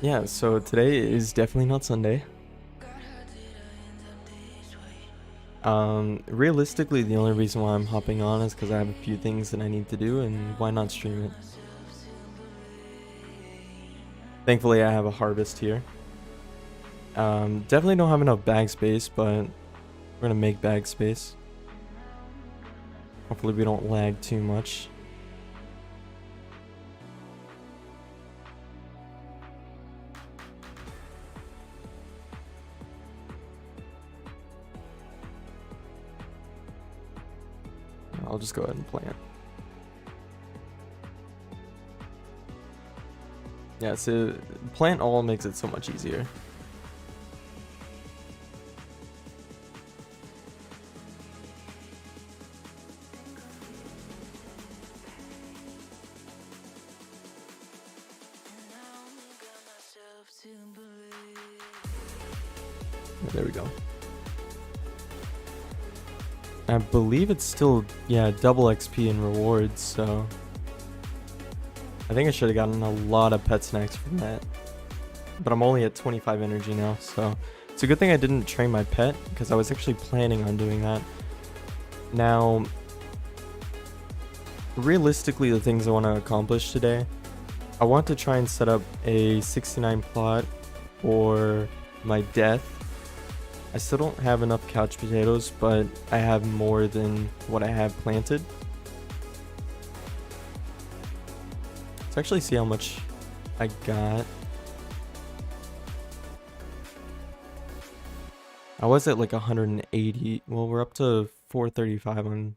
Yeah, so today is definitely not Sunday. Realistically, the only reason why I'm hopping on is because I have a few things that I need to do, and why not stream it? Thankfully, I have a harvest here. Definitely don't have enough bag space, but we're gonna make bag space. Hopefully we don't lag too much. I'll just go ahead and plant. Yeah, so plant all makes it so much easier. There we go. I believe it's still, yeah, double XP in rewards, so I think I should have gotten a lot of pet snacks from that. But I'm only at 25 energy now, so it's a good thing I didn't train my pet, because I was actually planning on doing that. Now, realistically, the things I want to accomplish today, I want to try and set up a 69 plot for my death. I still don't have enough couch potatoes, but I have more than what I have planted. Let's actually see how much I got. I was at like 180. Well, we're up to 435 on...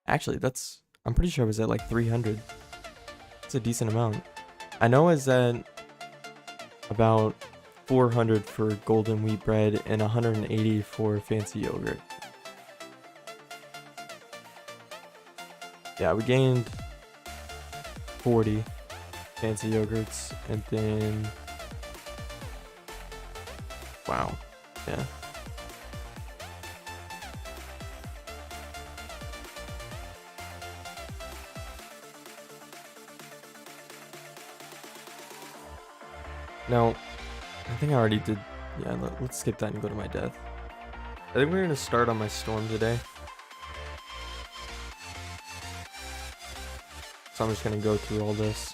Actually, that's... I'm pretty sure I was at like 300. That's a decent amount. I know I was at about 400 for golden wheat bread and 180 for fancy yogurt. Yeah, we gained 40 fancy yogurts, and then wow, yeah. Now, I think I already did. Yeah, let's skip that and go to my death. I think we're gonna start on my storm today. So I'm just gonna go through all this.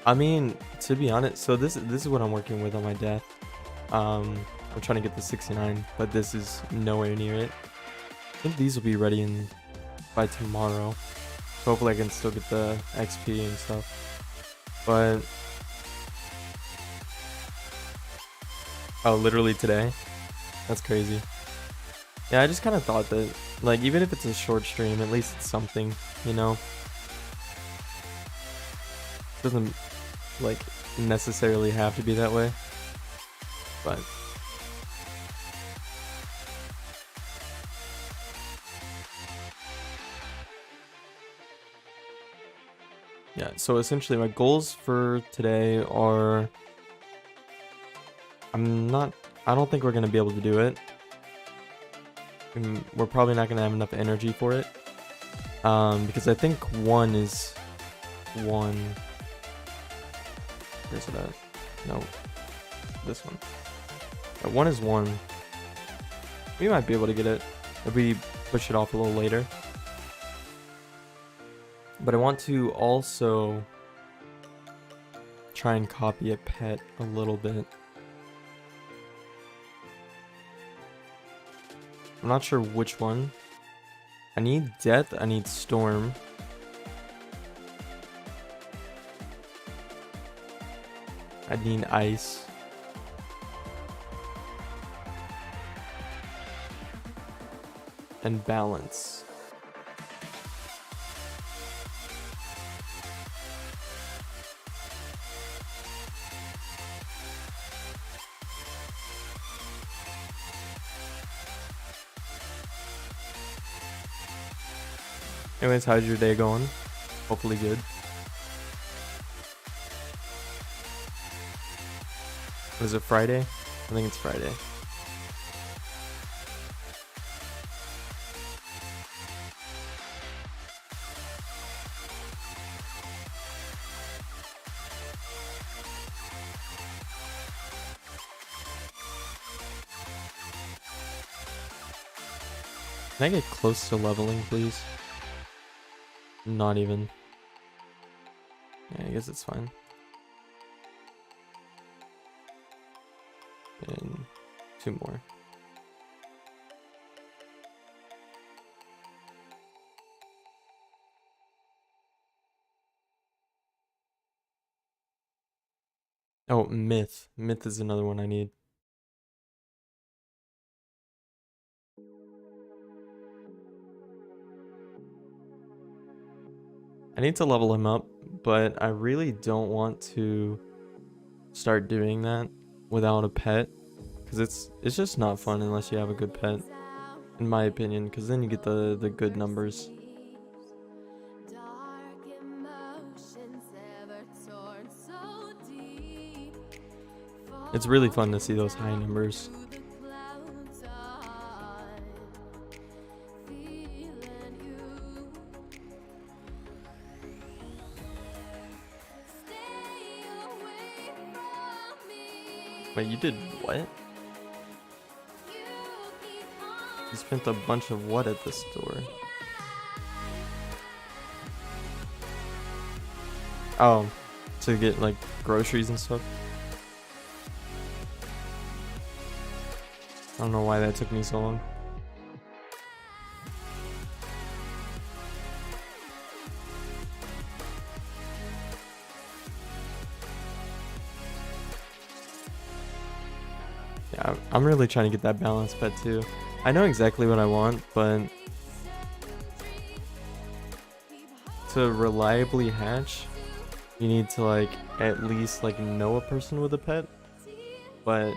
I mean, to be honest, so this is what I'm working with on my death. I'm trying to get the 69, but this is nowhere near it. I think these will be ready by tomorrow. So hopefully I can still get the XP and stuff. But oh, literally today? That's crazy. Yeah, I just kind of thought that, like, even if it's a short stream, at least it's something, you know? It doesn't, like, necessarily have to be that way. But yeah, so essentially my goals for today are, I don't think we're going to be able to do it. And we're probably not gonna have enough energy for it. Because I think 1 is 1. Where's it at? No, this one. 1 is 1. We might be able to get it if we push it off a little later. But I want to also try and copy a pet a little bit. I'm not sure which one. I need Death, I need Storm. I need Ice. And Balance. Anyways, how's your day going? Hopefully good. Was it Friday? I think it's Friday. Can I get close to leveling, please? Not even. Yeah, I guess it's fine. And 2 more. Oh, Myth. Myth is another one I need. I need to level him up, but I really don't want to start doing that without a pet, because it's just not fun unless you have a good pet, in my opinion, because then you get the good numbers. It's really fun to see those high numbers. Wait, you did what? You spent a bunch of what at the store? Oh, to get like groceries and stuff? I don't know why that took me so long. Yeah, I'm really trying to get that balanced pet too. I know exactly what I want, but to reliably hatch, you need to like at least like know a person with a pet. But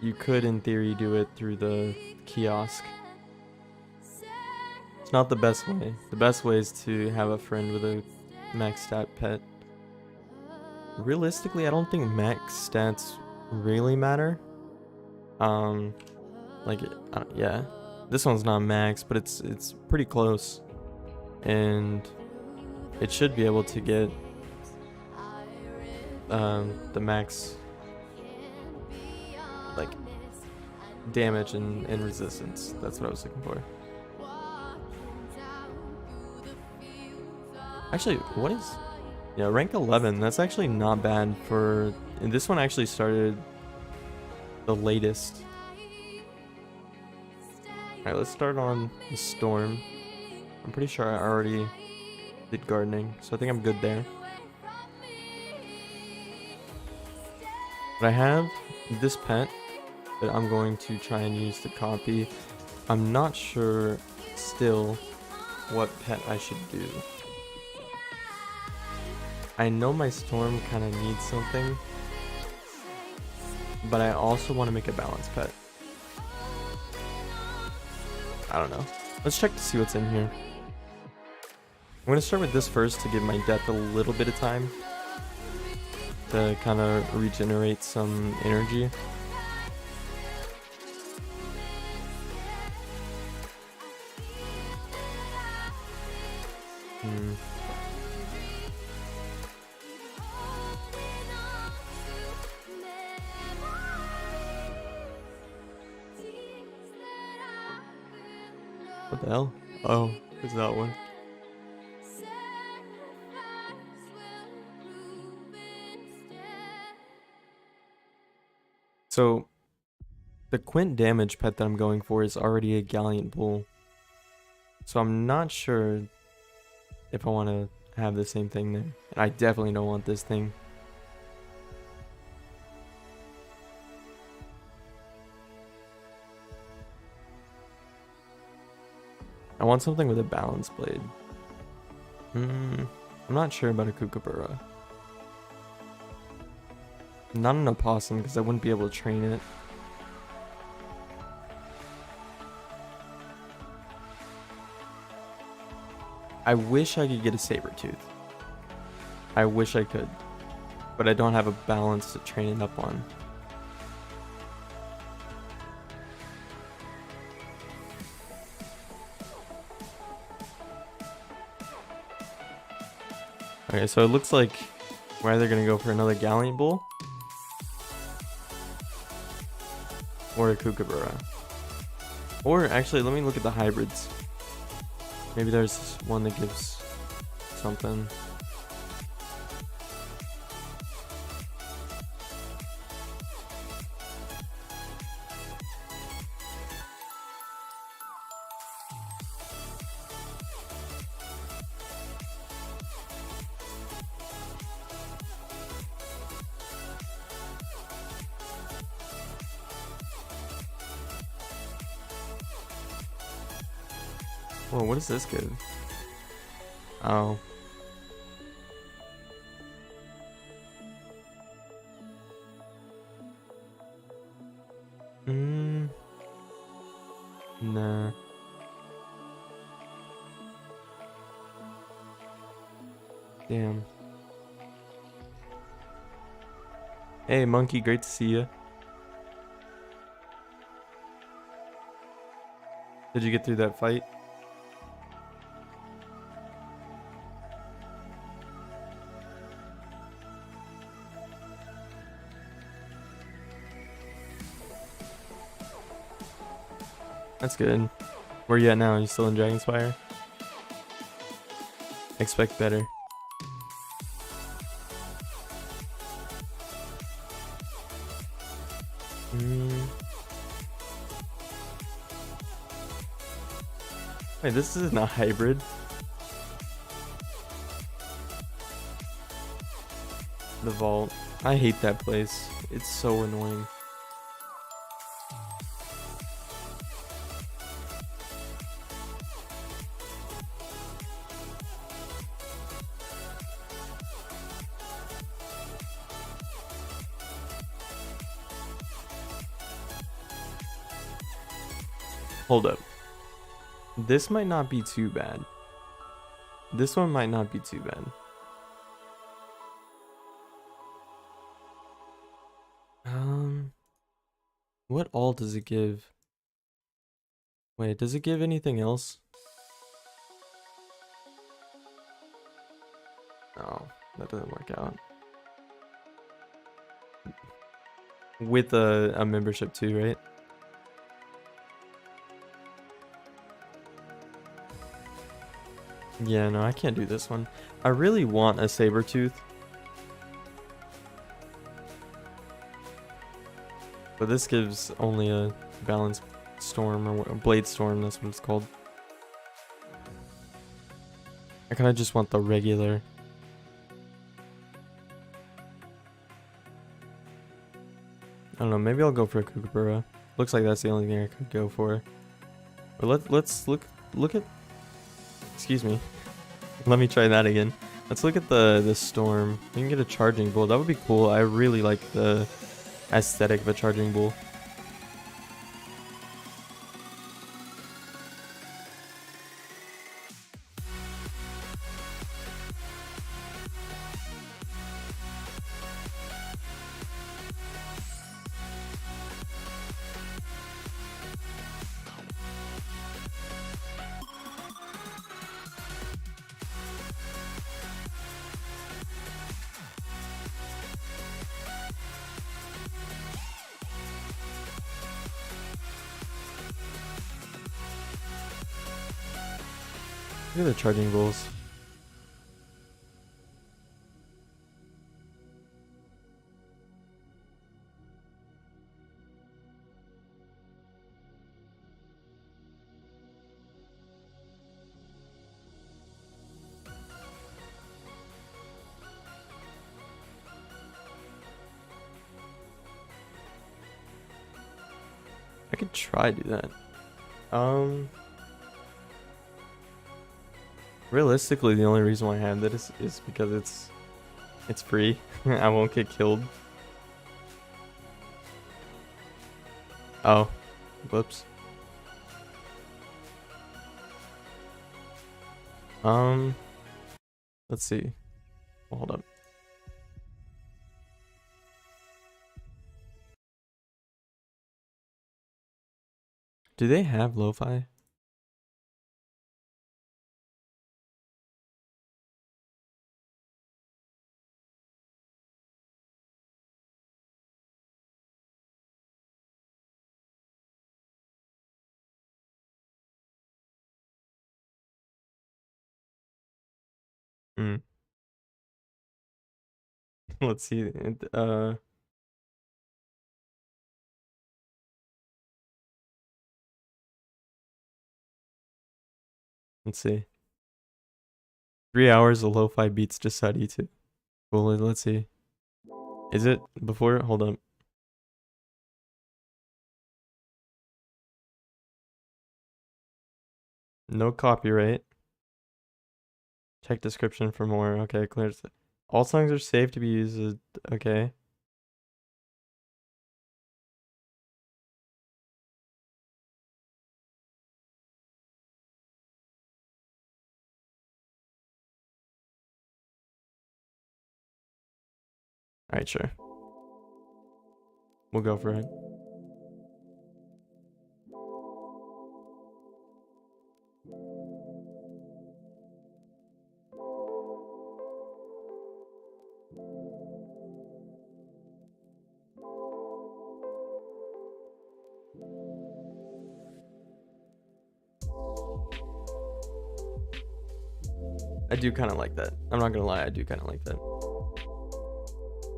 you could in theory do it through the kiosk. It's not the best way. The best way is to have a friend with a max stat pet. Realistically, I don't think max stats really matter. Yeah, this one's not max, but it's pretty close, and it should be able to get the max like damage and resistance. That's what I was looking for. Actually, what is rank 11? That's actually not bad for, and this one actually started the latest. Alright, let's start on the storm. I'm pretty sure I already did gardening, so I think I'm good there. But I have this pet that I'm going to try and use to copy. I'm not sure still what pet I should do. I know my storm kind of needs something, but I also want to make a balanced pet. I don't know. Let's check to see what's in here. I'm going to start with this first to give my death a little bit of time to kind of regenerate some energy. the hell? Oh, it's that one. So, the Quint damage pet that I'm going for is already a Gallant Bull. So I'm not sure if I want to have the same thing there. And I definitely don't want this thing. I want something with a balance blade. I'm not sure about a Kookaburra. Not an opossum because I wouldn't be able to train it. I wish I could get a Sabertooth. I wish I could. But I don't have a balance to train it up on. Okay, so it looks like we're either gonna go for another Gallant Bull or a Kookaburra. Or actually, let me look at the hybrids. Maybe there's one that gives something. Whoa, what does this give? Oh. Nah. Damn. Hey, Monkey, great to see you. Did you get through that fight? That's good. Where you at now? You still in Dragonspire? Expect better. Wait, this isn't a hybrid. The vault. I hate that place. It's so annoying. Hold up. This might not be too bad. This one might not be too bad. What all does it give? Wait, does it give anything else? No, that doesn't work out. With a membership too, right? Yeah, no, I can't do this one. I really want a Sabertooth. But this gives only a balance storm or a blade storm, that's what it's called. I kinda just want the regular. I don't know, maybe I'll go for a Kookaburra. Looks like that's the only thing I could go for. But let's look at, excuse me. Let me try that again. Let's look at the storm. We can get a charging bull. That would be cool. I really like the aesthetic of a charging bull. Look at the charging goals. I could try to do that. Realistically, the only reason why I have that is because it's free. I won't get killed. Oh, whoops. Let's see. Well, hold up. Do they have Lofi? Hmm. Let's see. Let's see. 3 hours of Lo-Fi beats Decided to. Well, let's see. Is it before? Hold up. No copyright. Check description for more. Okay, clears. All songs are safe to be used. Okay. Alright, sure. We'll go for it. I do kind of like that. I'm not gonna lie, I do kind of like that.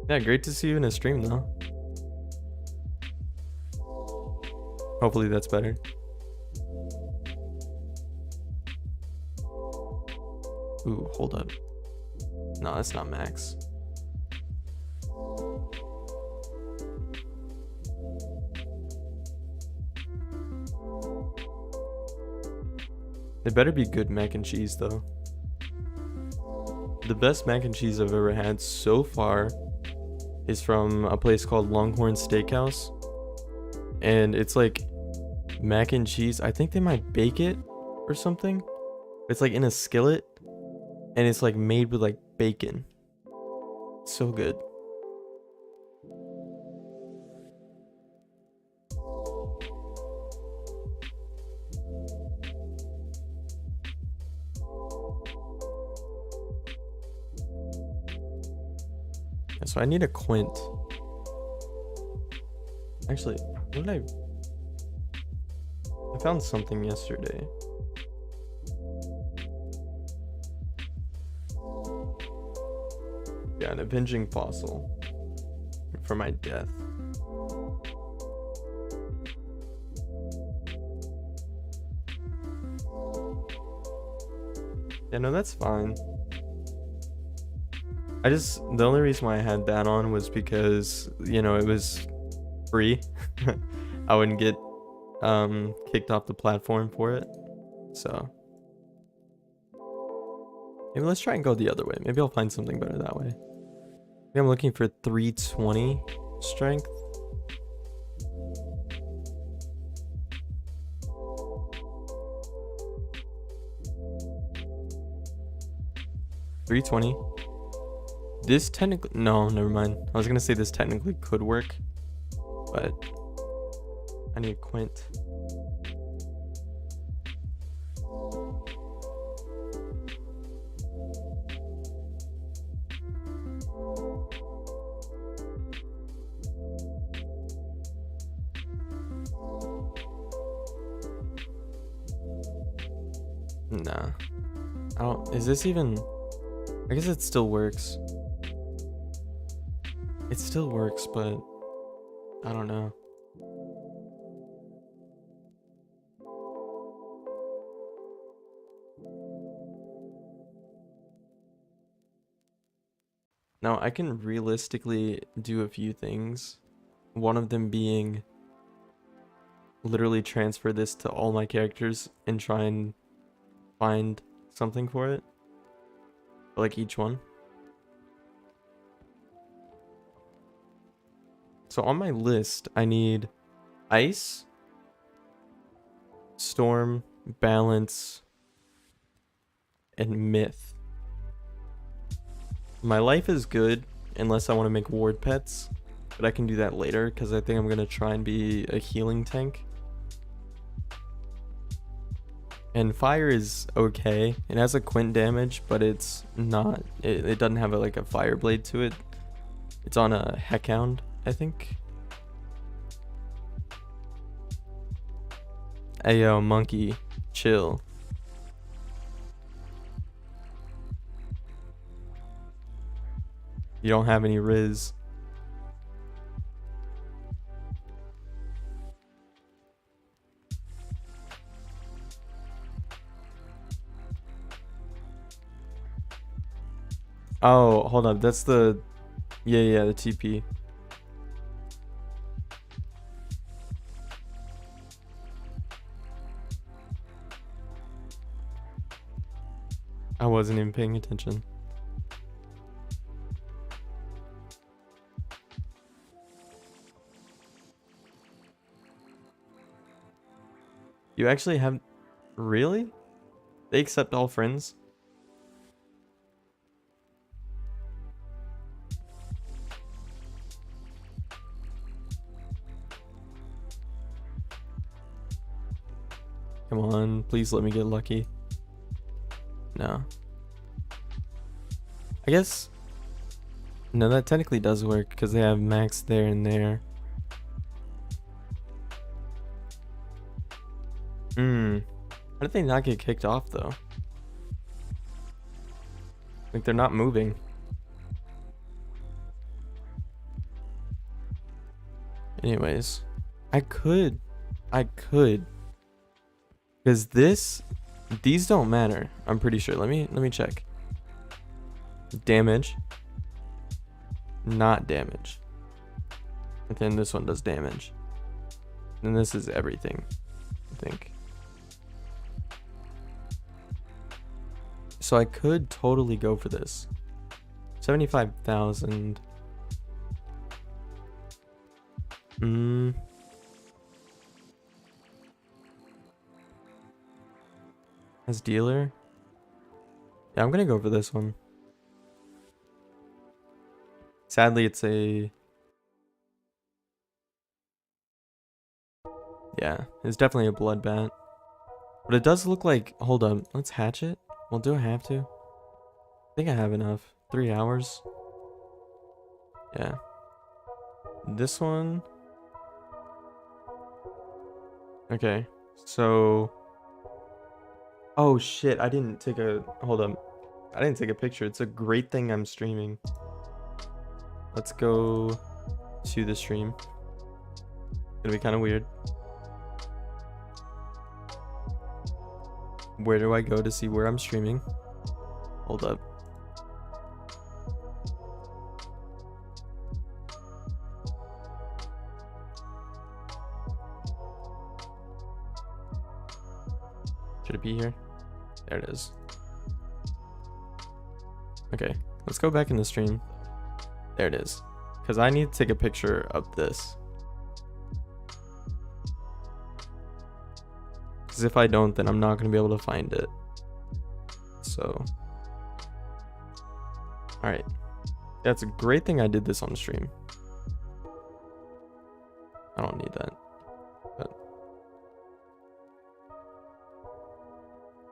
Yeah, great to see you in a stream though. Hopefully that's better. Ooh, hold up. No, that's not max. It better be good mac and cheese though. The best mac and cheese I've ever had so far is from a place called Longhorn Steakhouse. And it's like mac and cheese. I think they might bake it or something. It's like in a skillet. And it's like made with like bacon. So good. So I need a quint. Actually, what did I found something yesterday. Yeah, an avenging fossil for my death. Yeah, no, that's fine. The only reason why I had that on was because, you know, it was free. I wouldn't get kicked off the platform for it. So maybe let's try and go the other way. Maybe I'll find something better that way. Maybe I'm looking for 320 strength. $320. This technically, no, never mind. I was gonna say this technically could work, but I need a quint. Nah. I don't, is this even, I guess it still works. It still works, but I don't know. Now, I can realistically do a few things. One of them being literally transfer this to all my characters and try and find something for it. Like each one. So on my list, I need ice, storm, balance, and myth. My life is good unless I want to make ward pets, but I can do that later because I think I'm going to try and be a healing tank. And fire is okay. It has a quint damage, but it's not, it doesn't have like a fire blade to it. It's on a heckhound, I think. Ayo, monkey, chill. You don't have any Riz. Oh, hold up. That's the... Yeah, the TP. I wasn't even paying attention. You actually have... Really? They accept all friends? Come on, please let me get lucky. No. I guess... No, that technically does work because they have max there and there. How did they not get kicked off though? Like they're not moving. Anyways, I could. Because these don't matter. I'm pretty sure. Let me check. Damage. Not damage. And then this one does damage. And this is everything, I think. So I could totally go for this. 75,000. As dealer? Yeah, I'm gonna go for this one. Sadly, it's a... Yeah, it's definitely a blood bat. But it does look like... Hold up, let's hatch it. Well, do I have to? I think I have enough. 3 hours. Yeah. This one... Okay, so... Oh shit, I didn't take a... Hold up. I didn't take a picture. It's a great thing I'm streaming. Let's go to the stream. Gonna be kind of weird. Where do I go to see where I'm streaming? Hold up. Should it be here? There it is. Okay, let's go back in the stream. There it is. Because I need to take a picture of this. Because if I don't, then I'm not going to be able to find it. So. Alright. That's a great thing I did this on stream. I don't need that. But.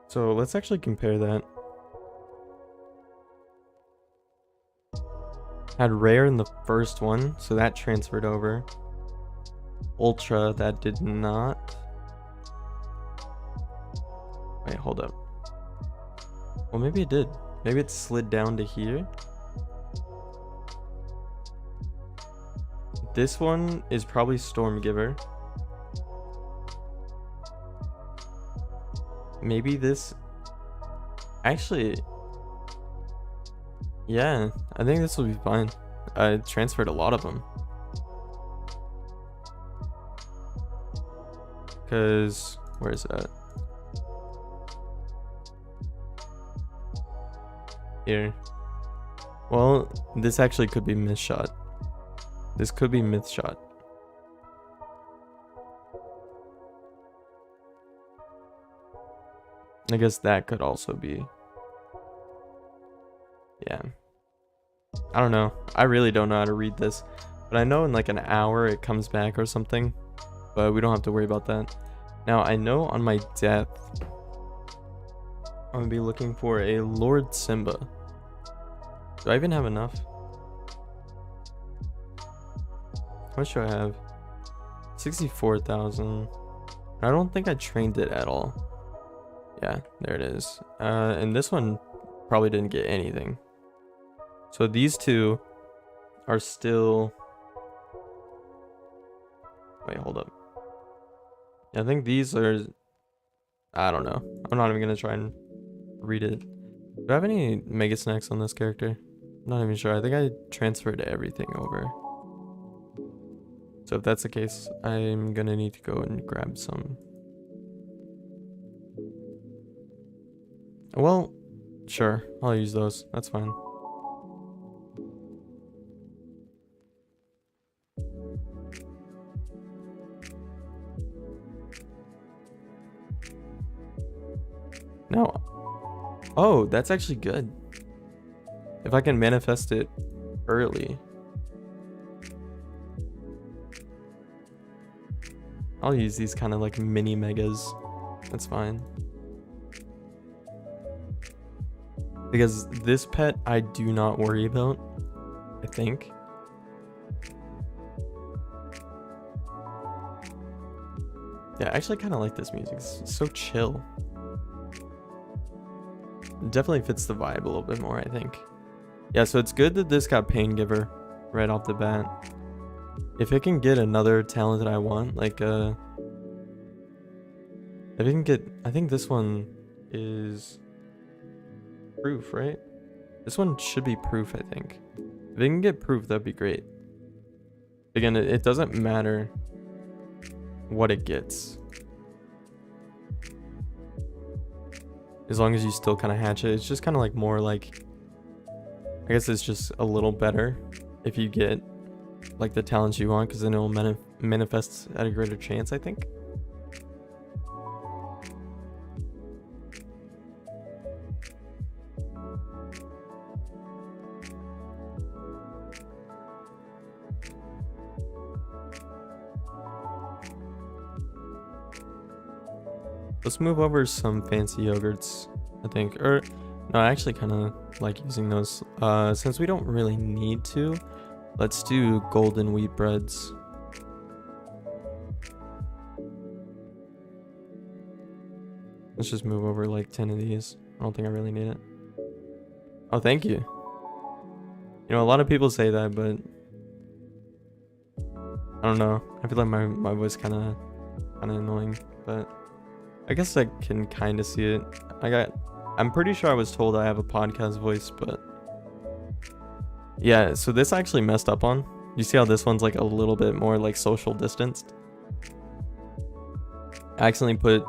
So let's actually compare that. Had rare in the first one, so that transferred over. Ultra, that did not. Wait, hold up. Well, maybe it did. Maybe it slid down to here. This one is probably Stormgiver. Maybe this... Actually... Yeah, I think this will be fine. I transferred a lot of them. Because... Where is that? Here. Well, this actually could be Myth Shot. This could be Myth Shot. I guess that could also be. Yeah. I don't know. I really don't know how to read this. But I know in like an hour it comes back or something. But we don't have to worry about that. Now, I know on my death, I'm going to be looking for a Lord Simba. Do I even have enough? How much do I have? 64,000. I don't think I trained it at all. Yeah, there it is. And this one probably didn't get anything. So these two are still... Wait, hold up. Yeah, I think these are... I don't know. I'm not even going to try and read it. Do I have any Mega Snacks on this character? I'm not even sure. I think I transferred everything over. So if that's the case, I'm going to need to go and grab some. Well, sure. I'll use those. That's fine. Now, oh, that's actually good. If I can manifest it early. I'll use these kind of like mini megas. That's fine. Because this pet I do not worry about, I think. Yeah, I actually kind of like this music. It's so chill. It definitely fits the vibe a little bit more, I think. Yeah, so it's good that this got Pain Giver right off the bat. If it can get another talent that I want, like if it can get, I think this one is proof, right? This one should be proof, I think. If it can get proof, that'd be great. Again, it doesn't matter what it gets, as long as you still kind of hatch it. It's just kind of like more like, I guess it's just a little better if you get like the talents you want, because then it'll manifest at a greater chance, I think. Let's move over some fancy yogurts, I think. Or, no, I actually kind of like using those. Since we don't really need to, let's do golden wheat breads. Let's just move over like 10 of these. I don't think I really need it. Oh, thank you. You know, a lot of people say that, but I don't know. I feel like my voice kind of annoying, but I guess I can kind of see it. I'm pretty sure I was told I have a podcast voice, but yeah, so this actually messed up on. You see how this one's like a little bit more like social distanced? I accidentally put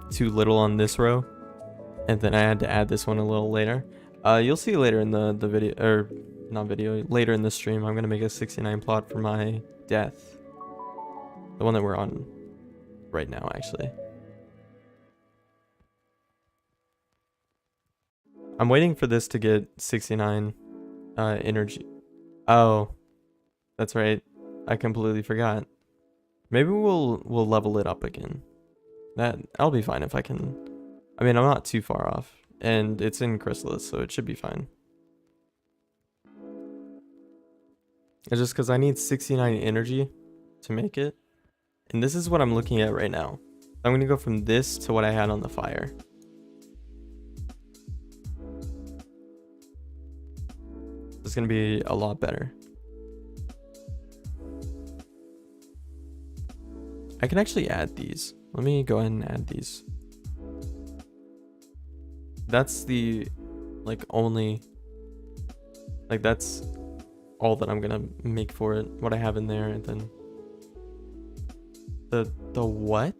too little on this row, and then I had to add this one a little later. You'll see later in the video, or not video, later in the stream, I'm gonna make a 69 plot for my death. The one that we're on right now, actually. I'm waiting for this to get 69 energy. Oh, that's right. I completely forgot. Maybe we'll level it up again. I'll be fine if I can. I mean, I'm not too far off, and it's in Chrysalis, so it should be fine. It's just because I need 69 energy to make it, and this is what I'm looking at right now. I'm going to go from this to what I had on the fire. It's gonna be a lot better. I can actually add these. Let me go ahead and add these. That's the like only like that's all that I'm gonna make for it. What I have in there, and then the what?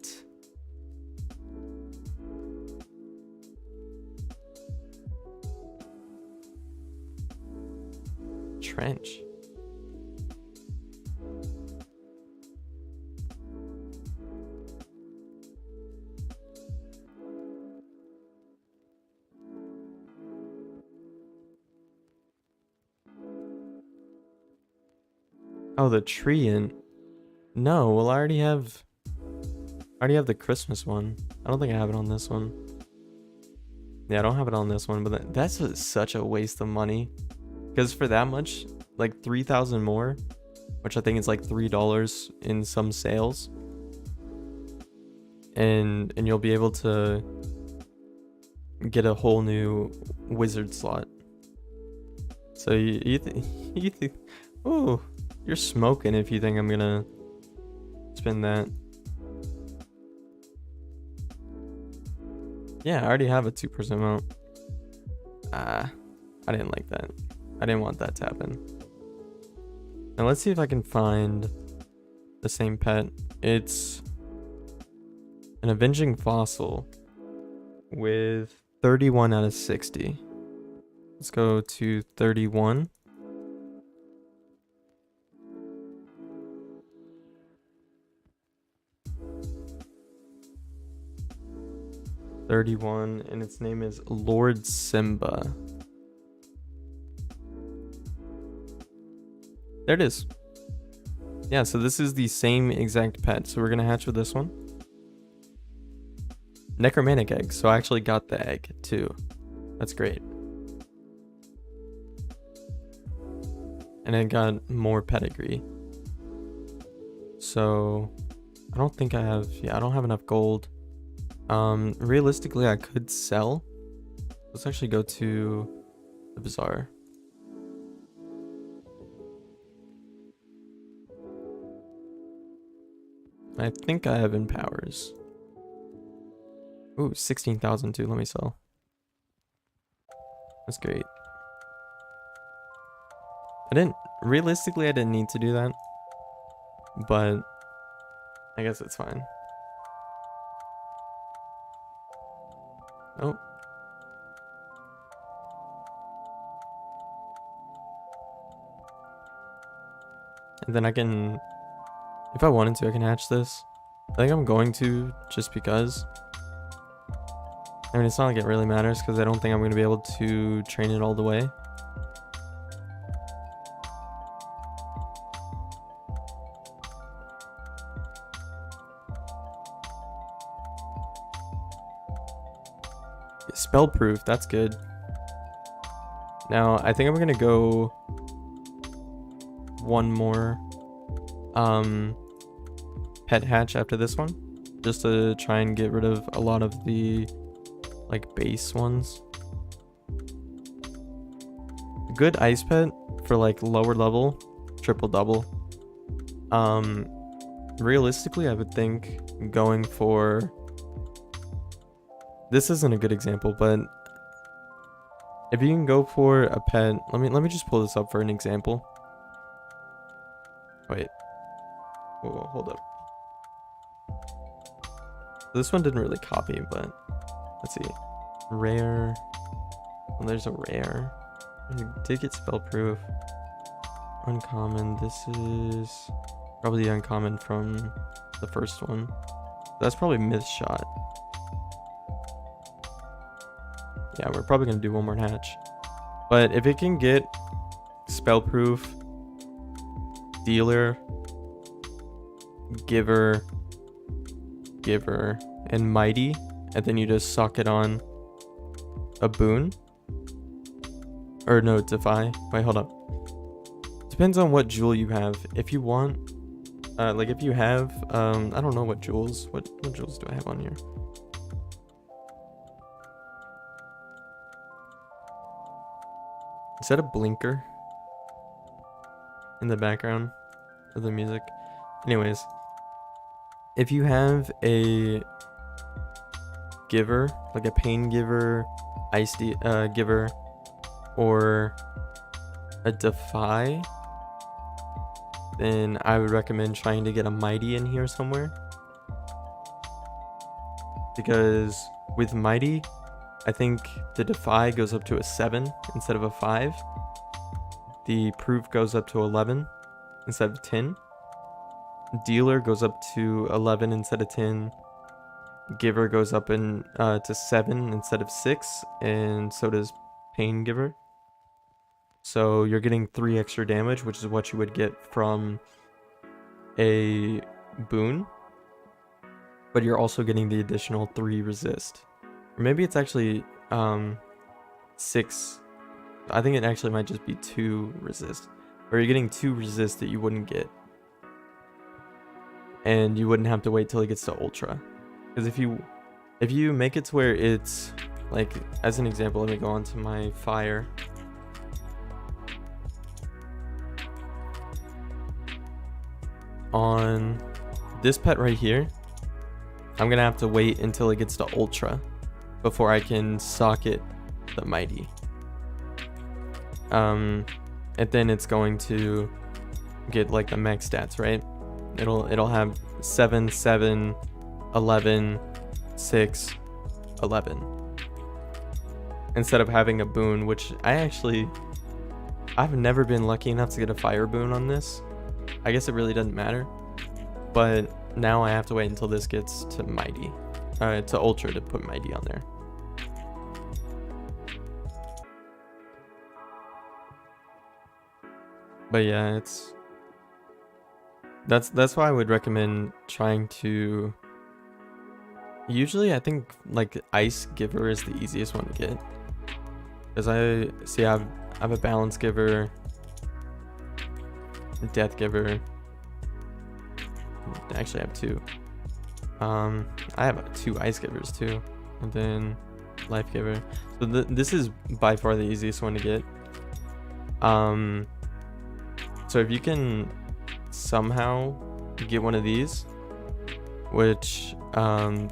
Trench. Oh, the tree in. No, well, I already have the Christmas one. I don't think I have it on this one. Yeah, I don't have it on this one, but that's such a waste of money. Because for that much, like 3,000 more, which I think is like $3 in some sales, and you'll be able to get a whole new wizard slot. So you think, oh, you're smoking if you think I'm gonna spend that. Yeah, I already have a 2% mount. I didn't like that. I didn't want that to happen. Now let's see if I can find the same pet. It's an avenging fossil with 31 out of 60. Let's go to 31. And its name is Lord Simba. There it is. Yeah, so this is the same exact pet. So we're gonna hatch with this one. Necromantic egg. So I actually got the egg too. That's great. And I got more pedigree. So I don't think I have, yeah, I don't have enough gold. Realistically, I could sell. Let's actually go to the bazaar. I think I have empowers. Ooh, 16,000 too. Let me sell. That's great. Realistically, I didn't need to do that, but I guess it's fine. Oh. And then I can, if I wanted to, I can hatch this. I think I'm going to, just because. I mean, it's not like it really matters, because I don't think I'm going to be able to train it all the way. Spell proof, that's good. Now, I think I'm going to go one more pet hatch after this one, just to try and get rid of a lot of the like base ones. Good ice pet for like lower level, triple double. Realistically, I would think going for, this isn't a good example, but if you can go for a pet, let me just pull this up for an example. Wait. Whoa, hold up. This one didn't really copy, but let's see. Rare. Well, there's a rare. I did get spell proof. Uncommon. This is probably uncommon from the first one. That's probably myth shot. Yeah, we're probably gonna do one more hatch. But if it can get spell proof, dealer, giver, and mighty, and then you just suck it on a boon, or no, defy. Wait, hold up. Depends on what jewel you have. If you want, like if you have, I don't know what jewels. What jewels do I have on here? Is that a blinker? in the background of the music. Anyways, if you have a giver, like a pain giver, ice giver, or a defy, then I would recommend trying to get a mighty in here somewhere, because with mighty, I think the defy goes up to a 7 instead of a 5. The proof goes up to 11 instead of 10. Dealer goes up to 11 instead of 10. Giver goes up to 7 instead of 6, and so does pain giver. So you're getting 3 extra damage, which is what you would get from a boon, but you're also getting the additional 3 resist. Or maybe it's actually 6. I think it actually might just be 2 resist, or you're getting 2 resist that you wouldn't get, and you wouldn't have to wait till it gets to ultra. Because if you make it to where it's like, as an example, let me go on to my fire. On this pet right here, I'm gonna have to wait until it gets to ultra before I can socket the mighty. And then it's going to get like the max stats, right? It'll have 7, 7, 11, 6, 11. Instead of having a boon, which I've never been lucky enough to get a fire boon on this. I guess it really doesn't matter, but now I have to wait until this gets to mighty, to ultra, to put mighty on there. But yeah, that's why I would recommend trying to. Usually, I think like ice giver is the easiest one to get, because I have a balance giver, death giver. Actually, I have 2. I have 2 ice givers too, and then life giver. So this is by far the easiest one to get. So if you can somehow get one of these, which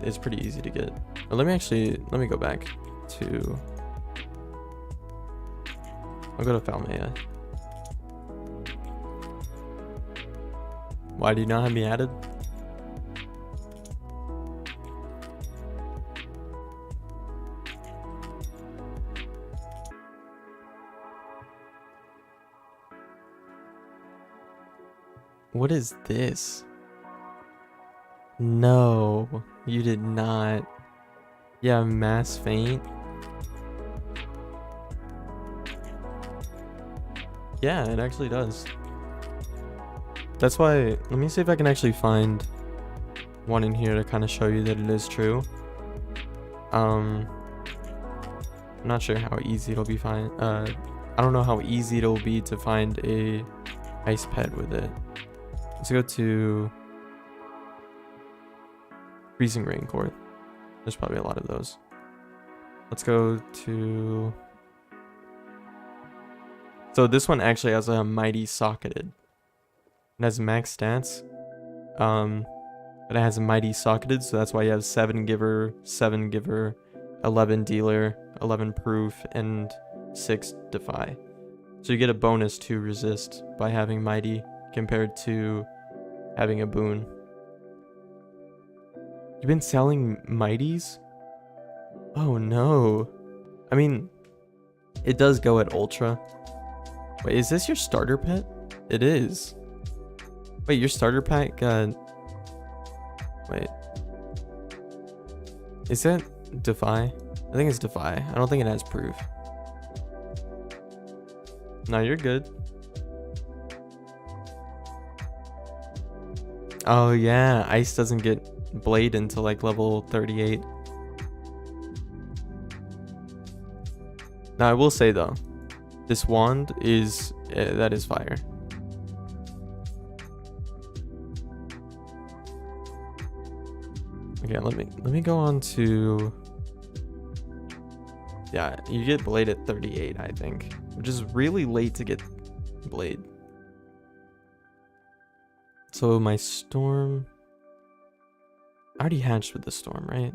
is pretty easy to get. But let me go back to. I'll go to Falmea. Why do you not have me added? What is this? No, you did not. Yeah, mass faint. Yeah, it actually does. That's why, let me see if I can actually find one in here to kind of show you that it is true. I'm not sure how easy it'll be I don't know how easy it'll be to find a ice pet with it. Let's go to freezing rain core. There's probably a lot of those. Let's go to. So this one actually has a mighty socketed. It has max stats. But it has a mighty socketed, so that's why you have 7 giver, 7 giver, 11 dealer, 11 proof, and 6 defy. So you get a bonus to resist by having mighty compared to having a boon. You've been selling mighties? Oh no. I mean, it does go at ultra. Wait, is this your starter pet? It is. Wait, your starter pack got. Wait. Is that defy? I think it's defy. I don't think it has proof. No, you're good. Oh yeah, ice doesn't get blade until like level 38. Now I will say though, this wand is that is fire. Okay, let me go on to. Yeah, you get blade at 38, I think, which is really late to get blade. So my storm, I already hatched with the storm, right?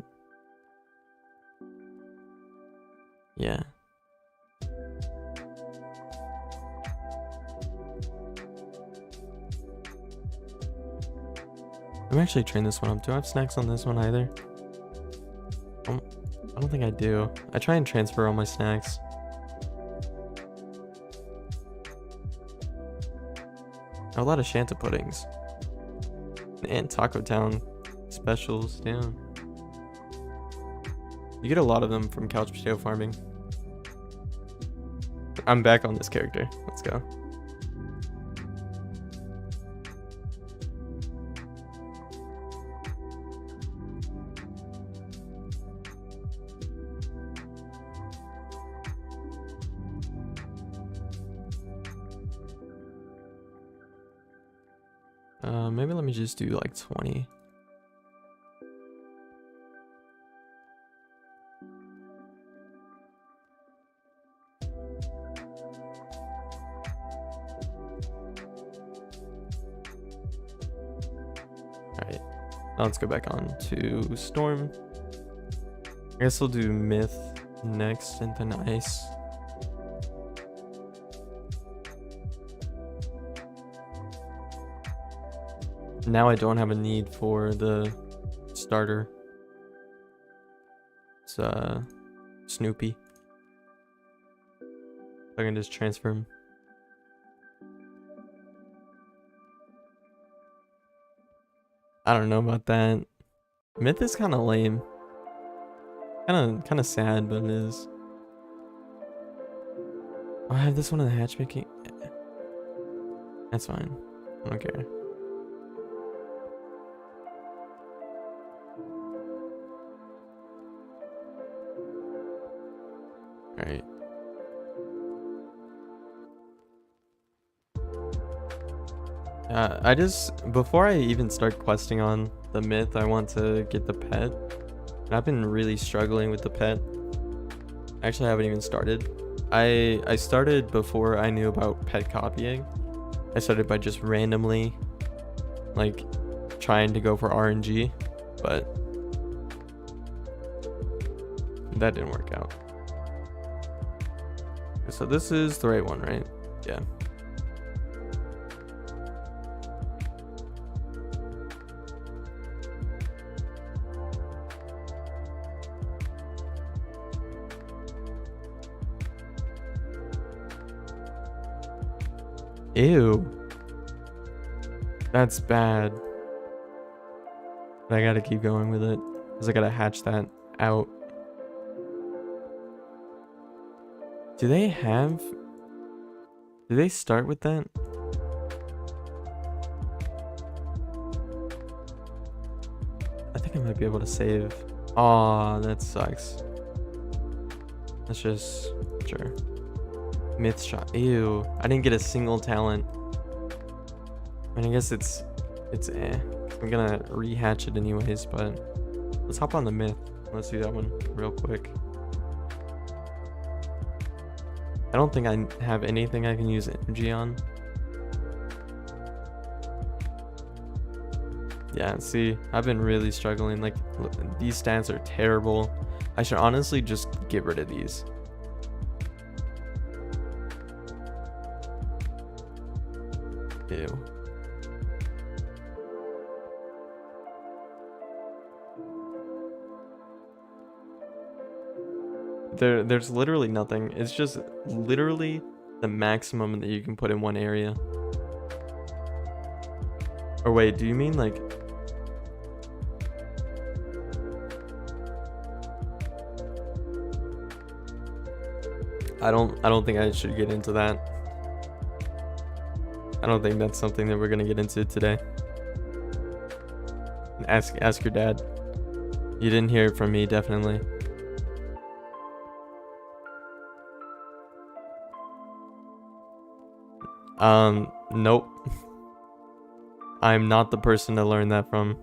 Yeah. I'm actually train this one up. Do I have snacks on this one either? I don't think I do. I try and transfer all my snacks. A lot of Shanta puddings. And Taco Town specials, damn. You get a lot of them from couch potato farming. I'm back on this character. Let's go. Maybe let me just do like 20. Alright, now let's go back on to Storm. I guess we'll do Myth next and then Ice. Now I don't have a need for the starter. It's Snoopy. I can just transfer him. I don't know about that. Myth is kind of lame. Kind of sad, but it is. Oh, I have this one in the hatchmaking. That's fine. I don't care. Alright. I just, before I even start questing on the myth, I want to get the pet. And I've been really struggling with the pet. Actually, I haven't even started. I started before I knew about pet copying. I started by just randomly, like, trying to go for RNG, but that didn't work out. So this is the right one, right? Yeah. Ew. That's bad. But I gotta keep going with it, because I gotta hatch that out. Do they start with that? I think I might be able to save. Aw, that sucks. Let's just, sure. Myth shot. Ew. I didn't get a single talent. I mean, I guess it's eh. I'm gonna rehatch it anyways, but let's hop on the myth. Let's do that one real quick. I don't think I have anything I can use energy on. Yeah, see, I've been really struggling. Like, look, these stats are terrible. I should honestly just get rid of these. Ew. There's literally nothing. It's just literally the maximum that you can put in one area. Or wait, do you mean like... I don't think I should get into that. I don't think that's something that we're gonna get into today. Ask your dad. You didn't hear it from me, definitely. Nope. I'm not the person to learn that from.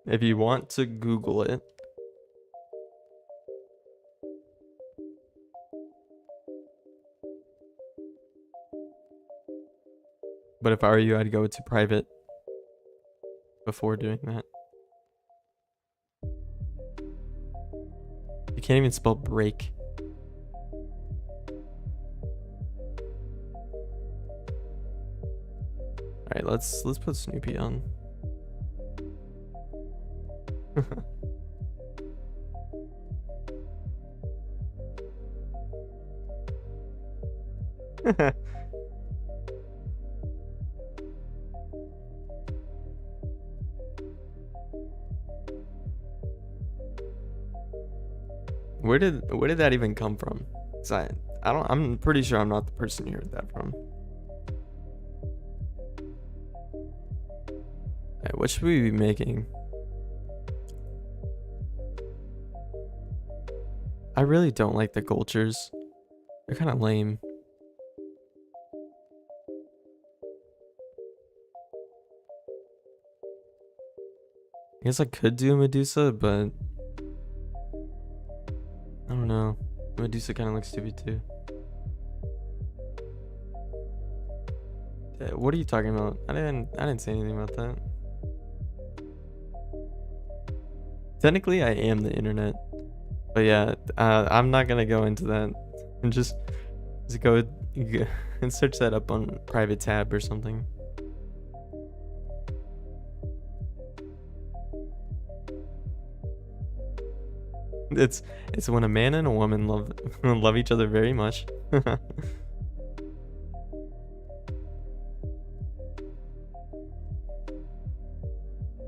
If you want to Google it. But if I were you, I'd go to private before doing that. You can't even spell break. Alright, let's put Snoopy on. Where did that even come from? 'Cause I'm pretty sure I'm not the person you heard that from. Alright, what should we be making? I really don't like the cultures. They're kind of lame. I guess I could do a Medusa, but I don't know. Medusa kind of looks stupid too. What are you talking about? I didn't say anything about that. Technically, I am the internet, but yeah, I'm not gonna go into that. And just go and search that up on private tab or something. It's when a man and a woman love each other very much.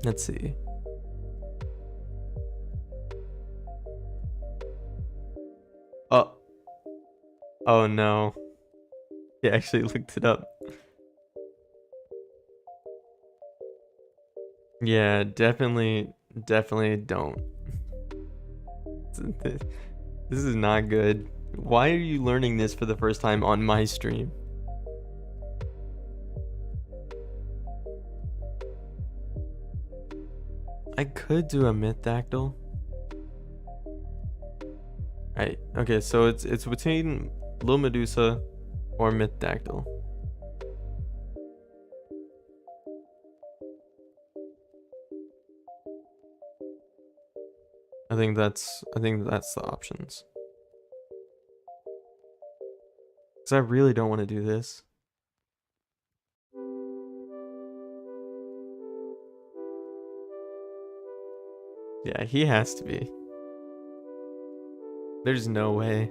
Let's see. Oh no. He actually looked it up. Yeah, definitely don't. This is not good. Why are you learning this for the first time on my stream? I could do a Mythdactyl. Right, okay, so it's between Lil Medusa or Mythdactyl. I think that's the options. Cause I really don't want to do this. Yeah, he has to be. There's no way.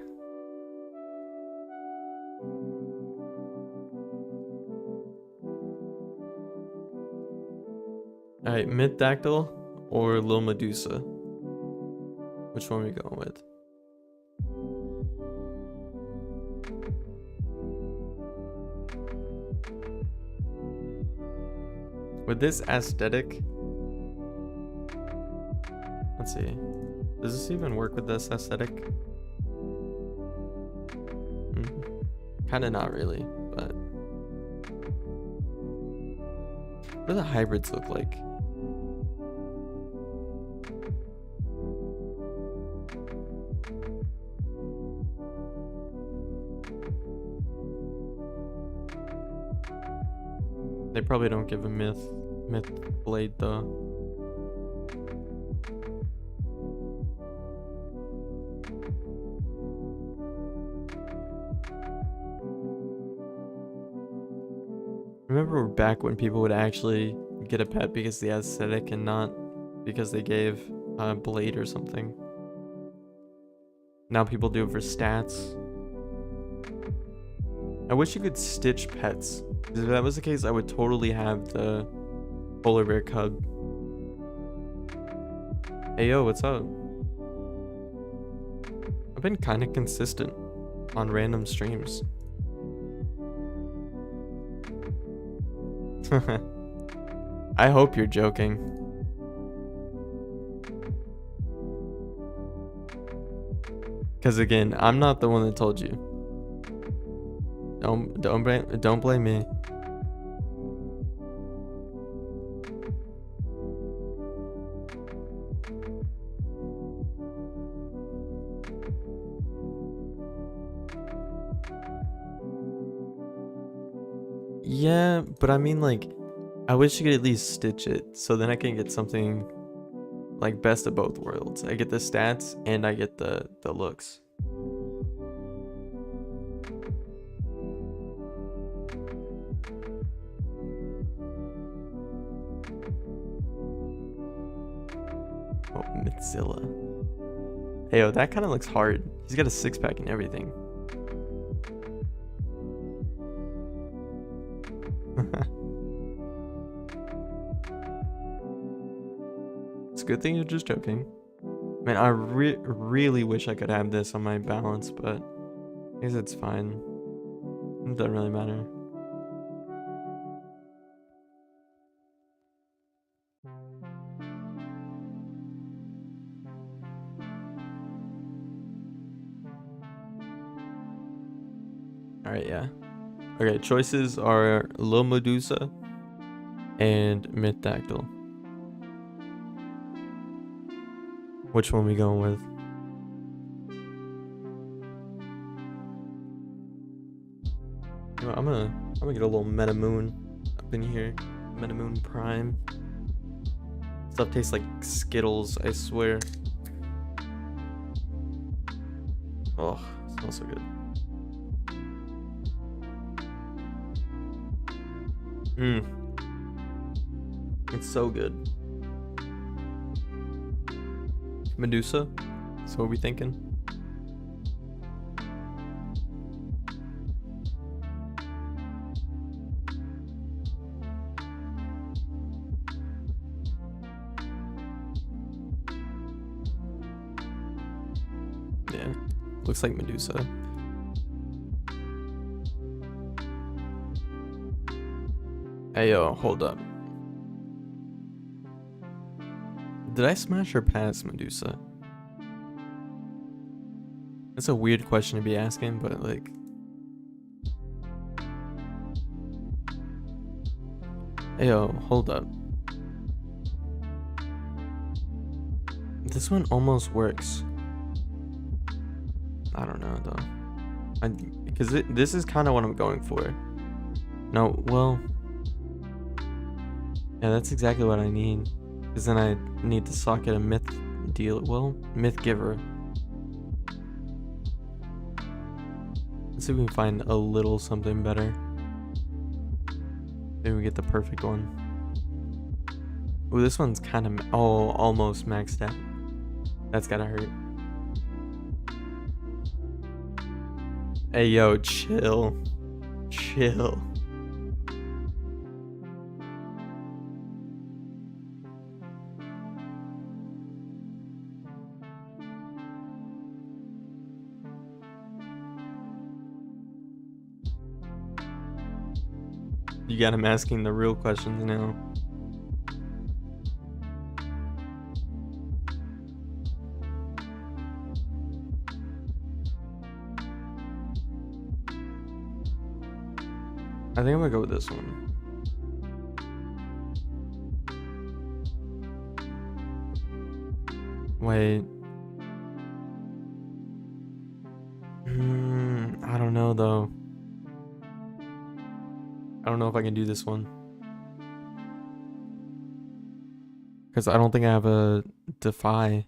Alright, Mythdactyl or Lil Medusa? Which one are we going with? With this aesthetic, let's see. Does this even work with this aesthetic? Kind of not really, but what do the hybrids look like? They probably don't give a myth blade though. Remember back when people would actually get a pet because of the aesthetic and not because they gave a blade or something. Now people do it for stats. I wish you could stitch pets. If that was the case, I would totally have the polar bear cub. Hey yo, what's up? I've been kind of consistent on random streams. I hope you're joking. Because again, I'm not the one that told you. Don't blame me. Yeah, but I mean, like, I wish you could at least stitch it, so then I can get something like best of both worlds. I get the stats and I get the looks. Oh, Mozilla. Hey, yo, that kind of looks hard. He's got a six-pack and everything. It's a good thing you're just joking. Man, I really wish I could have this on my balance, but I guess it's fine. It doesn't really matter. Alright, yeah. Okay, choices are Lil Medusa and Mythdactyl. Which one we going with? You know, I'm gonna get a little Metamoon up in here. Metamoon Prime. Stuff tastes like Skittles, I swear. Oh, it smells so good. It's so good. Medusa? So what are we thinking? Yeah, looks like Medusa. Hey yo, hold up. Did I smash or pass Medusa? That's a weird question to be asking, but like... Hey yo, hold up. This one almost works. I don't know though. Because this is kind of what I'm going for. No, well... Yeah, that's exactly what I need. Because then I need to socket a myth deal. Well, myth giver. Let's see if we can find a little something better. Maybe we get the perfect one. Ooh, this one's kind of almost maxed out. That's gotta hurt. Hey yo, chill. Chill. You got him asking the real questions now. I think I'm gonna go with this one. Wait. I don't know though. I don't know if I can do this one. Because I don't think I have a Defy.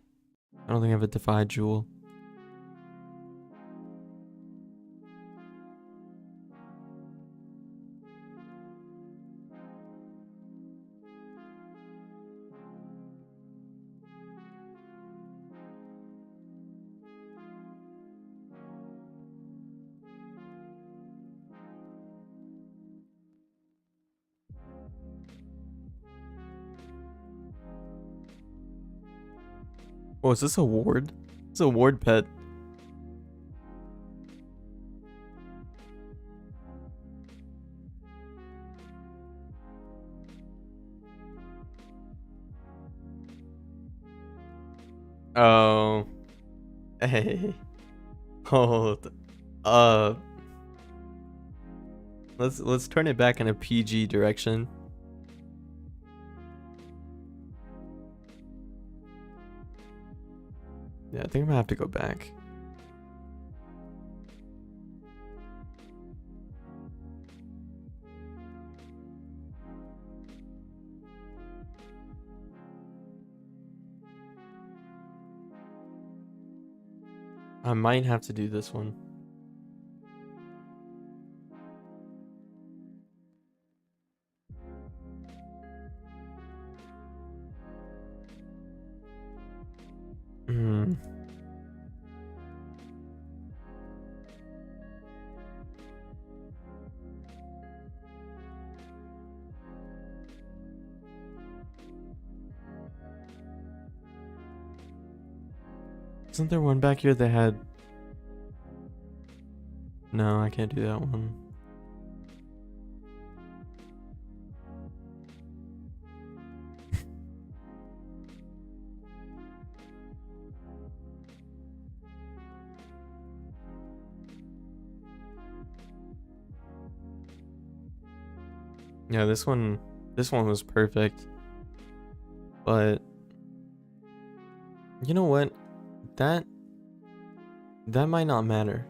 I don't think I have a Defy Jewel. Oh, is this a ward? It's a ward pet. Oh. Hey. Hold. Let's turn it back in a PG direction. Yeah, I think I'm gonna have to go back. I might have to do this one. Hmm. Isn't there one back here that had... No, I can't do that one. Yeah, this one was perfect. But you know what? That might not matter.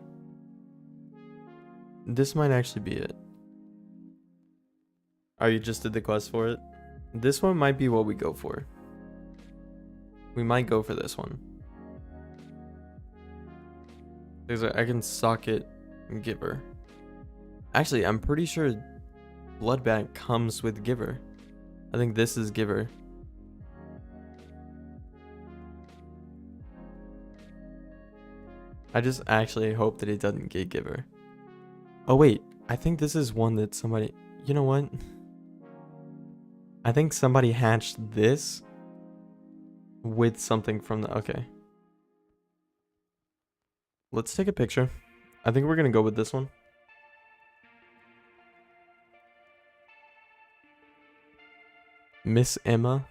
This might actually be it. Oh, you just did the quest for it? This one might be what we go for. We might go for this one. Because I can socket Giver. Actually, I'm pretty sure Bloodbath comes with Giver. I think this is Giver. I just actually hope that it doesn't get Giver. Oh wait, I think this is one that somebody... You know what? I think somebody hatched this with something from the... Okay. Let's take a picture. I think we're gonna go with this one. Miss Emma.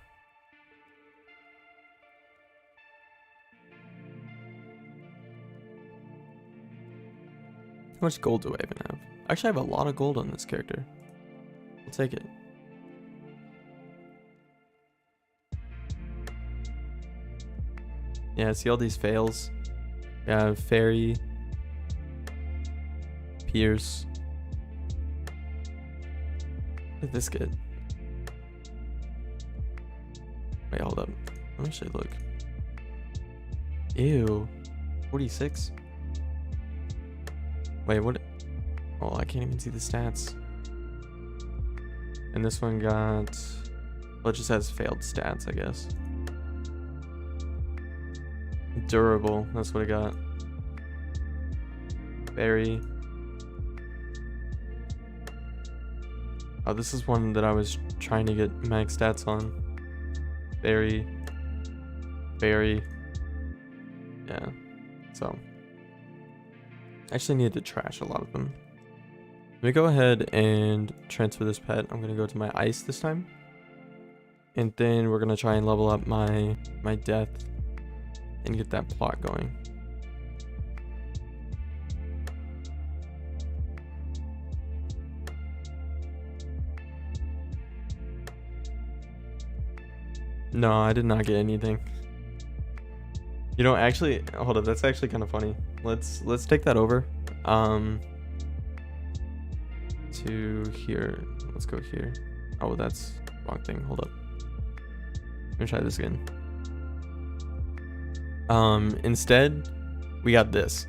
How much gold do I even have? Actually, I have a lot of gold on this character. I'll take it. Yeah, see all these fails? Yeah, Fairy. Pierce. What did this get? Wait, hold up. Let me actually look. Ew. 46? Wait, what? Oh, I can't even see the stats. And this one got... Well, it just has failed stats, I guess. Durable, that's what I got. Berry. Oh, this is one that I was trying to get max stats on. Berry. Berry. Yeah. So. I actually need to trash a lot of them. Let me go ahead and transfer this pet. I'm going to go to my ice this time. And then we're going to try and level up my death. And get that plot going. No, I did not get anything. You know, actually, hold up, that's actually kind of funny. Let's take that over. To here. Let's go here. Oh, that's wrong thing. Hold up. Let me try this again. Instead, we got this.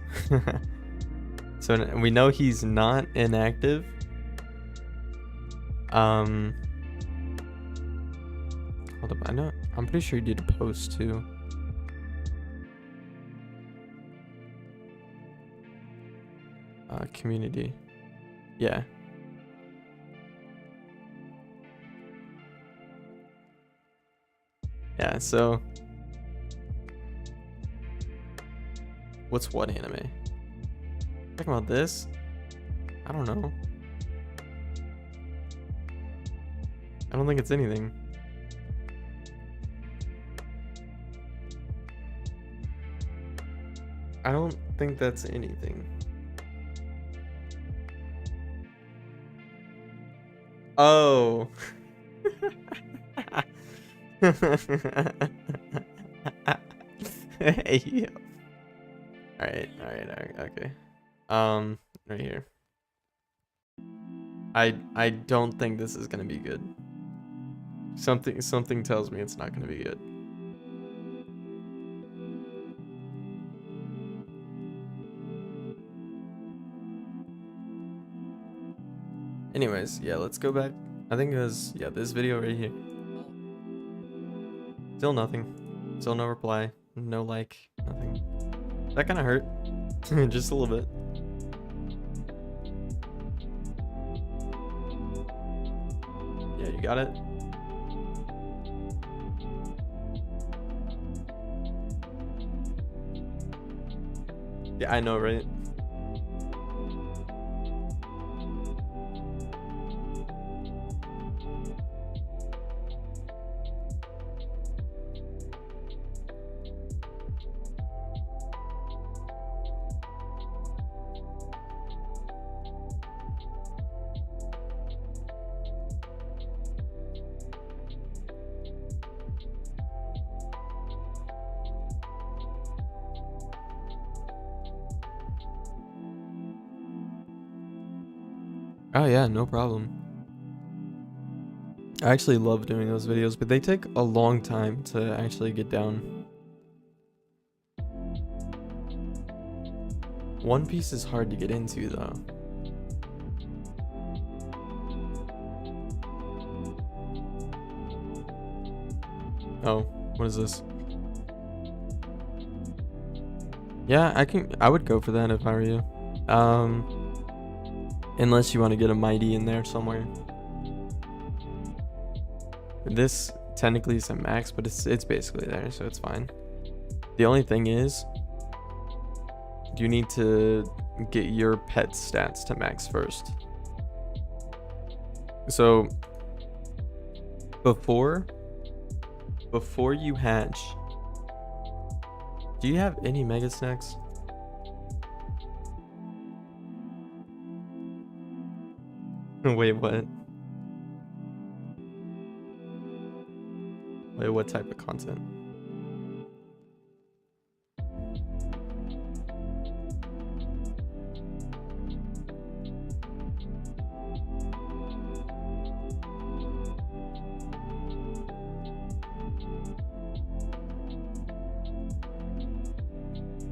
So we know he's not inactive. Hold up, I'm pretty sure he did a post too. Community. Yeah. Yeah, so what's what anime? Talking about this? I don't know. I don't think it's anything. I don't think that's anything. Oh. Hey, yo. Alright, okay. Right here. I don't think this is gonna be good. Something tells me it's not gonna be good. Anyways, yeah, let's go back. I think it was, yeah, this video right here. Still nothing. Still no reply. No like. Nothing. That kind of hurt. Just a little bit. Yeah, you got it. Yeah, I know, right? Oh yeah, no problem. I actually love doing those videos, but they take a long time to actually get down. One Piece is hard to get into though. Oh, what is this? Yeah, I would go for that if I were you. Unless you want to get a mighty in there somewhere. This technically is a max, but it's basically there, so it's fine. The only thing is, you need to get your pet stats to max first. So before you hatch, do you have any mega snacks? Wait, what? Wait, what type of content?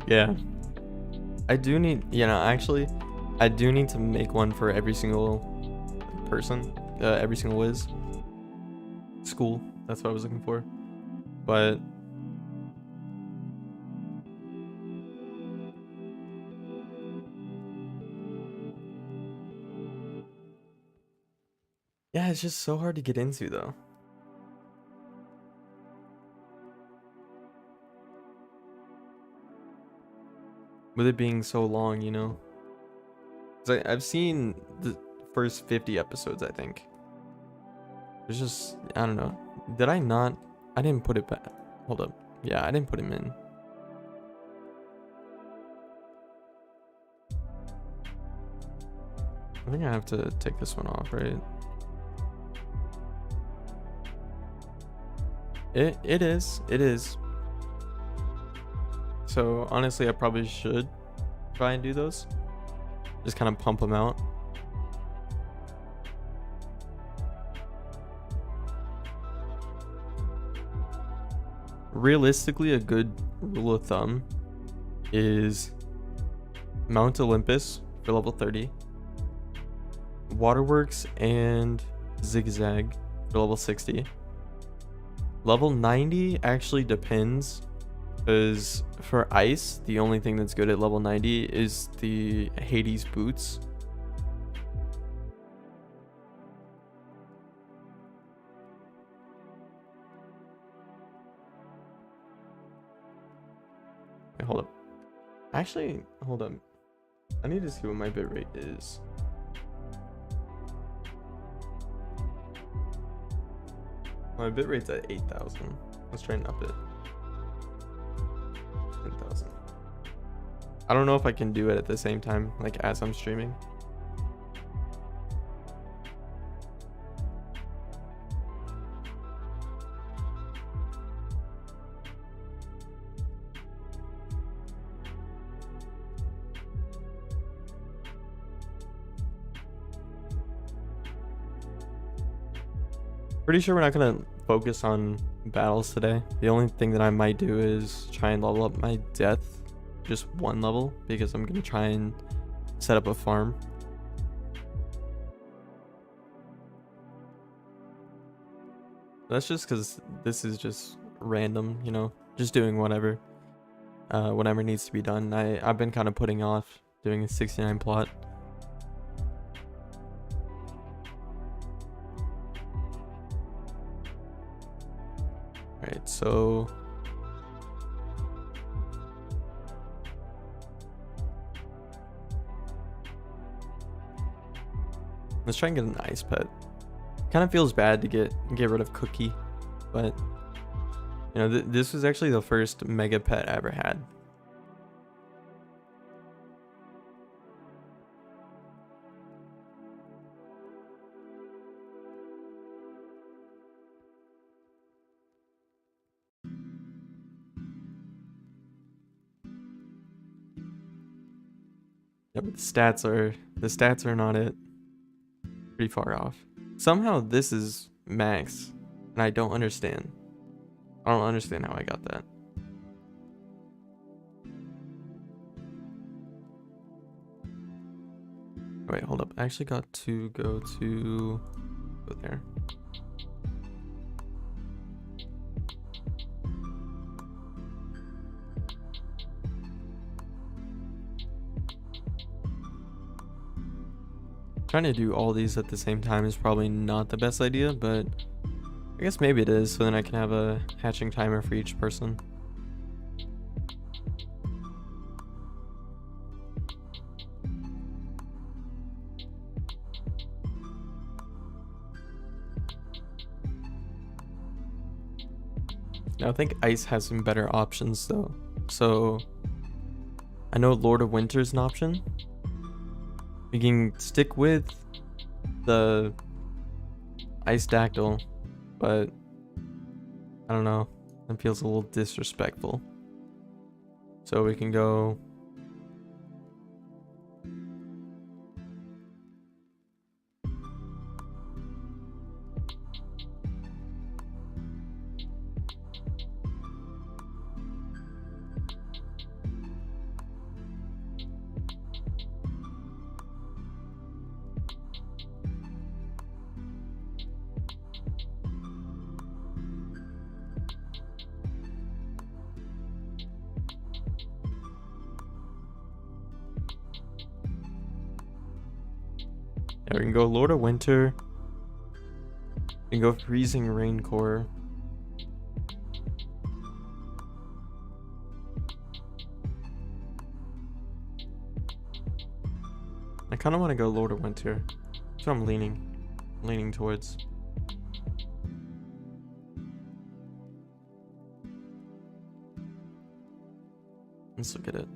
Yeah. I do need, actually, I do need to make one for every single person, every single Wiz. School, that's what I was looking for. But yeah, it's just so hard to get into though. With it being so long, 'Cause I've seen the first 50 episodes, I think. There's just, I don't know. Did I not? I didn't put it back. Hold up. Yeah, I didn't put him in. I think I have to take this one off, right? It is. So honestly, I probably should try and do those. Just kind of pump them out. Realistically, a good rule of thumb is Mount Olympus for level 30, Waterworks and Zigzag for level 60. Level 90 actually depends, because for ice, the only thing that's good at level 90 is the Hades boots. Wait, hold up. Actually, hold up. I need to see what my bitrate is. My bitrate's at 8,000. Let's try and up it. 10,000. I don't know if I can do it at the same time, like as I'm streaming. Pretty sure we're not gonna focus on battles today. The only thing that I might do is try and level up my death just one level, because I'm gonna try and set up a farm. That's just because this is just random, you know, just doing whatever. Whatever needs to be done. I've been kind of putting off doing a 69 plot. Alright, so let's try and get an ice pet. Kind of feels bad to get rid of Cookie, but you know, this was actually the first mega pet I ever had. Yeah, but the stats are not it. Pretty far off. Somehow this is max, and I don't understand. I don't understand how I got that. Wait, hold up. I actually got to go there. Trying to do all these at the same time is probably not the best idea, but I guess maybe it is, so then I can have a hatching timer for each person. Now I think Ice has some better options though. So I know Lord of Winter is an option. We can stick with the Ice Dactyl, but I don't know. That feels a little disrespectful. So we can go. Yeah, we can go Lord of Winter. We can go Freezing Rain Core. I kind of want to go Lord of Winter. That's what I'm leaning towards. Let's look at it.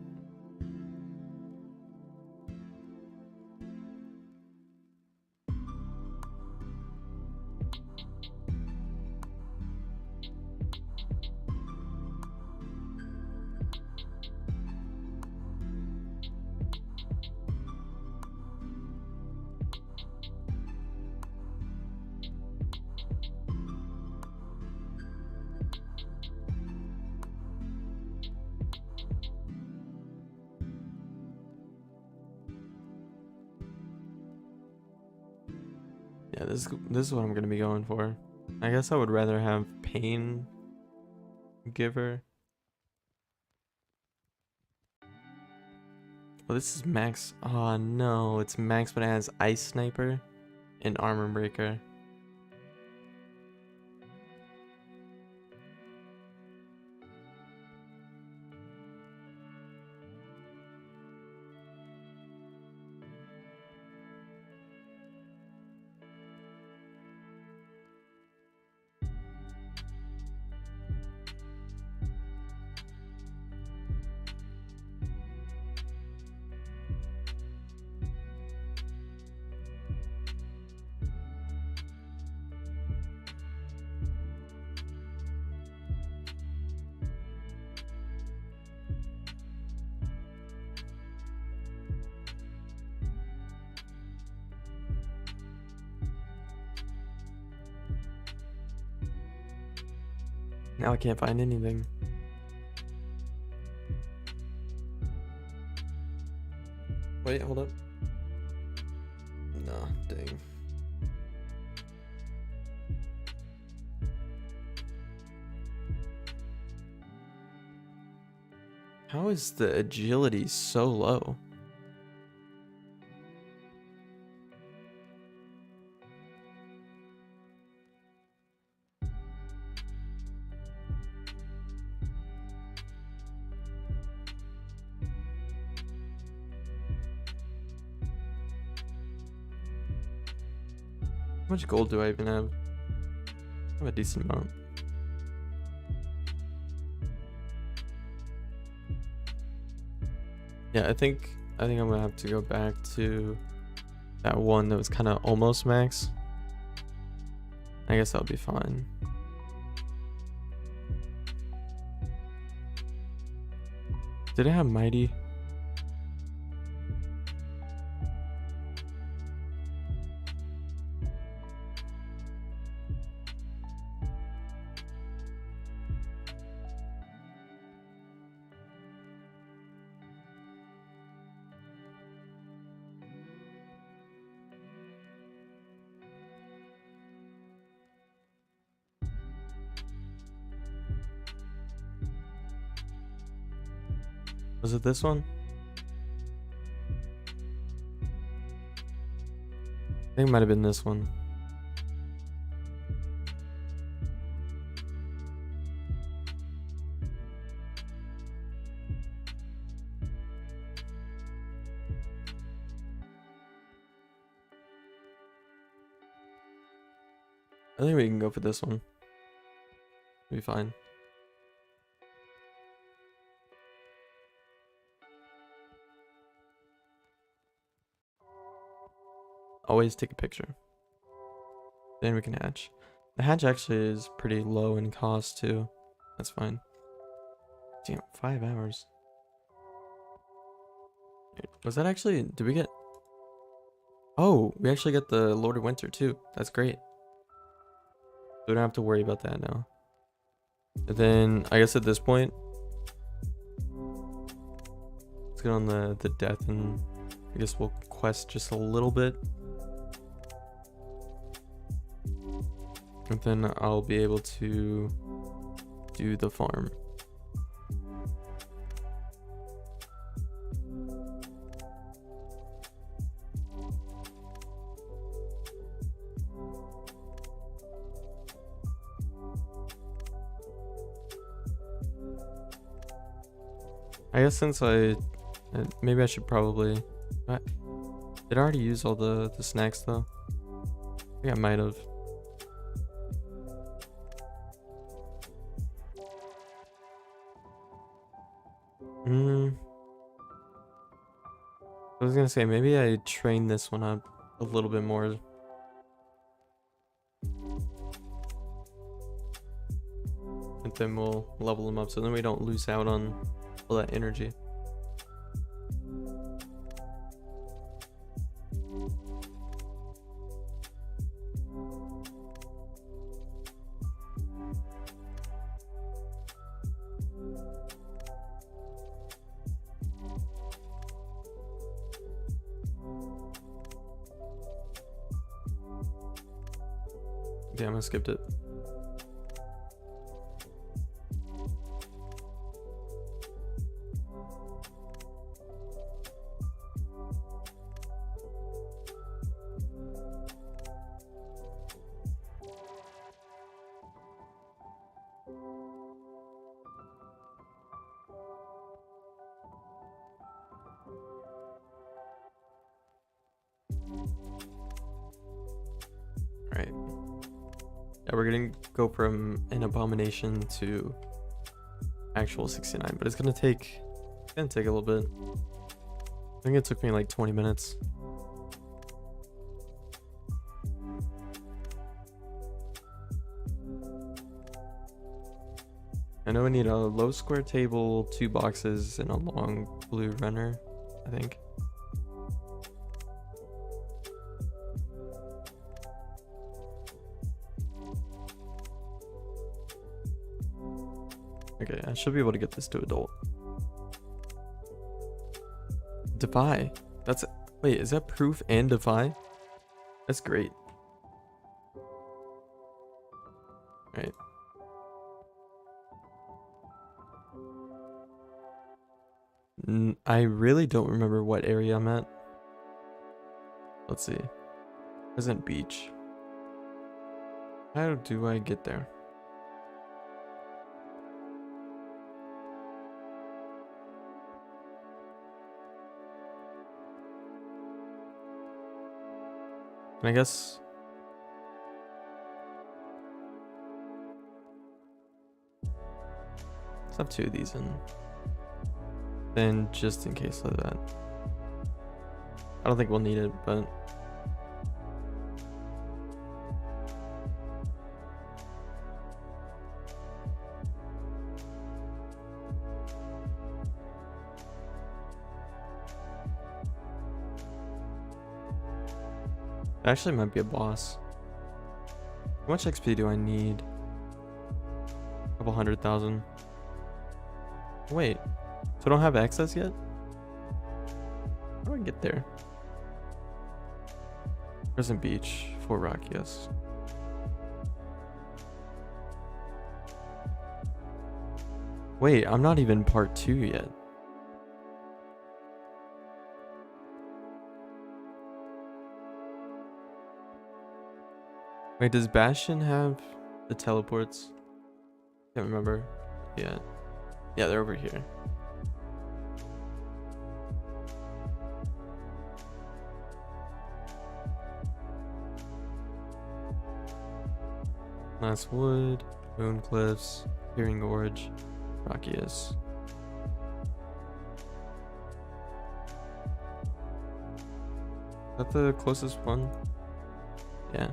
Yeah, this is what I'm gonna be going for. I guess I would rather have Pain Giver. Oh, this is max. Oh no, it's max, but it has Ice Sniper and Armor Breaker. Now I can't find anything. Wait, hold up. No, dang. How is the agility so low? How much gold do I even have? I have a decent amount. Yeah, I think I'm gonna have to go back to that one that was kind of almost max. I guess that'll be fine. Did it have mighty? Was it this one? I think it might have been this one. I think we can go for this one. It'll be fine. Always take a picture. Then we can hatch. The hatch actually is pretty low in cost too. That's fine. Damn, 5 hours. Was that actually, did we get? Oh, we actually got the Lord of Winter too. That's great. We don't have to worry about that now. And then I guess at this point, let's get on the death, and I guess we'll quest just a little bit. And then I'll be able to do the farm. I guess since maybe I should probably, did I already use all the snacks though? I think I might have. I was gonna say maybe I train this one up a little bit more. And then we'll level them up so then we don't lose out on all that energy. Damn, I skipped it. Right. Yeah, we're gonna go from an abomination to actual 69, but it's gonna take a little bit. I think it took me like 20 minutes. I know we need a low square table, 2 boxes, and a long blue runner, I think. Okay, I should be able to get this to adult. Defy. That's, wait, is that proof and defy? That's great. Right. I really don't remember what area I'm at. Let's see. Pleasant Beach. How do I get there? And I guess let's have 2 of these in. Then just in case of that. I don't think we'll need it, but it actually might be a boss. How much XP do I need? A couple 100,000. Wait, so I don't have access yet? How do I get there? Pleasant Beach, Fort Rock, yes. Wait, I'm not even part 2 yet. Wait, does Bastion have the teleports? Can't remember. Yeah. Yeah, they're over here. Last Wood, Moon Cliffs, Peering Gorge, Rockiest. Is that the closest one? Yeah.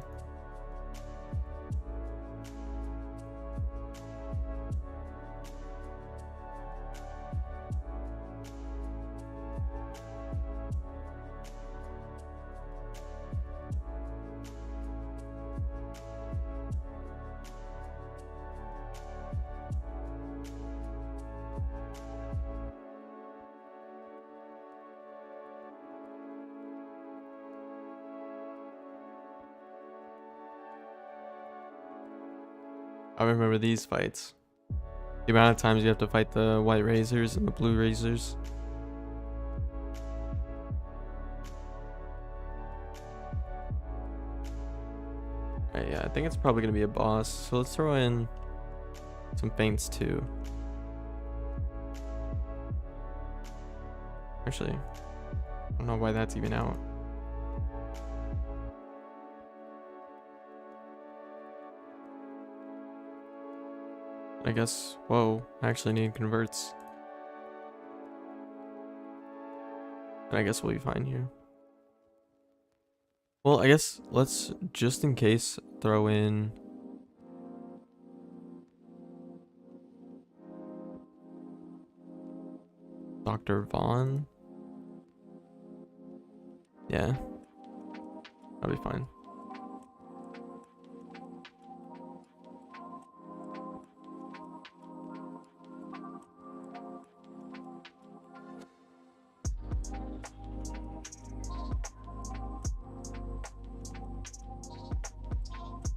I remember these fights. The amount of times you have to fight the white razors and the blue razors. Right, yeah, I think it's probably gonna be a boss. So let's throw in some feints too. Actually, I don't know why that's even out. I guess, whoa, I actually need converts. And I guess we'll be fine here. Well, I guess let's, just in case, throw in Dr. Vaughn. Yeah, that'll be fine.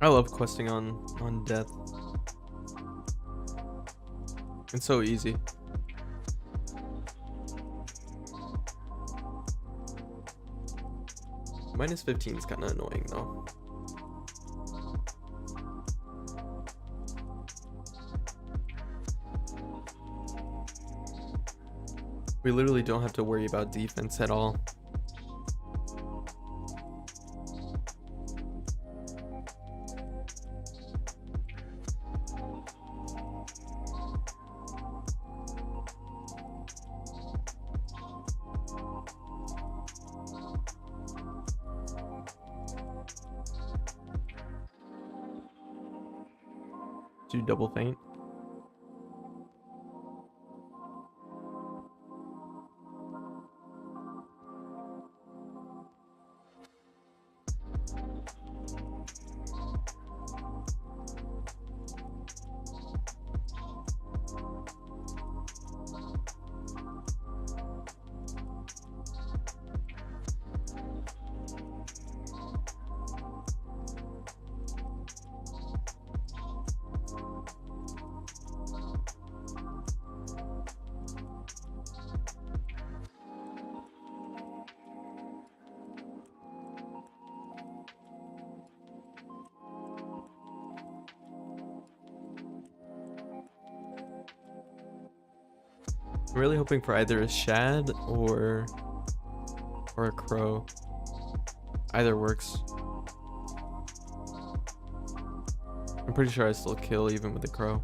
I love questing on death. It's so easy. Minus 15 is kind of annoying though. We literally don't have to worry about defense at all. Do double feint. I'm really hoping for either a shad or a crow. Either works. I'm pretty sure I still kill even with the crow.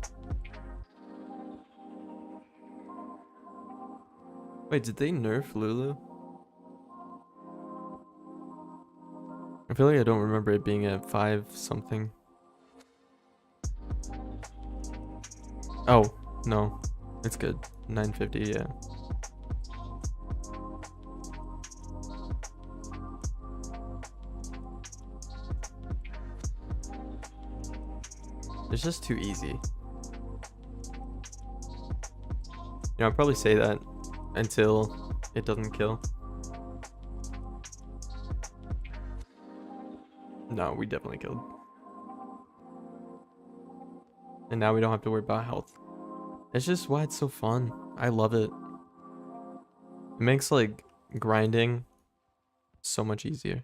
Wait, did they nerf Lulu? I feel like I don't remember it being at 5 something. Oh, no. It's good. 950, yeah. It's just too easy. You know, I'll probably say that until it doesn't kill. No, we definitely killed. And now we don't have to worry about health. It's just why it's so fun. I love it. It makes like grinding so much easier.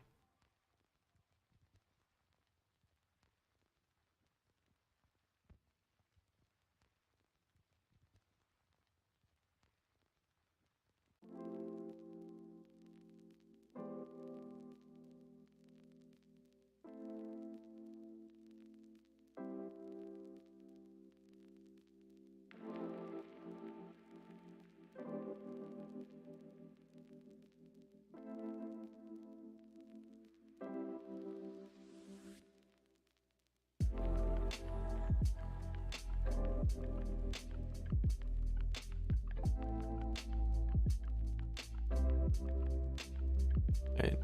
Right.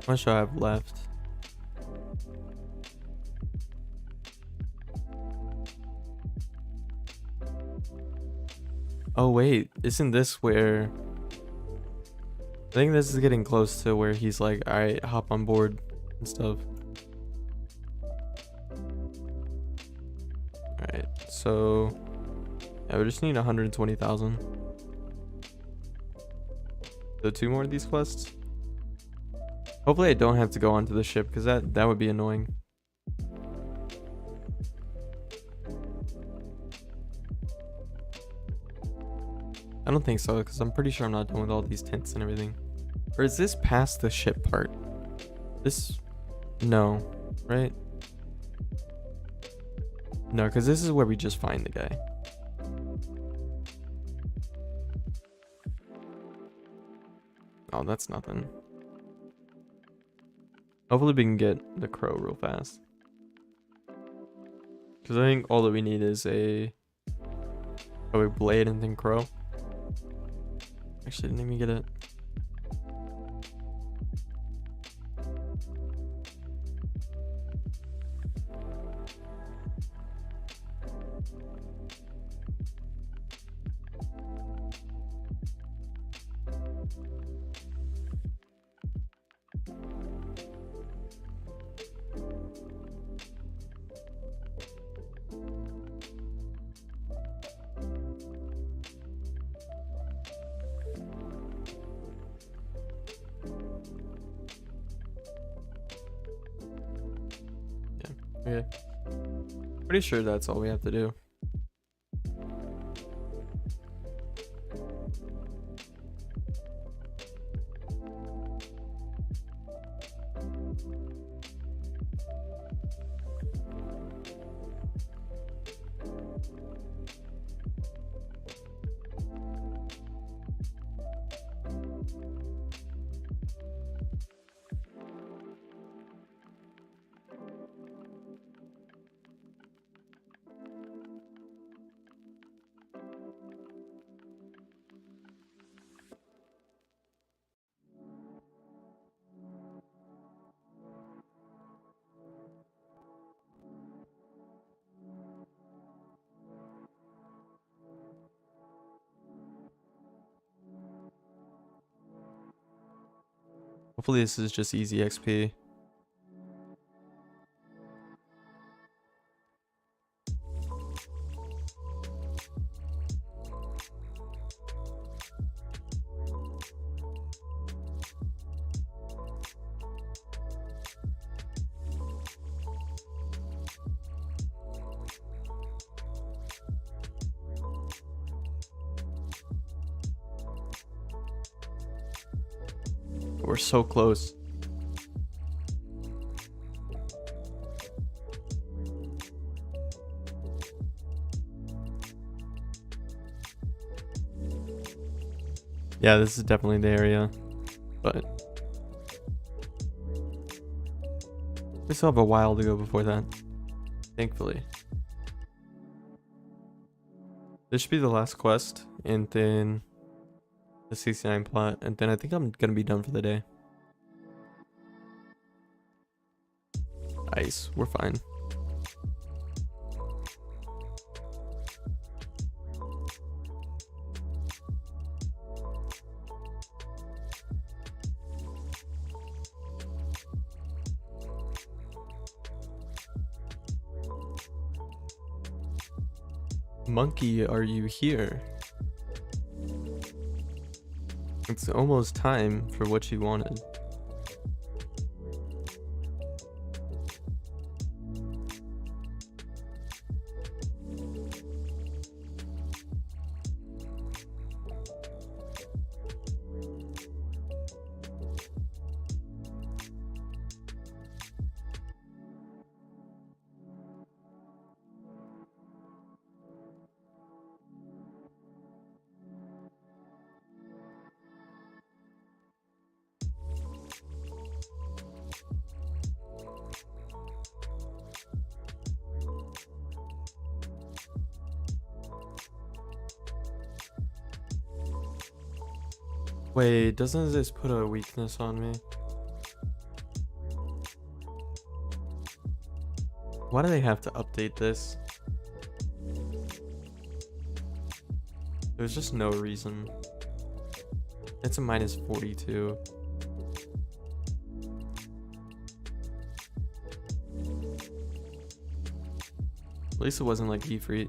How much do I have left? Oh wait, isn't this where... I think this is getting close to where he's like, alright, hop on board and stuff. Alright, so... yeah, we just need 120,000. So 2 more of these quests. Hopefully I don't have to go onto the ship, because that would be annoying. I don't think so, because I'm pretty sure I'm not done with all these tents and everything. Or is this past the ship part? This... no, right? No, because this is where we just find the guy. Oh, that's nothing. Hopefully we can get the crow real fast. Because I think all that we need is a blade and then crow. Actually, didn't even get it. Okay. Pretty sure that's all we have to do. Hopefully this is just easy XP. We're so close. Yeah, this is definitely the area, but we still have a while to go before that, thankfully. This should be the last quest, and then the 69 plot, and then I think I'm gonna be done for the day. Nice, we're fine. Monkey, are you here? It's almost time for what you wanted. Wait, doesn't this put a weakness on me? Why do they have to update this? There's just no reason. It's a minus 42. At least it wasn't like Ifrit.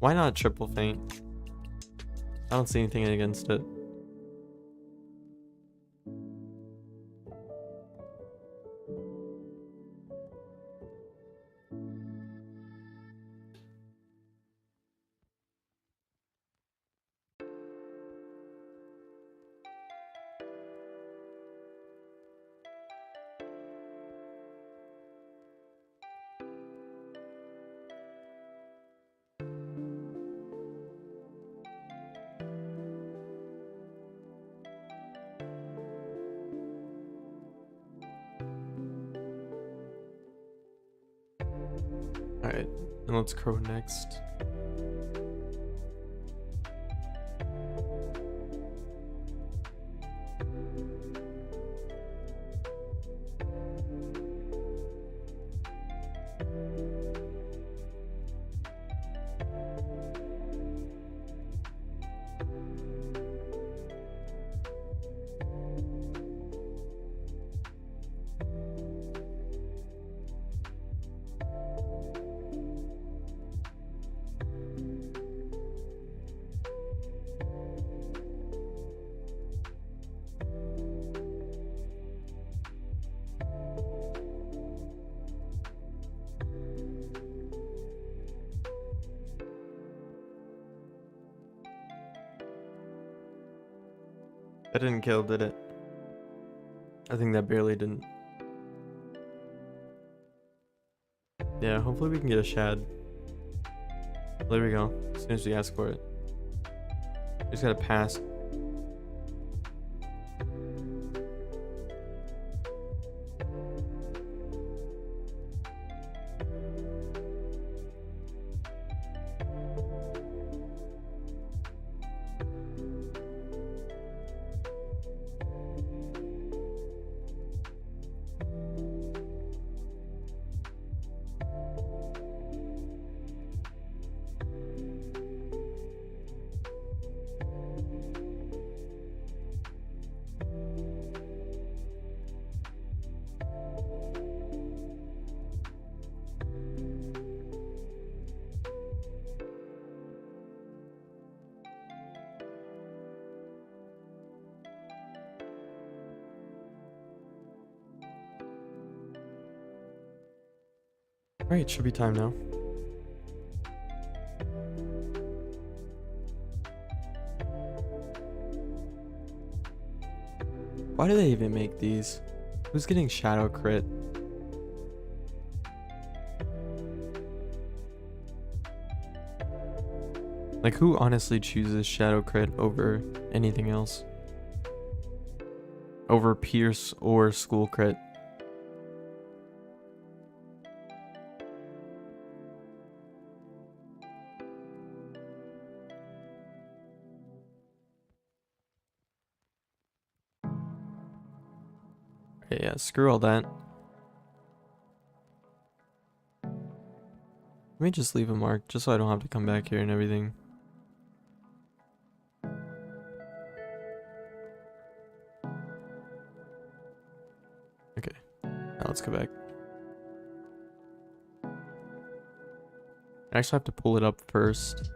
Why not triple feint? I don't see anything against it. Alright, and let's crow next. That didn't kill, did it? I think that barely didn't. Yeah, hopefully we can get a shad. There we go. As soon as we ask for it. Just gotta pass. Alright, should be time now. Why do they even make these? Who's getting shadow crit? Like, who honestly chooses shadow crit over anything else? Over pierce or school crit? Yeah, screw all that. Let me just leave a mark, just so I don't have to come back here and everything. Okay, now let's go back. I actually have to pull it up first.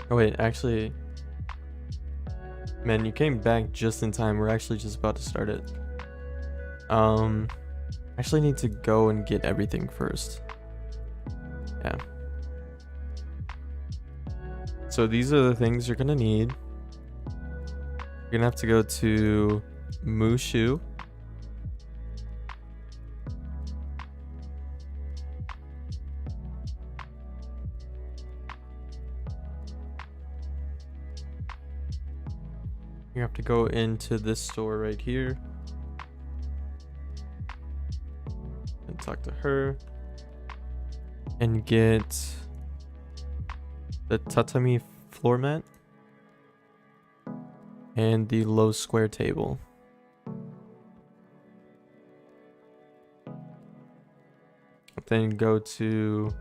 Oh wait, actually... Man, you came back just in time. We're actually just about to start it. Actually need to go and get everything first. Yeah. So these are the things you're gonna need. You're gonna have to go to Mushu. You have to go into this store right here and talk to her and get the tatami floor mat and the low square table. Then go to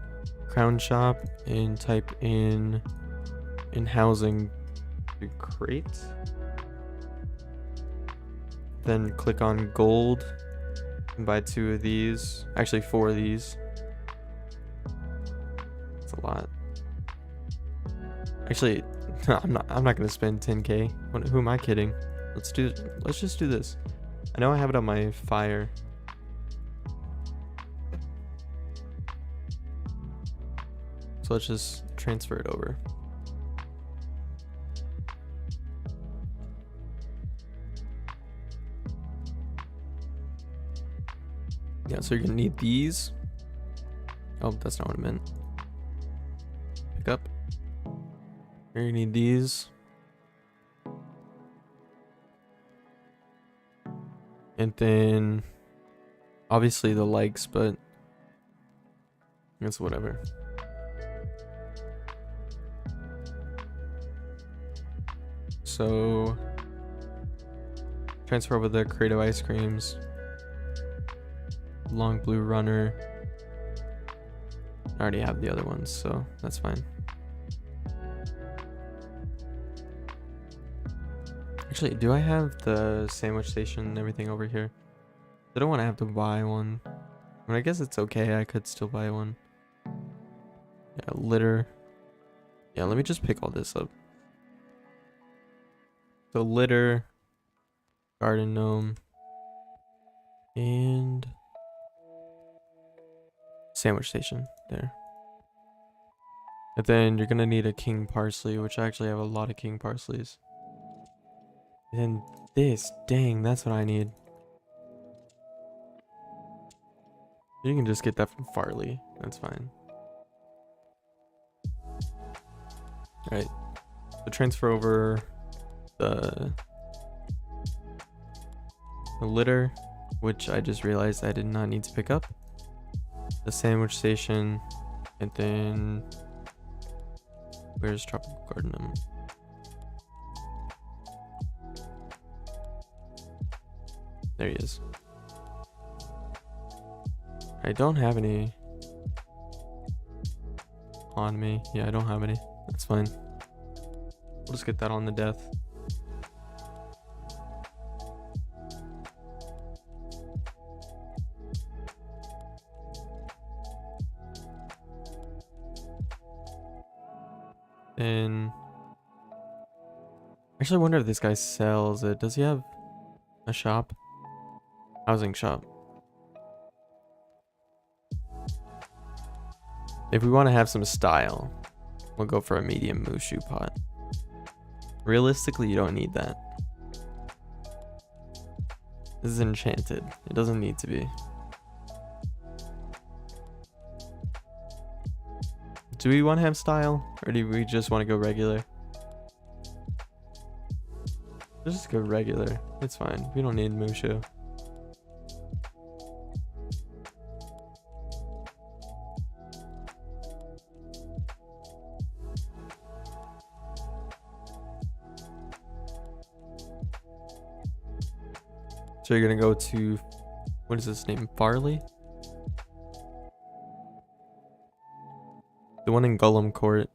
Crown Shop and type in housing crate. Then click on gold and buy 2 of these. Actually 4 of these. That's a lot. Actually, I'm not gonna spend 10k. Who am I kidding? Let's just do this. I know I have it on my fire. So let's just transfer it over. Yeah, so you're gonna need these. Oh, that's not what I meant. Pick up. You're gonna need these. And then obviously the likes, but it's whatever. So transfer over the Creative Ice Creams. Long blue runner. I already have the other ones, so that's fine. Actually, do I have the sandwich station and everything over here? I don't want to have to buy one. I mean, I guess it's okay. I could still buy one. Yeah, litter. Yeah, let me just pick all this up. So litter, garden gnome, and sandwich station there. And then you're gonna need a king parsley, which I actually have a lot of king parsleys. And then this, dang, that's what I need. You can just get that from Farley. That's fine. Alright. So transfer over the litter, which I just realized I did not need to pick up. The sandwich station, and then where's Tropical Garden? There he is. I don't have any on me. Yeah, I don't have any. That's fine. We'll just get that on the death. And actually, I wonder if this guy sells it. Does he have a shop? Housing shop. If we want to have some style, we'll go for a medium Mushu pot. Realistically, you don't need that. This is enchanted. It doesn't need to be. Do we want to have style? Or do we just want to go regular? Let's just go regular. It's fine. We don't need Mushu. So you're gonna go to, what is this name? Farley? The one in Gollum Court.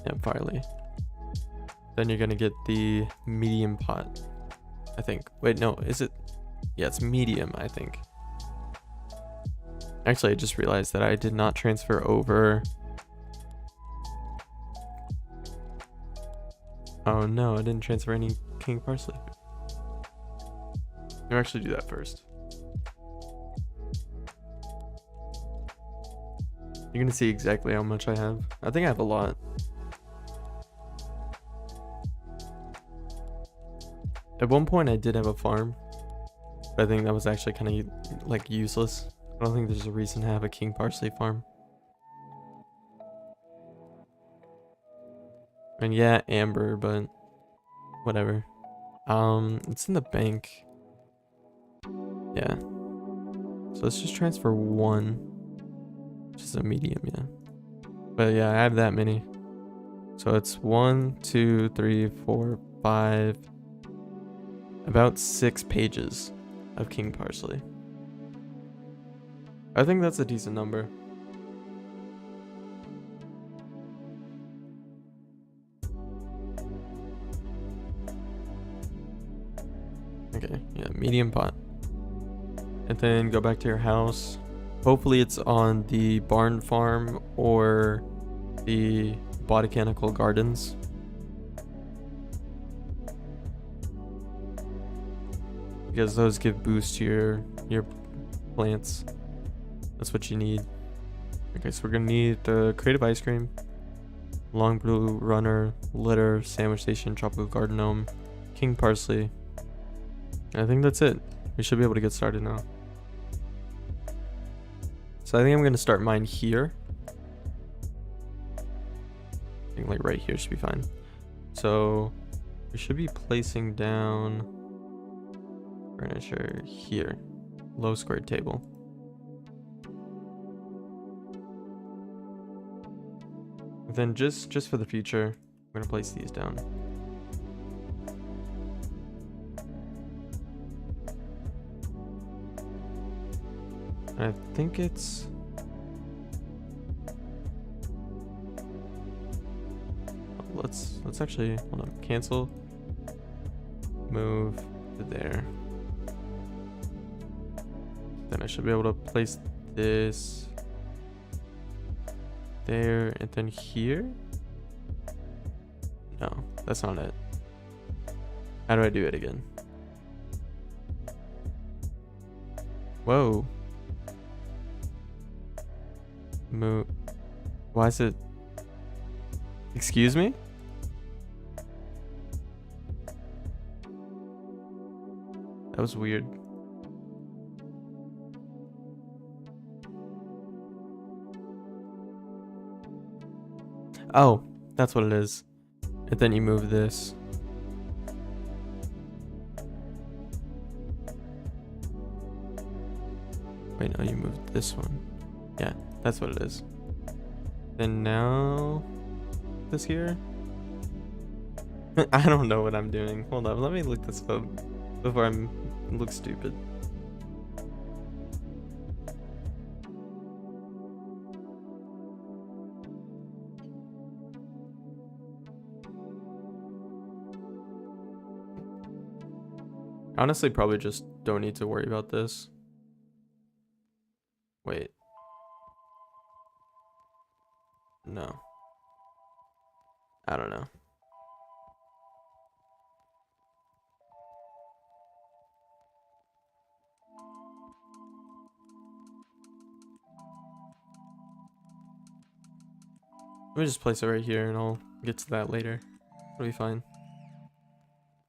Yeah, Farley. Then you're gonna get the medium pot, I think. Wait, no, is it? Yeah, it's medium, I think. Actually, I just realized that I did not transfer over. Oh no, I didn't transfer any king parsley. I'll actually do that first. You're gonna see exactly how much I have. I think I have a lot. At one point I did have a farm, but I think that was actually kind of like useless. I don't think there's a reason to have a king parsley farm. And yeah, amber, but whatever. It's in the bank. Yeah. So let's just transfer one, which is a medium, yeah. But yeah, I have that many. So it's 1, 2, 3, 4, 5, about 6 pages of king parsley. I think that's a decent number. Okay, yeah, medium pot. And then go back to your house. Hopefully it's on the barn farm or the botanical gardens. Because those give boost to your plants. That's what you need. Okay, so we're gonna need the creative ice cream, long blue runner, litter, sandwich station, tropical garden gnome, king parsley. And I think that's it. We should be able to get started now. So I think I'm gonna start mine here. I think like right here should be fine. So we should be placing down furniture here. Low squared table. Then just for the future, I'm gonna place these down. I think it's let's actually hold on. Cancel. Move to there. Then I should be able to place this there and then here. No, that's not it. How do I do it again? Whoa. Move. Why is it? Excuse me? That was weird. Oh, that's what it is. And then you move this. Wait, no, you moved this one. Yeah, that's what it is. Then now this here. I don't know what I'm doing. Hold on, let me look this up before I look stupid. Honestly, probably just don't need to worry about this. Wait. No. I don't know. Let me just place it right here and I'll get to that later. It'll be fine.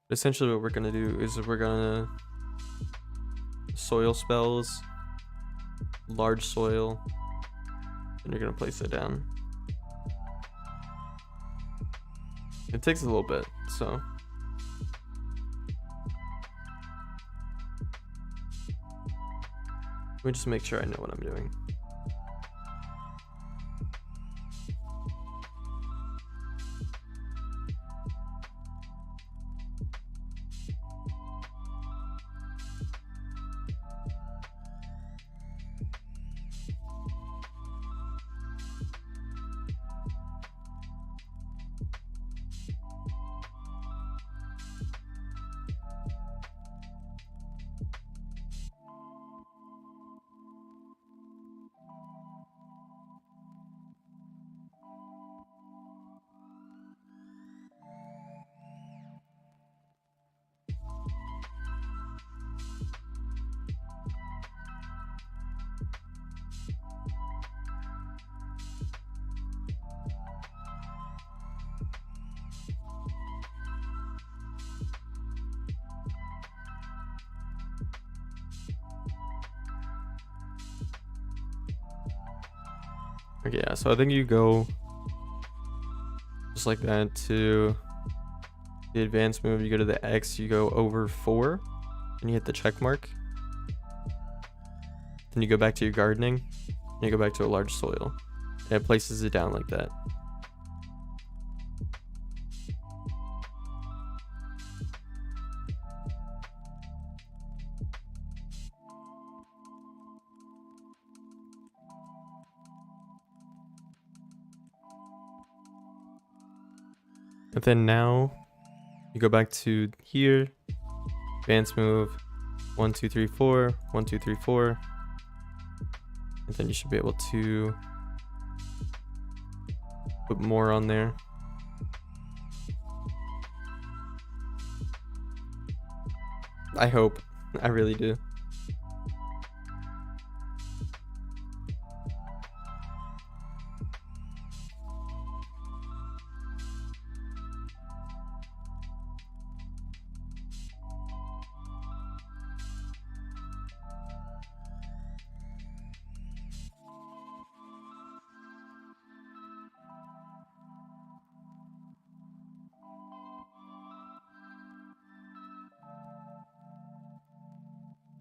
Essentially what we're gonna do is we're gonna soil spells, large soil, and you're gonna place it down. It takes a little bit, so. Let me just make sure I know what I'm doing. Okay, yeah, so I think you go just like that to the advanced move. You go to the X, you go over 4, and you hit the check mark. Then you go back to your gardening, and you go back to a large soil. And it places it down like that. And then now you go back to here, advanced move, 1, 2, 3, 4, 1, 2, 3, 4. And then you should be able to put more on there. I hope. I really do.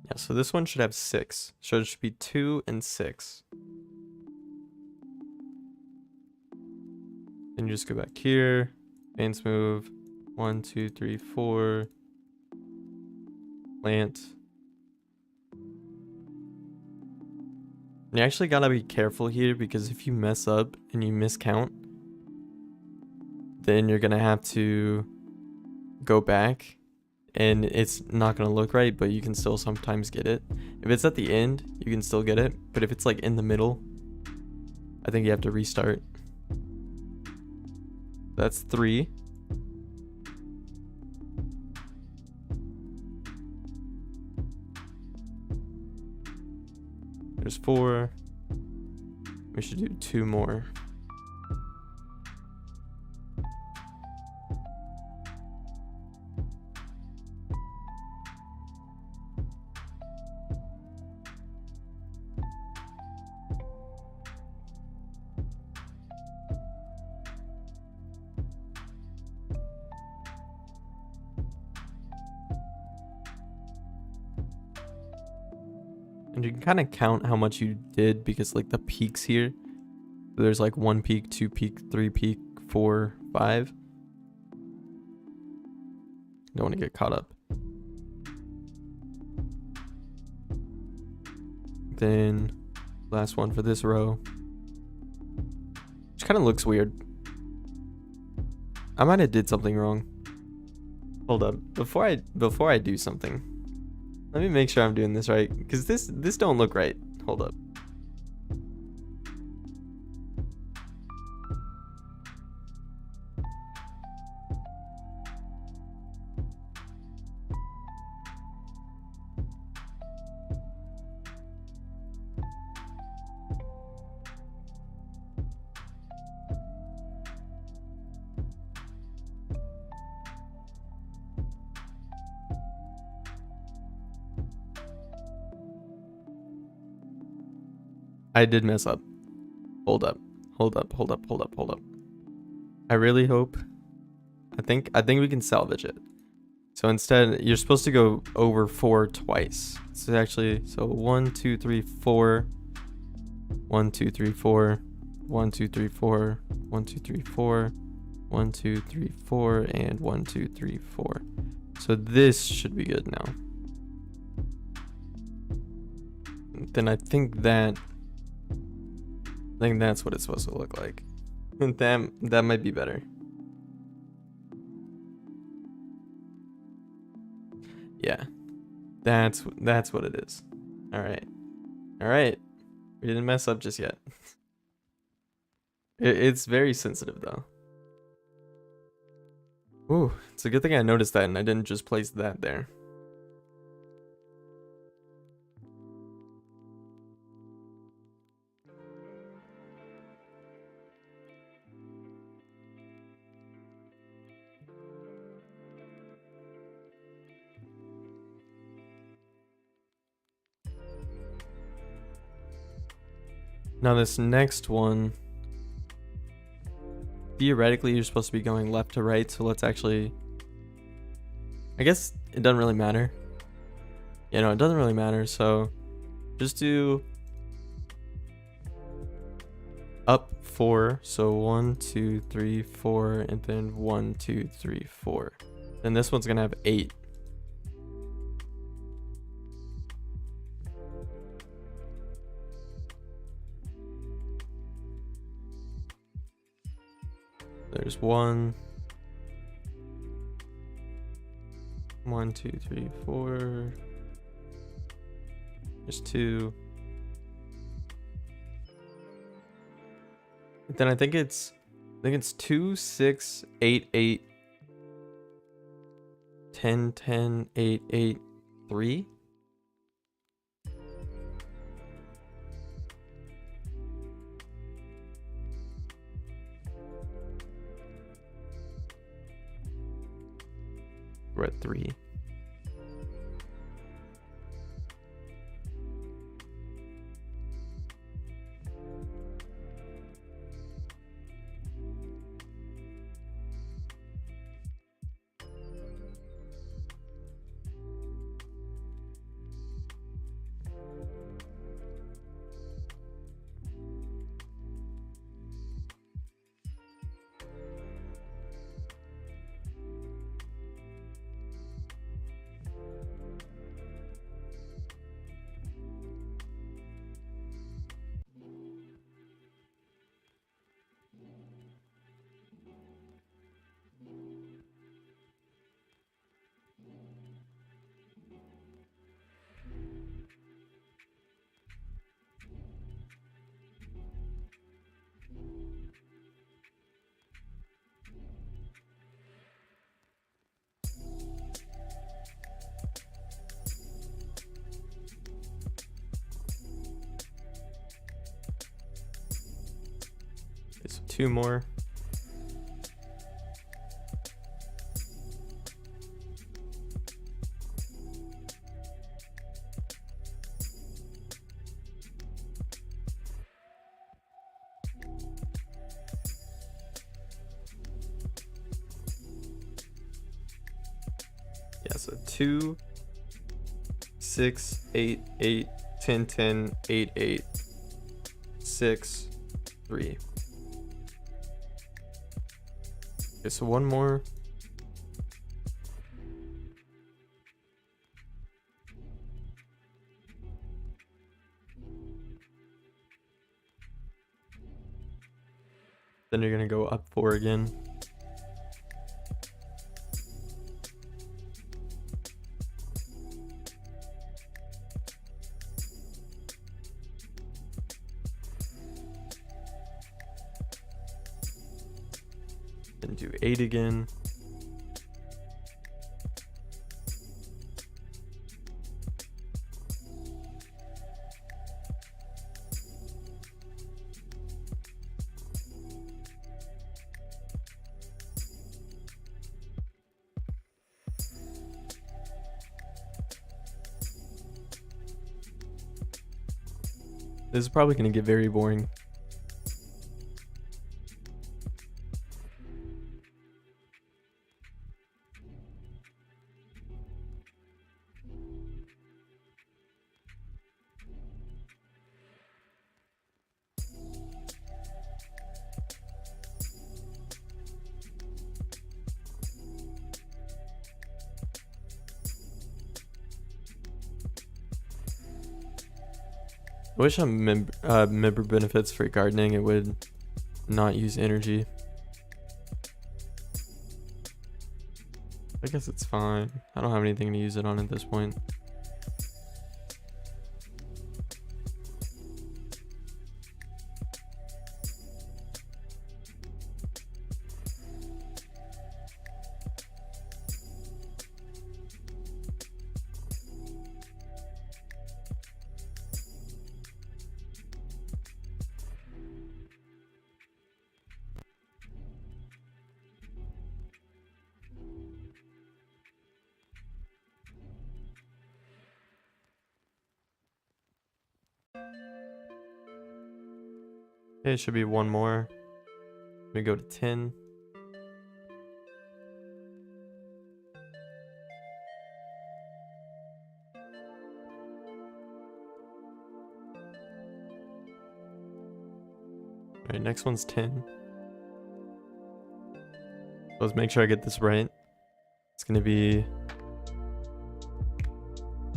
Yeah, so this one should have 6. So it should be 2 and 6. Then you just go back here, advance move, 1, 2, 3, 4, plant. And you actually gotta be careful here because if you mess up and you miscount, then you're gonna have to go back and it's not gonna look right, but you can still sometimes get it. If it's at the end, you can still get it, but if it's like in the middle, I think you have to restart. That's 3. There's 4. We should do 2 more. And you can kind of count how much you did because like the peaks here. So there's like 1 peak, 2 peak, 3 peak, 4, 5. Don't want to get caught up. Then last one for this row. Which kind of looks weird. I might have did something wrong. Hold up. Before I do something, let me make sure I'm doing this right, because this don't look right. Hold up. I did mess up. Hold up. I really hope. I think we can salvage it. So instead, you're supposed to go over 4 twice. So actually, 1, 2, 3, 4. 1, 2, 3, 4. 1, 2, 3, 4. 1, 2, 3, 4. 1, 2, 3, 4. And 1, 2, 3, 4. So this should be good now. Then I think that's what it's supposed to look like. And that might be better. Yeah, that's what it is. All right. We didn't mess up just yet. It's very sensitive though. Ooh, it's a good thing I noticed that and I didn't just place that there. Now this next one, theoretically you're supposed to be going left to right, so let's actually, I guess it doesn't really matter. Yeah, no, it doesn't really matter, so just do up 4, so 1, 2, 3, 4, and then 1, 2, 3, 4. Then this one's gonna have 8. There's 1, 2, 3, 4. There's 2. But then I think it's 2, 6, 8, 8, 10, 10, 8, 8, 3. We're at 3. Okay, so 2 more. Yeah, so 2, 6, 8, 8, 10, 10, 8, 8, 6, 3. Okay, so 1 more. Then you're gonna go up 4 again. Then do 8 again. This is probably going to get very boring. I wish on member benefits for gardening it would not use energy. I guess it's fine. I don't have anything to use it on at this point. Okay, it should be one more. We go to 10. Alright, next one's 10. Let's make sure I get this right. It's gonna be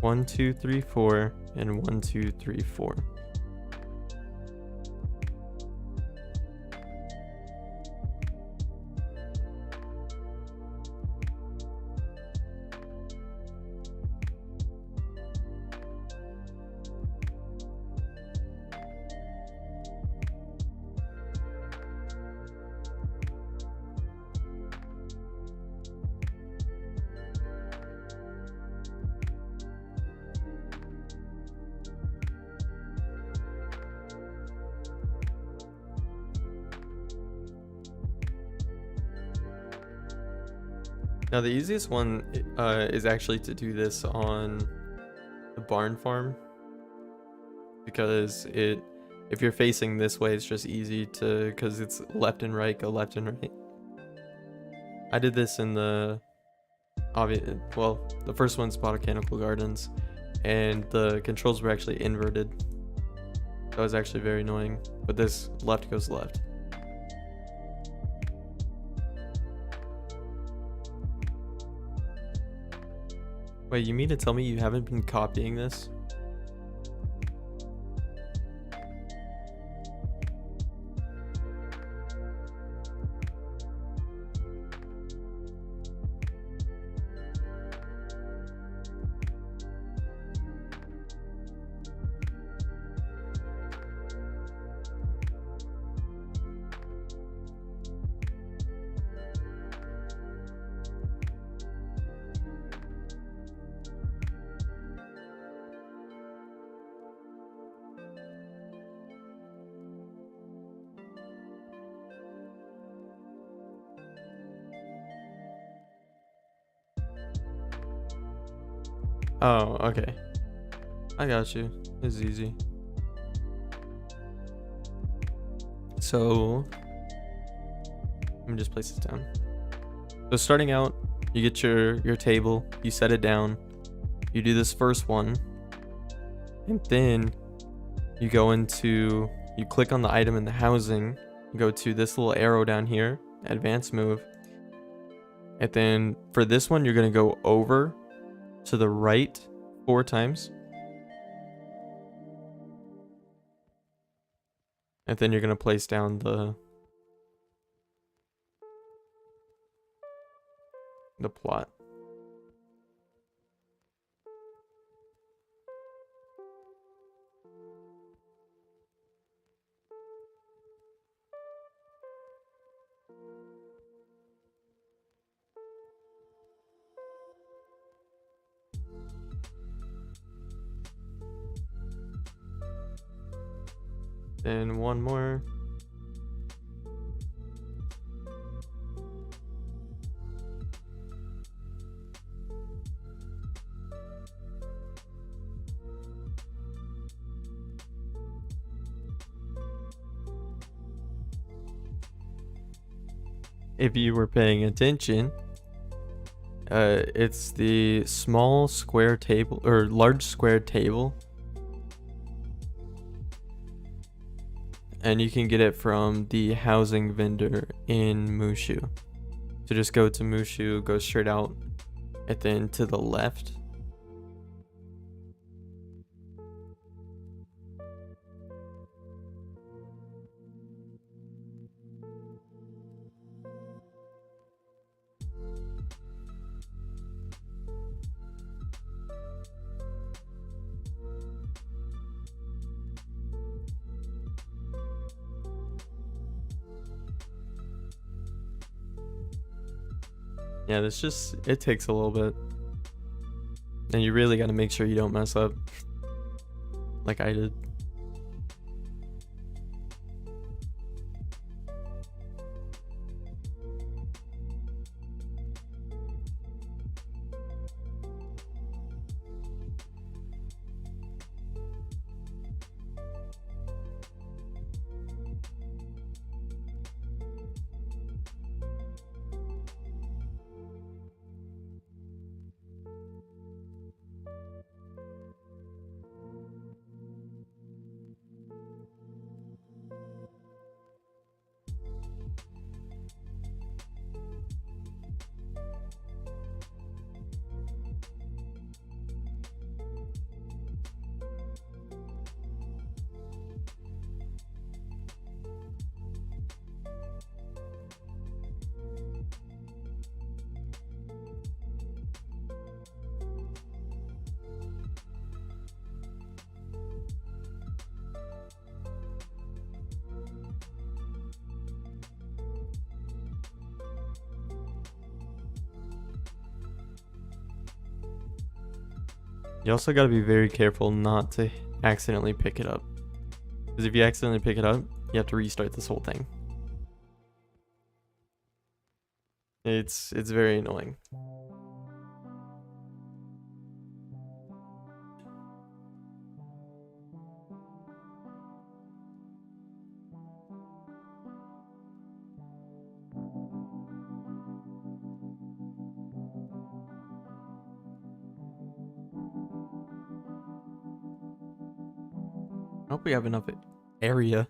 1, 2, 3, 4, and 1, 2, 3, 4. Now the easiest one is actually to do this on the barn farm, because if you're facing this way, it's just easy to, because it's left and right, go left and right. I did this in the the first one's Botanical Gardens, and the controls were actually inverted. That was actually very annoying, but this left goes left. Wait, you mean to tell me you haven't been copying this? Oh, okay. I got you. It's easy. So, let me just place this down. So starting out, you get your table, you set it down, you do this first one, and then you go into, you click on the item in the housing, you go to this little arrow down here, advanced move, and then for this one, you're gonna go over to the right 4 times. And then you're going to place down the plot. Then one more. if you were paying attention, it's the small square table or large square table, and you can get it from the housing vendor in Mushu. So just go to Mushu, go straight out, and then to the left. Yeah, it takes a little bit. And you really got to make sure you don't mess up like I did. You also got to be very careful not to accidentally pick it up. Because if you accidentally pick it up, you have to restart this whole thing. It's very annoying. I hope we have enough area.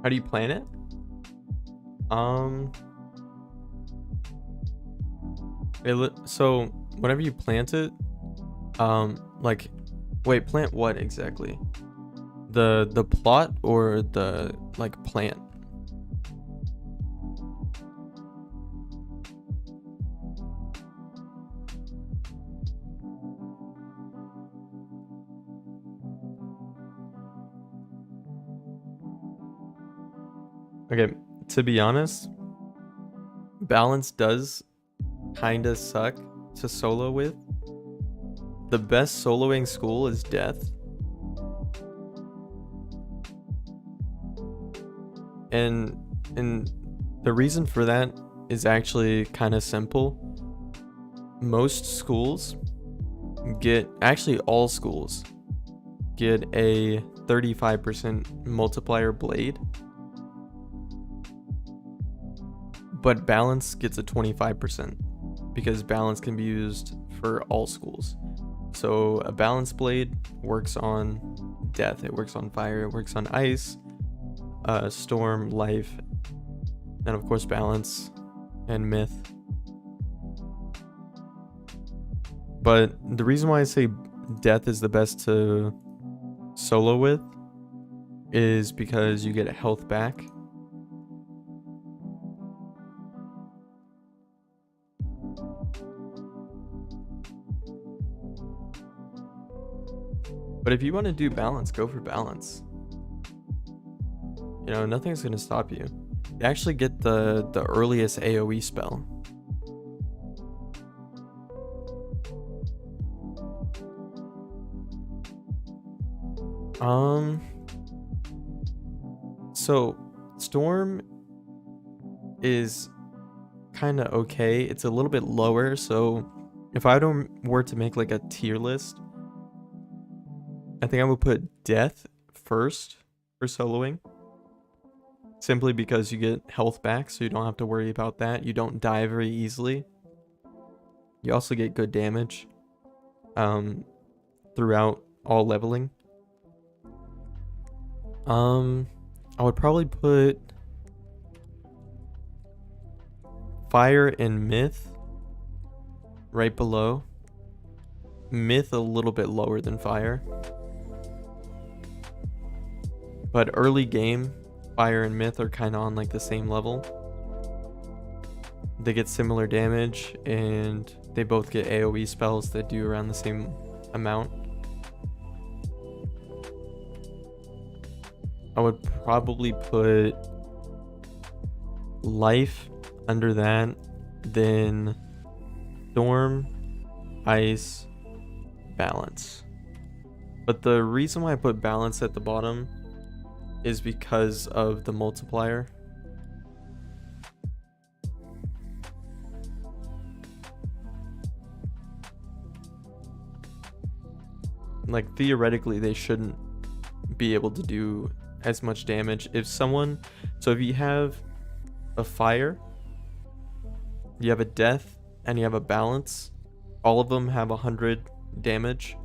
How do you plan it? So whenever you plant it, like, wait, plant what exactly? The plot or the like plant? Okay, to be honest, balance does kinda suck to solo with. The best soloing school is death. And the reason for that is actually kind of simple. Most schools actually all schools get a 35% multiplier blade. But balance gets a 25% because balance can be used for all schools. So a balance blade works on death, it works on fire, it works on ice, storm, life, and of course balance and myth. But the reason why I say death is the best to solo with is because you get health back. But if you want to do balance, go for balance. You know, nothing's going to stop you. You actually get the earliest AoE spell. So Storm is kind of okay. It's a little bit lower, so if I were to make like a tier list, I think I would put Death first for soloing. Simply because you get health back, so you don't have to worry about that. You don't die very easily. You also get good damage throughout all leveling. I would probably put Fire and Myth right below. Myth a little bit lower than Fire. But early game, Fire and Myth are kind of on like the same level. They get similar damage and they both get AoE spells that do around the same amount. I would probably put Life under that, then Storm, Ice, Balance. But the reason why I put Balance at the bottom is because of the multiplier. Like theoretically they shouldn't be able to do as much damage if someone, so if you have a Fire, you have a Death, and you have a Balance, all of them have 100 damage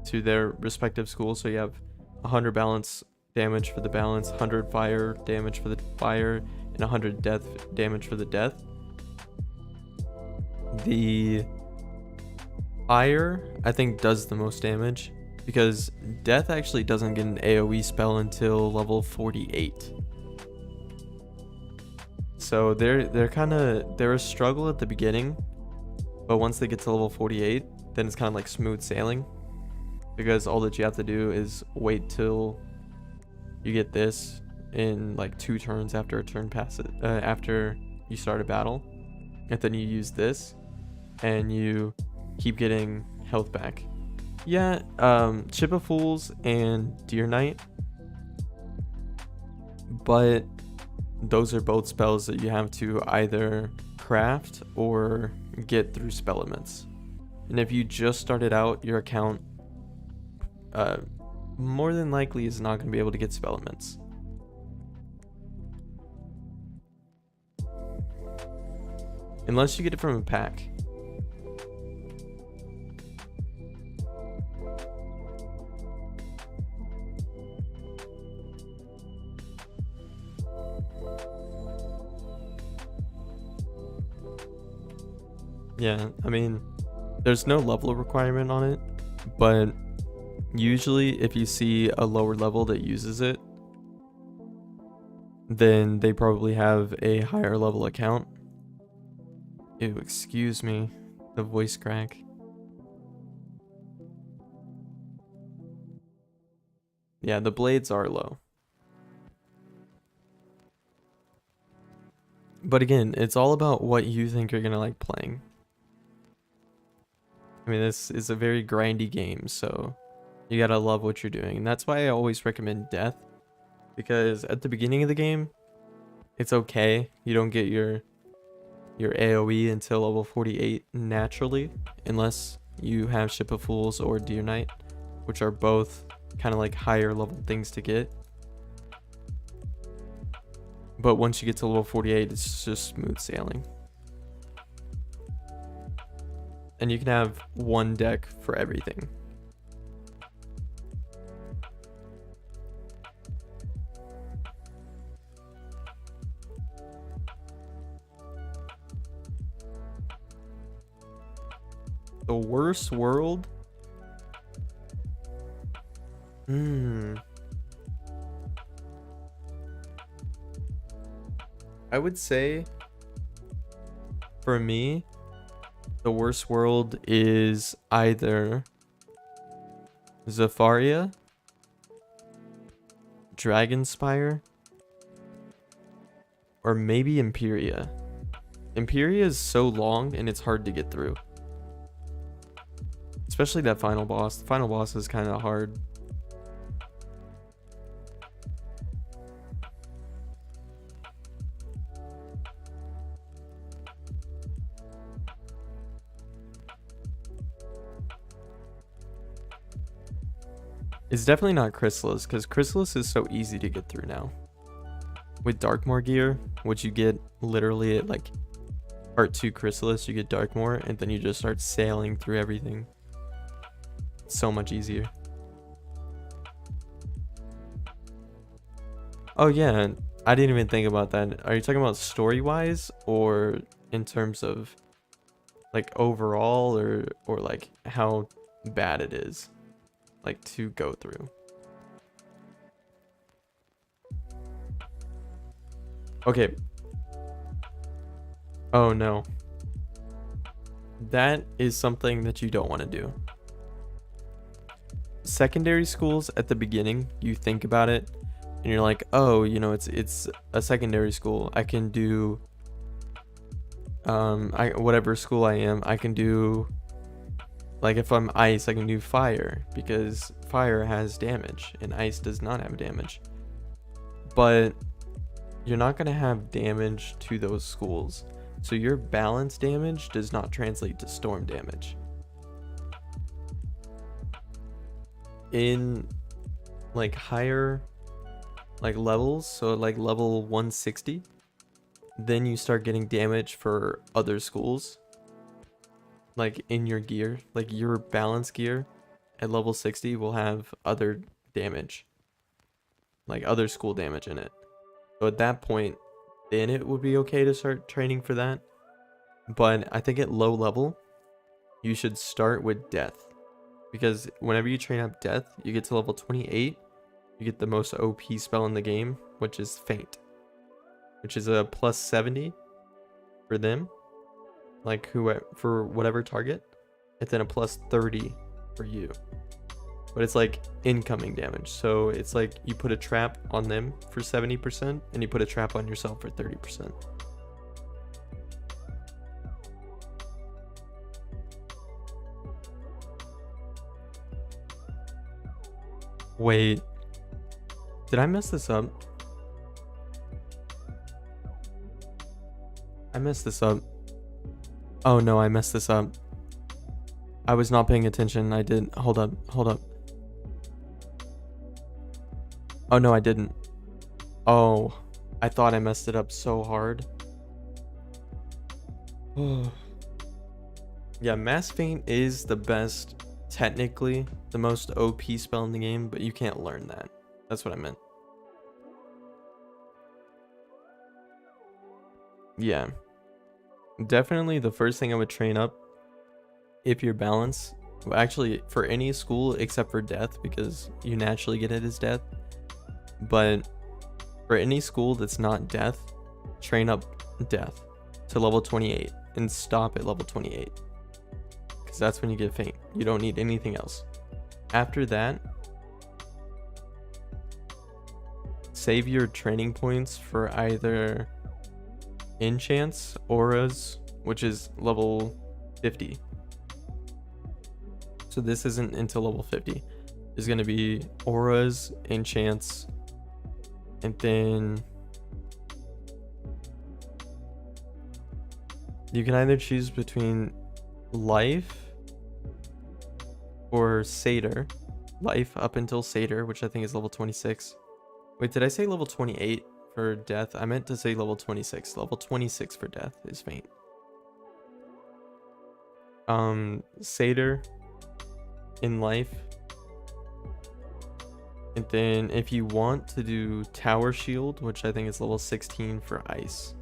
to their respective schools. So you have 100 balance damage for the Balance, 100 fire damage for the Fire, and 100 death damage for the Death. The Fire, I think, does the most damage because Death actually doesn't get an AoE spell until level 48. So they're a struggle at the beginning, but once they get to level 48, then it's kind of like smooth sailing, because all that you have to do is wait till you get this in like 2 turns after a turn passes, after you start a battle, and then you use this, and you keep getting health back. Yeah, Chip of Fools and Deer Knight, but those are both spells that you have to either craft or get through spell limits. And if you just started out, your account more than likely is not going to be able to get spell limits. Unless you get it from a pack. Yeah, I mean, there's no level requirement on it, but usually if you see a lower level that uses it, then they probably have a higher level account. Ew, excuse me, the voice crack. Yeah, the blades are low. But again, it's all about what you think you're gonna like playing. I mean, this is a very grindy game, so you gotta love what you're doing. And that's why I always recommend Death, because at the beginning of the game, it's okay. You don't get your AoE until level 48 naturally, unless you have Ship of Fools or Deer Knight, which are both kind of like higher level things to get. But once you get to level 48, it's just smooth sailing. And you can have one deck for everything. The worst world? I would say, for me, the worst world is either Zafaria, Dragonspire, or maybe Imperia. Imperia is so long and it's hard to get through. Especially that final boss. The final boss is kind of hard. It's definitely not Chrysalis, because Chrysalis is so easy to get through now. With Darkmoor gear, which you get literally at like part 2 Chrysalis, you get Darkmoor, and then you just start sailing through everything. It's so much easier. Oh yeah, I didn't even think about that. Are you talking about story-wise, or in terms of like overall, or like how bad it is like to go through? Okay. Oh no. That is something that you don't want to do. Secondary schools at the beginning, you think about it and you're like, oh, you know, it's a secondary school. I can do whatever school I am, I can do, like if I'm ice, I can do fire because fire has damage and ice does not have damage. But you're not going to have damage to those schools. So your balance damage does not translate to storm damage. In like higher like levels, so like level 160, then you start getting damage for other schools. Like in your gear, like your balance gear at level 60 will have other damage. Like other school damage in it. So at that point, then it would be okay to start training for that. But I think at low level, you should start with death. Because whenever you train up death, you get to level 28, you get the most OP spell in the game, which is Faint. Which is a plus 70 for them. Like for whatever target. And then a plus 30 for you. But it's like incoming damage. So it's like you put a trap on them for 70% and you put a trap on yourself for 30%. Wait. Did I mess this up? I messed this up. Oh no, I messed this up. I was not paying attention. I did. Hold up. Oh no, I didn't. Oh, I thought I messed it up so hard. Yeah, Mass Faint is the best, technically, the most OP spell in the game, but you can't learn that. That's what I meant. Yeah. Definitely the first thing I would train up, if you're balanced, well, actually for any school except for death, because you naturally get it as death. But for any school that's not death, train up death to level 28 and stop at level 28. Because that's when you get faint. You don't need anything else. After that, save your training points for either enchants, auras, which is level 50. So this isn't until level 50. There's going to be auras, enchants, and then you can either choose between life or satyr. Life up until satyr, which I think is level 26. Wait, did I say level 28 for death? I meant to say level 26. Level 26 for death is faint. Satyr in life. And then if you want to do Tower Shield, which I think is level 16 for ice.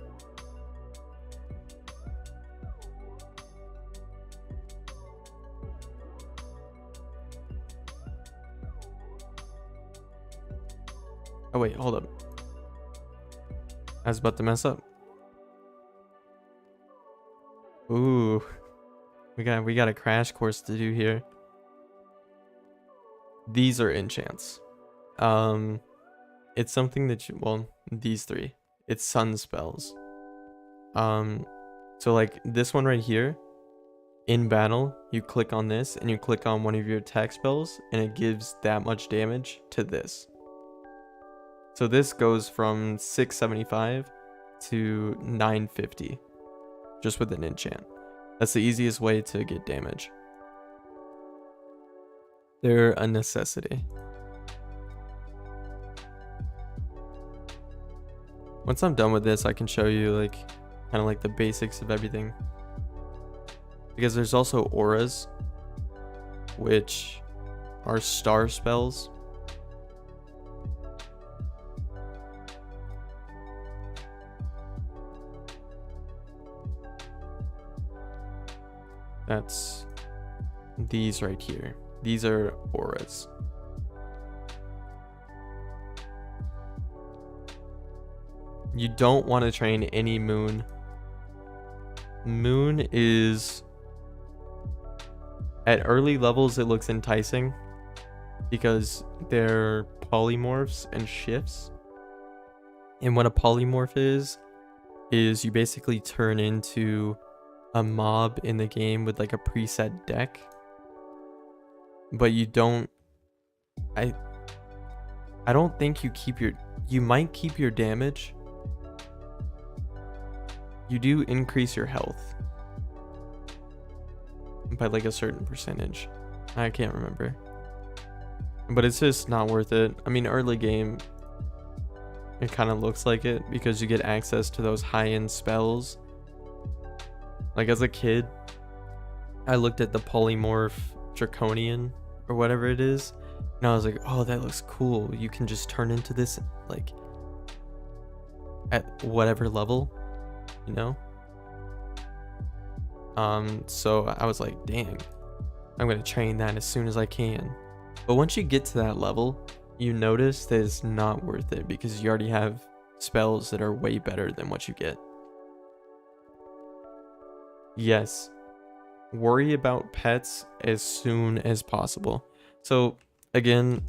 Oh wait, hold up. I was about to mess up. Ooh. We got a crash course to do here. These are enchants. It's something that you, well, these three. It's sun spells. So like this one right here, in battle, you click on this and you click on one of your attack spells and it gives that much damage to this. So this goes from 675 to 950 just with an enchant. That's the easiest way to get damage. They're a necessity. Once I'm done with this, I can show you like kind of like the basics of everything. Because there's also auras, which are star spells. That's these right here. These are auras. You don't want to train any moon. Moon is... At early levels, it looks enticing because they're polymorphs and shifts. And what a polymorph is you basically turn into a mob in the game with like a preset deck. But you don't... I don't think you keep your... You might keep your damage. You do increase your health by like a certain percentage. I can't remember. But it's just not worth it. I mean, early game, it kind of looks like it because you get access to those high-end spells. Like as a kid, I looked at the polymorph draconian or whatever it is, and I was like, oh, that looks cool. You can just turn into this like at whatever level, you know? So I was like, dang, I'm gonna train that as soon as I can. But once you get to that level, you notice that it's not worth it because you already have spells that are way better than what you get. Yes, worry about pets as soon as possible. So again,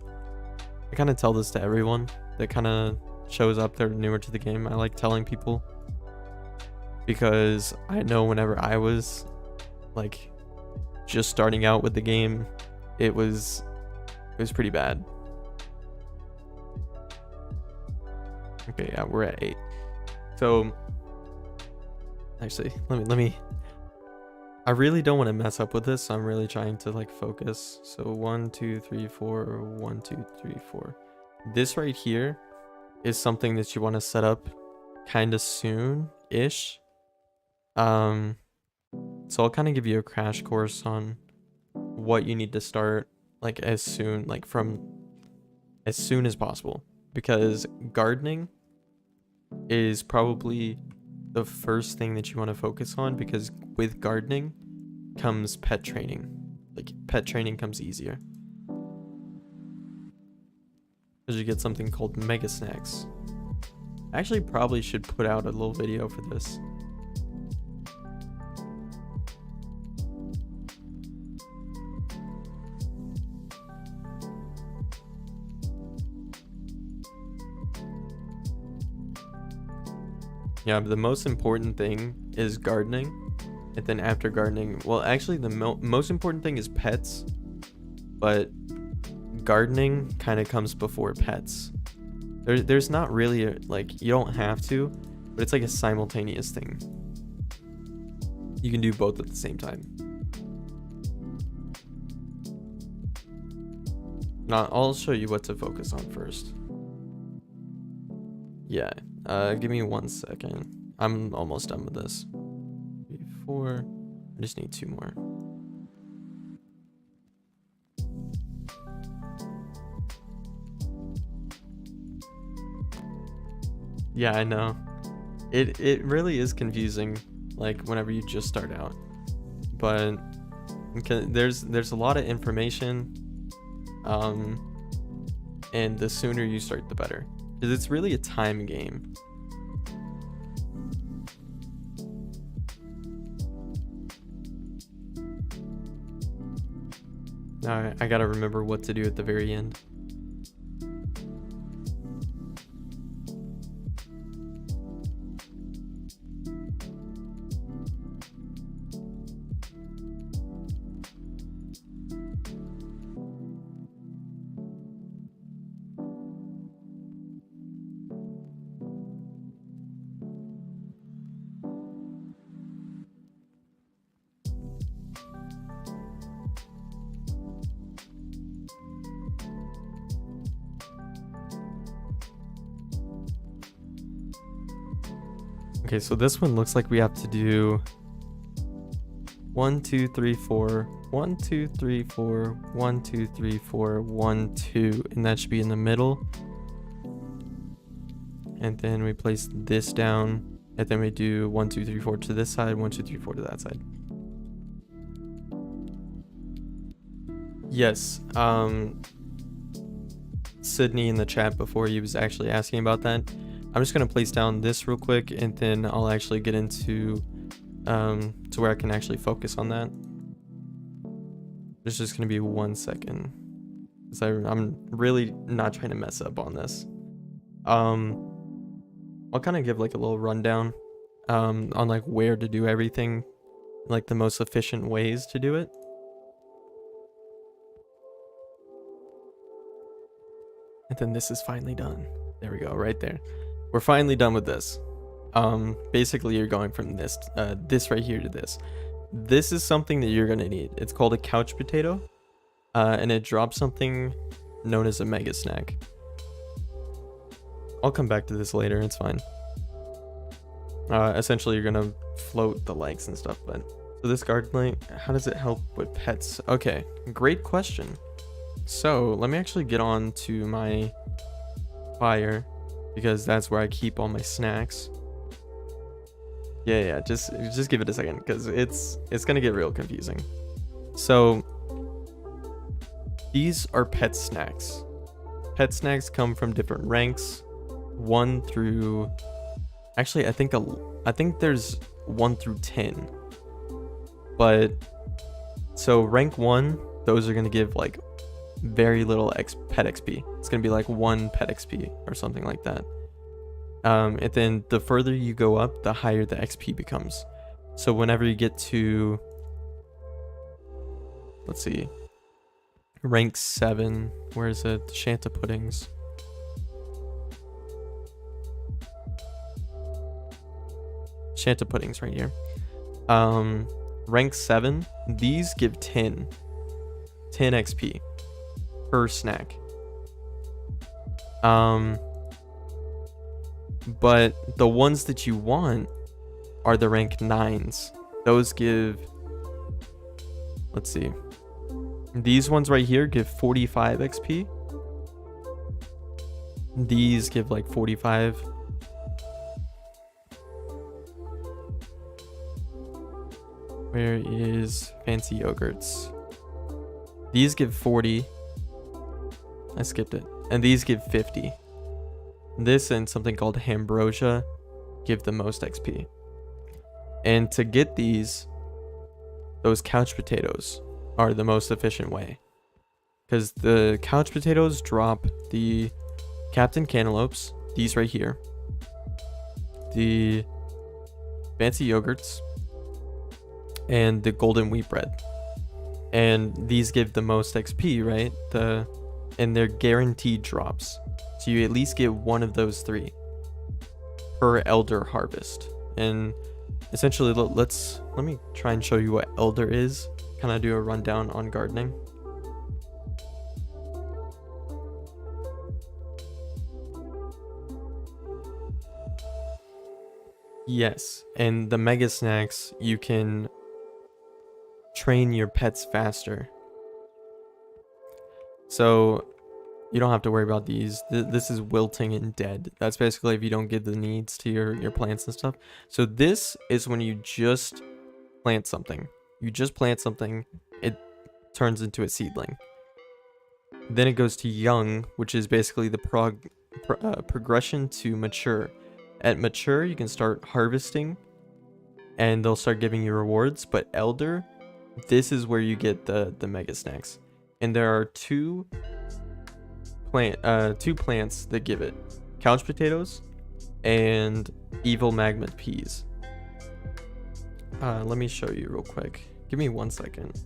I kind of tell this to everyone that kind of shows up, they're newer to the game. I like telling people because I know whenever I was like just starting out with the game, it was pretty bad. Okay, yeah, we're at 8. So actually, let me I really don't want to mess up with this, so I'm really trying to like focus. So 1 2 3 4, 1 2 3 4. This right here is something that you want to set up kind of soon-ish. So I'll kind of give you a crash course on what you need to start like as soon as possible, because gardening is probably the first thing that you want to focus on, because with gardening comes pet training. Like pet training comes easier because you get something called mega snacks. I actually probably should put out a little video for this. Yeah, but the most important thing is gardening, and then after gardening, well, actually the most important thing is pets, but gardening kind of comes before pets. There's not really like, you don't have to, but it's like a simultaneous thing. You can do both at the same time. Now I'll show you what to focus on first. Yeah. Give me 1 second. I'm almost done with this. 3, 4. I just need 2 more. Yeah, I know. It really is confusing, like whenever you just start out. But there's a lot of information. And the sooner you start, the better. Because it's really a time game. Now I gotta remember what to do at the very end. Okay, so this one looks like we have to do 1 2 3 4 1 2 3 4 1 2 3 4 1 2, and that should be in the middle. And then we place this down, and then we do 1 2 3 4 to this side, 1 2 3 4 to that side. Yes, Sydney in the chat before, he was actually asking about that. I'm just gonna place down this real quick, and then I'll actually get into to where I can actually focus on that. There's just gonna be 1 second, because I'm really not trying to mess up on this. I'll kind of give like a little rundown on like where to do everything, like the most efficient ways to do it. And then this is finally done. There we go, right there. We're finally done with this. Basically you're going from this right here to this. This is something that you're gonna need. It's called a couch potato, and it drops something known as a mega snack. I'll come back to this later, it's fine. Essentially you're gonna float the legs and stuff, but so this garden light, how does it help with pets? Okay, great question. So let me actually get on to my fire, because that's where I keep all my snacks. Yeah, just give it a second, because it's gonna get real confusing. So these are pet snacks. Pet snacks come from different ranks, 1 through, actually I think there's 1 through 10. But so rank 1, those are gonna give like very little pet XP. It's gonna be like 1 pet XP or something like that. And then the further you go up, the higher the XP becomes. So whenever you get to, let's see, rank 7, where is it? Shanta puddings. Shanta puddings right here. Rank 7, these give 10 XP per snack. But the ones that you want are the rank 9s. Those give, let's see, these ones right here give 45 XP. These give like 45. Where is fancy yogurts? These give 40. I skipped it. And these give 50. This and something called ambrosia give the most XP. And to get these, those couch potatoes are the most efficient way. Because the couch potatoes drop the Captain Cantaloupes, these right here, the fancy yogurts, and the golden wheat bread. And these give the most XP, right? And they're guaranteed drops. So you at least get one of those 3 per elder harvest. And essentially, let me try and show you what elder is. Kind of do a rundown on gardening. Yes, and the mega snacks, you can train your pets faster. So you don't have to worry about these. This is wilting and dead. That's basically if you don't give the needs to your plants and stuff. So this is when you just plant something. You just plant something, it turns into a seedling. Then it goes to young, which is basically the progression to mature. At mature, you can start harvesting, and they'll start giving you rewards. But elder, this is where you get the mega snacks. And there are two plants that give it: couch potatoes and evil magma peas. Let me show you real quick. Give me 1 second.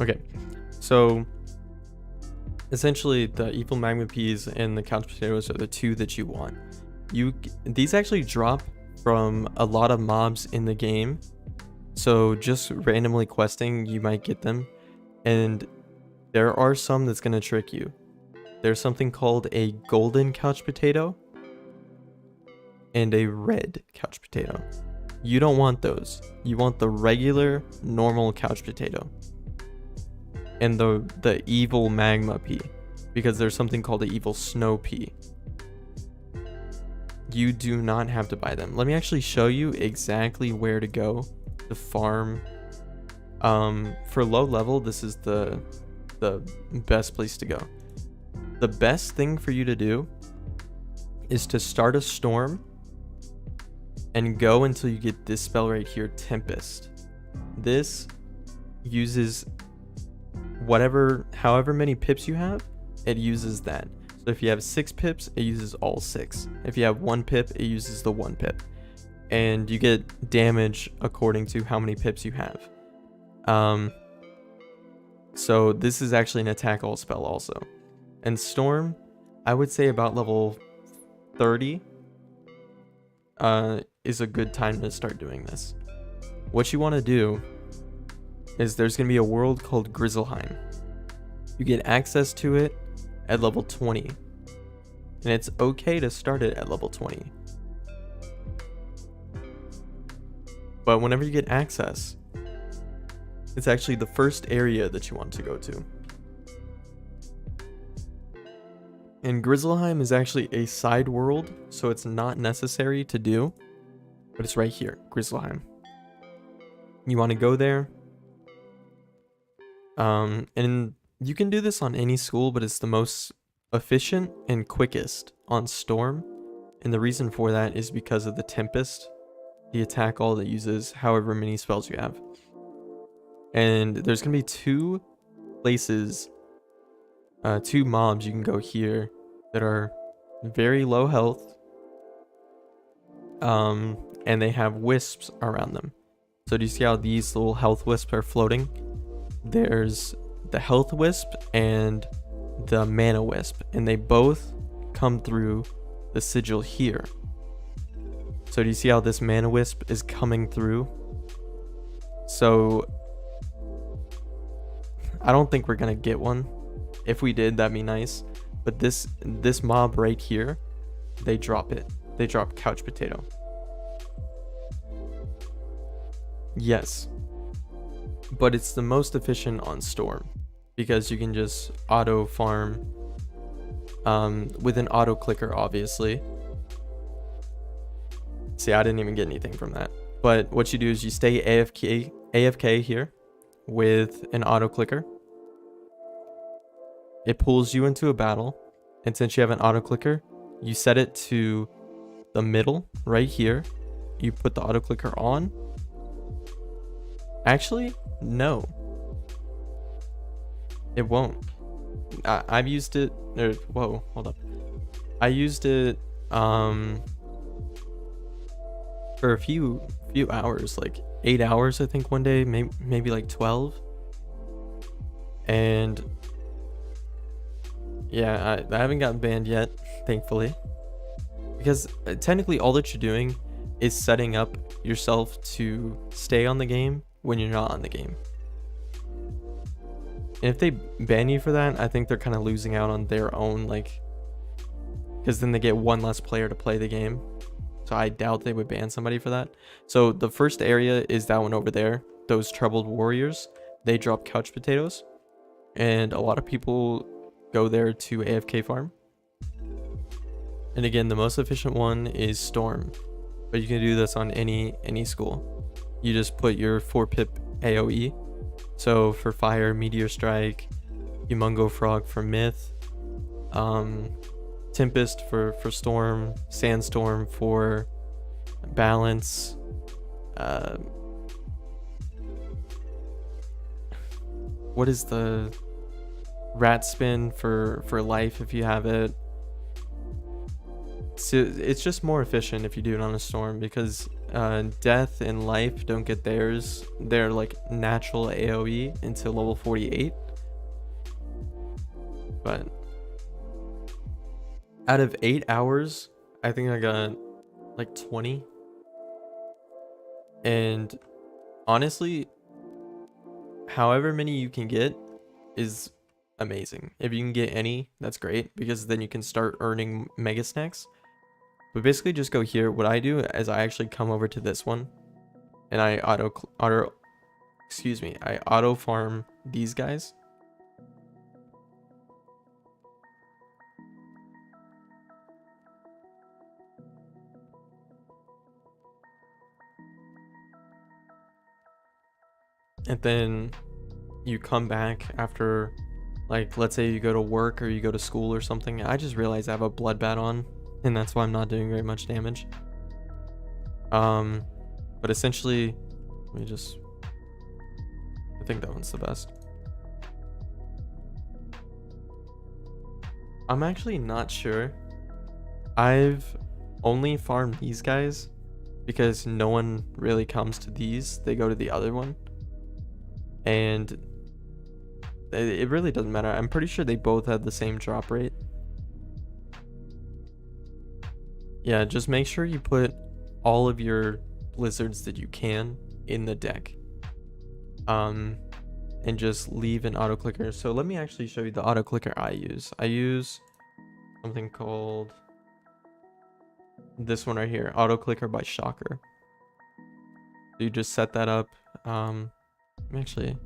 Okay, so essentially the evil magma peas and the couch potatoes are the two that you want. These actually drop from a lot of mobs in the game, so just randomly questing you might get them, and there are some that's gonna trick you. There's something called a golden couch potato and a red couch potato. You don't want those. You want the regular normal couch potato and the evil magma pea, because there's something called the evil snow pea. You do not have to buy them. Let me actually show you exactly where to go to farm. For low level, this is the best place to go. The best thing for you to do is to start a storm and go until you get this spell right here, Tempest. This uses however many pips you have, it uses that. So if you have 6 pips, it uses all 6. If you have 1 pip, it uses the 1 pip. And you get damage according to how many pips you have. So this is actually an attack all spell also. And Storm, I would say about level 30 is a good time to start doing this. What you want to do is there's going to be a world called Grizzleheim. You get access to it at level 20. And it's okay to start it at level 20. But whenever you get access, it's actually the first area that you want to go to. And Grizzleheim is actually a side world, so it's not necessary to do, but it's right here, Grizzleheim. You want to go there. And you can do this on any school, but it's the most efficient and quickest on Storm. And the reason for that is because of the Tempest, the attack all that uses however many spells you have. And there's going to be 2 places, 2 mobs you can go here that are very low health. And they have wisps around them. So do you see how these little health wisps are floating? There's the health wisp and the mana wisp, and they both come through the sigil here. So do you see how this mana wisp is coming through? So I don't think we're gonna get one. If we did, that'd be nice. But this mob right here, they drop it. They drop couch potato. Yes. But it's the most efficient on Storm because you can just auto farm with an auto clicker, obviously. See, I didn't even get anything from that. But what you do is you stay AFK here with an auto clicker. It pulls you into a battle, and since you have an auto clicker, you set it to the middle right here. You put the auto clicker on. Actually, no, it won't. I've used it. Whoa, hold up. I used it for a few hours, like 8 hours, I think, one day, maybe like 12. And yeah, I haven't gotten banned yet, thankfully, because technically all that you're doing is setting up yourself to stay on the game when you're not on the game. And if they ban you for that, I think they're kind of losing out on their own, like, because then they get one less player to play the game. So I doubt they would ban somebody for that. So the first area is that one over there. Those troubled warriors, they drop couch potatoes, and a lot of people go there to AFK farm. And again, the most efficient one is Storm, but you can do this on any school. You just put your 4 pip AoE. So for fire, meteor strike, humongo frog for myth, tempest for storm, sandstorm for balance, what is the rat spin for life if you have it. So it's just more efficient if you do it on a storm, because death and life don't get theirs. They're like natural AoE until level 48. But out of 8 hours, I think I got like 20. And honestly, however many you can get is amazing. If you can get any, that's great, because then you can start earning mega snacks. But basically just go here. What I do is I actually come over to this one and I auto farm these guys. And then you come back after, like, let's say you go to work or you go to school or something. I just realized I have a blood bat on, and that's why I'm not doing very much damage. But essentially, let me just, I think that one's the best. I'm actually not sure. I've only farmed these guys because no one really comes to these. They go to the other one. And it really doesn't matter. I'm pretty sure they both have the same drop rate. Yeah, just make sure you put all of your blizzards that you can in the deck. And just leave an auto clicker. So let me actually show you the auto clicker I use. I use something called this one right here, auto clicker by Shocker. So you just set that up. Actually,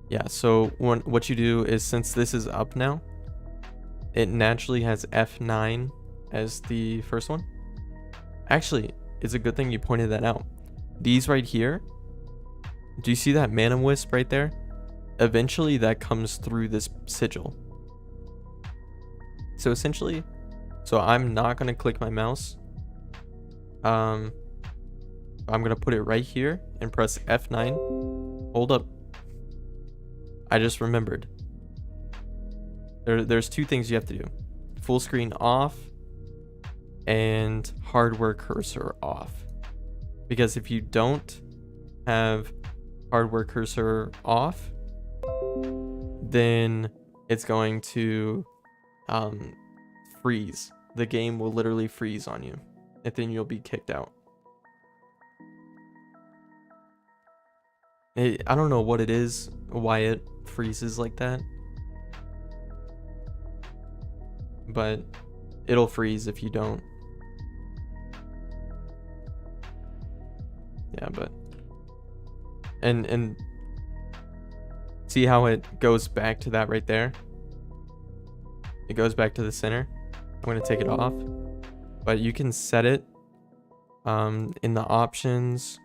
yeah, so what you do is, since this is up now, it naturally has F9 as the first one. Actually, it's a good thing you pointed that out. These right here, do you see that mana wisp right there? Eventually that comes through this sigil. So essentially, so I'm not going to click my mouse. I'm going to put it right here and press F9. Hold up. I just remembered. There's two things you have to do. Full screen off and hardware cursor off. Because if you don't have hardware cursor off, then it's going to freeze. The game will literally freeze on you, and then you'll be kicked out. I don't know what it is, why it freezes like that, but it'll freeze if you don't. Yeah, but and see how it goes back to that right there? It goes back to the center. I'm going to take it off, but you can set it in the options.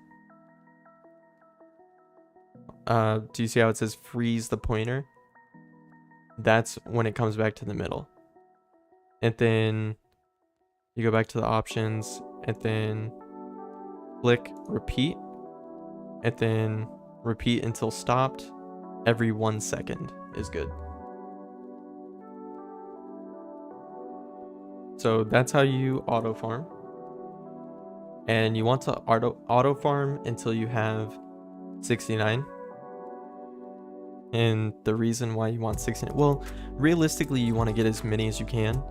Do you see how it says freeze the pointer? That's when it comes back to the middle. And then you go back to the options and then click repeat, and then repeat until stopped. Every 1 second is good. So that's how you auto farm. And you want to auto farm until you have 69. And the reason why you want 69, well, realistically you want to get as many as you can,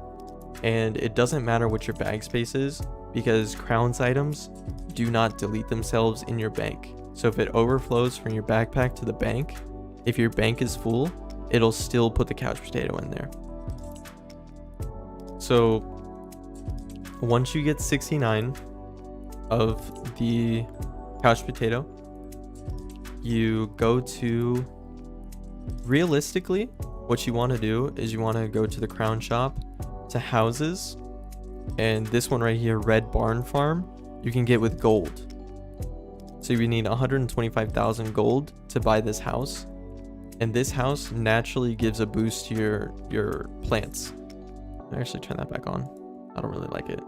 and it doesn't matter what your bag space is, because crowns items do not delete themselves in your bank. So if it overflows from your backpack to the bank, if your bank is full, it'll still put the couch potato in there. So once you get 69 of the couch potato, you go to, realistically, what you want to do is you want to go to the crown shop, to houses, and this one right here, red barn farm, you can get with gold. So you need 125,000 gold to buy this house, and this house naturally gives a boost to your plants. I'll actually turn that back on. I don't really like it.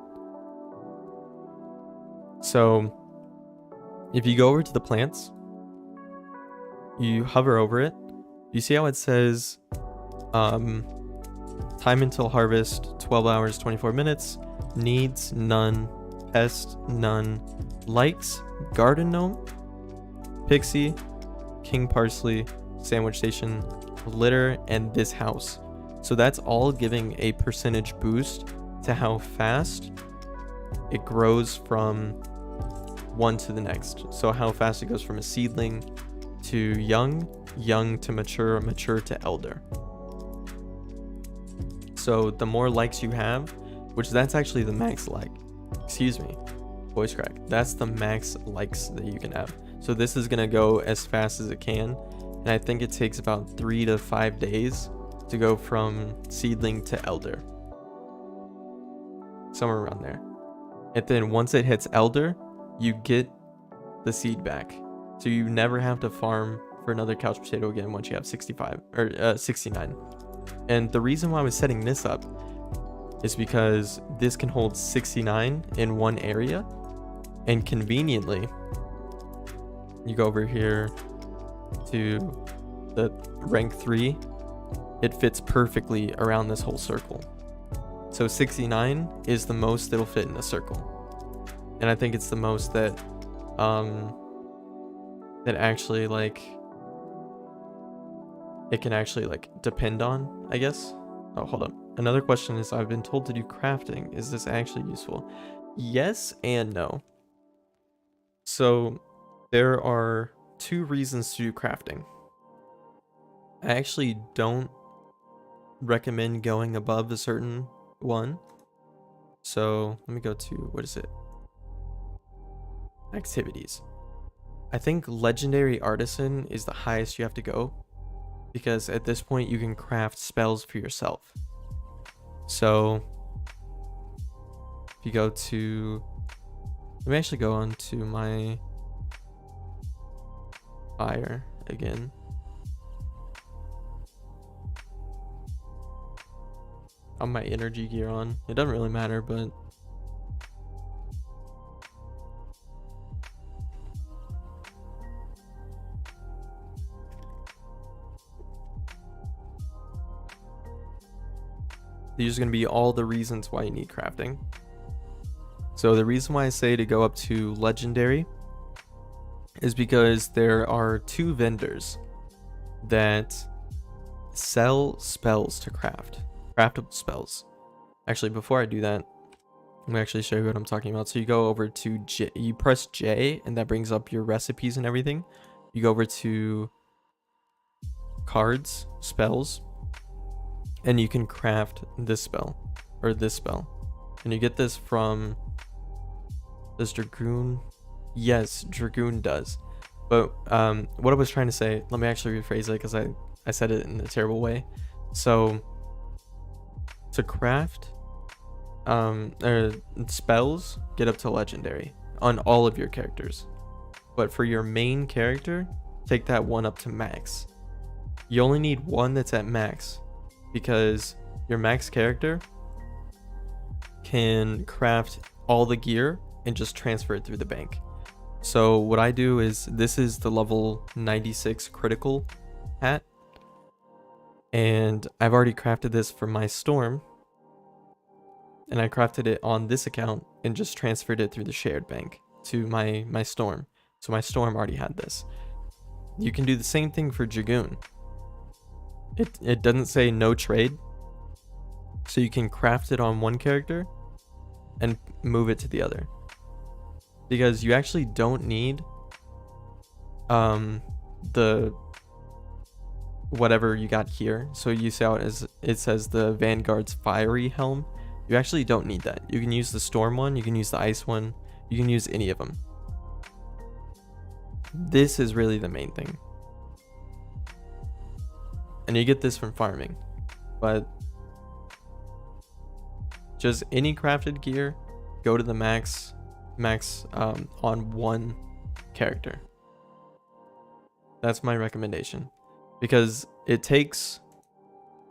So if you go over to the plants, you hover over it, you see how it says time until harvest 12 hours 24 minutes, needs none, pest none, likes garden gnome, pixie, king parsley, sandwich station, litter, and this house. So that's all giving a percentage boost to how fast it grows from one to the next. So how fast it goes from a seedling to young, young to mature, mature to elder. So the more likes you have, which that's actually the max like, excuse me, voice crack, that's the max likes that you can have. So this is gonna go as fast as it can, and I think it takes about 3 to 5 days to go from seedling to elder, somewhere around there. And then once it hits elder, you get the seed back, so you never have to farm for another couch potato again once you have 65 or 69. And the reason why I was setting this up is because this can hold 69 in one area, and conveniently you go over here to the rank 3, it fits perfectly around this whole circle. So 69 is the most it'll fit in a circle, and I think it's the most that that actually like it can actually like depend on, I guess. Oh, hold up. Another question is, I've been told to do crafting. Is this actually useful? Yes and no. So there are 2 reasons to do crafting. I actually don't recommend going above a certain one. So let me go to, what is it? Activities. I think legendary artisan is the highest you have to go, because at this point you can craft spells for yourself. So if you go to, let me actually go on to my fire again. On my energy gear on. It doesn't really matter, but these are going to be all the reasons why you need crafting. So the reason why I say to go up to legendary is because there are 2 vendors that sell spells to craft, craftable spells. Actually, before I do that, let me actually show you what I'm talking about. So you go over to J, you press J, and that brings up your recipes and everything. You go over to cards, spells, and you can craft this spell or this spell, and you get this from, does Dragoon? Yes, Dragoon does. But what I was trying to say, let me actually rephrase it, because I said it in a terrible way. So to craft spells, get up to legendary on all of your characters, but for your main character, take that one up to max. You only need one that's at max, because your max character can craft all the gear and just transfer it through the bank. So what I do is, this is the level 96 critical hat, and I've already crafted this for my storm, and I crafted it on this account and just transferred it through the shared bank to my storm. So my storm already had this. You can do the same thing for Dragoon. It doesn't say no trade, so you can craft it on one character and move it to the other, because you actually don't need the whatever you got here. So you see how it says the Vanguard's fiery helm. You actually don't need that. You can use the storm one, you can use the ice one, you can use any of them. This is really the main thing, and you get this from farming. But just any crafted gear, go to the max on one character. That's my recommendation, because it takes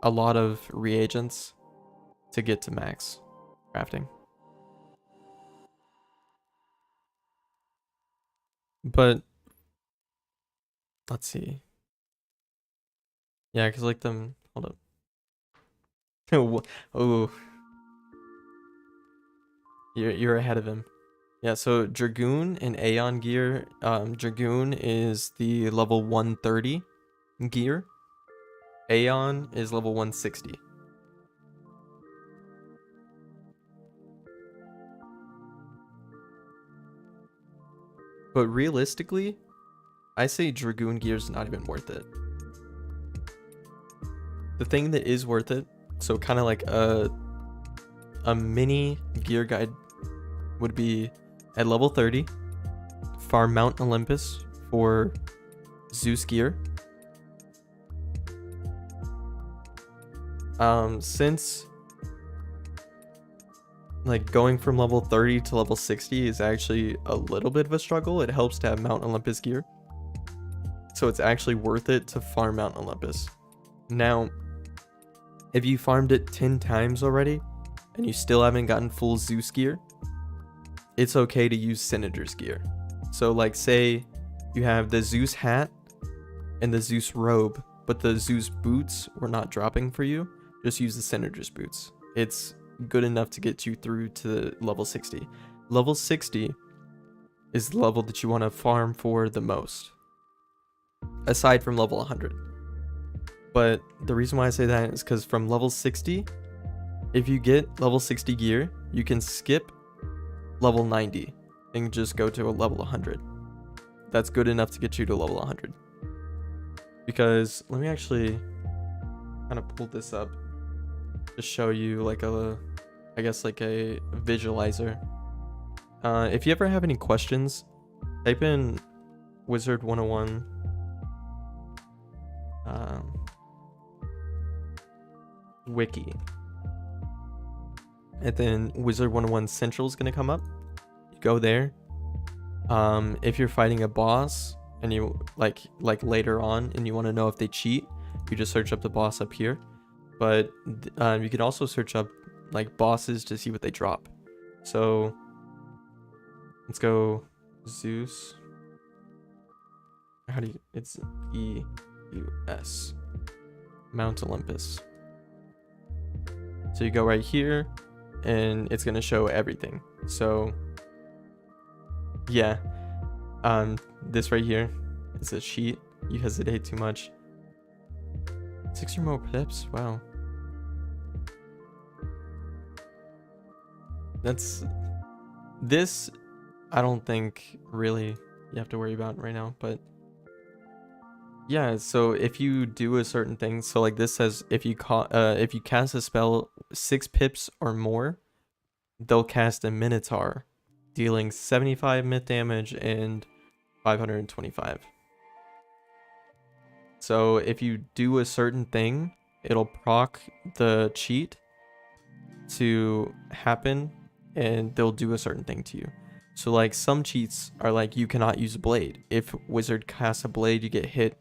a lot of reagents to get to max crafting. But let's see. Yeah, because like them, hold up. Oh, you're ahead of him. Yeah, so Dragoon and Aeon gear. Dragoon is the level 130 gear. Aeon is level 160. But realistically, I say Dragoon gear is not even worth it. The thing that is worth it, so kind of like a mini gear guide, would be at level 30, farm Mount Olympus for Zeus gear. Since like going from level 30 to level 60 is actually a little bit of a struggle, it helps to have Mount Olympus gear. So it's actually worth it to farm Mount Olympus. Now, if you farmed it 10 times already and you still haven't gotten full Zeus gear, it's okay to use Senator's gear. So like say you have the Zeus hat and the Zeus robe, but the Zeus boots were not dropping for you, just use the Senator's boots. It's good enough to get you through to level 60. Level 60 is the level that you want to farm for the most, aside from level 100. But the reason why I say that is because from level 60, if you get level 60 gear, you can skip level 90 and just go to a level 100. That's good enough to get you to level 100. Because let me actually kind of pull this up to show you like I guess like a visualizer. If you ever have any questions, type in Wizard101 wiki, and then Wizard101 Central is gonna come up. You go there. If you're fighting a boss and you like later on and you want to know if they cheat, you just search up the boss up here. But you can also search up like bosses to see what they drop. So let's go Zeus. How do you? It's EUS. Mount Olympus. So you go right here and it's gonna show everything. So yeah, this right here is a cheat. You hesitate too much. 60 more pips. Wow. That's this. I don't think really you have to worry about right now, but yeah. So if you do a certain thing, so like this says, if you cast a spell 6 pips or more, they'll cast a Minotaur, dealing 75 myth damage and 525. So if you do a certain thing, it'll proc the cheat to happen and they'll do a certain thing to you. So like some cheats are like you cannot use a blade. If wizard casts a blade, you get hit,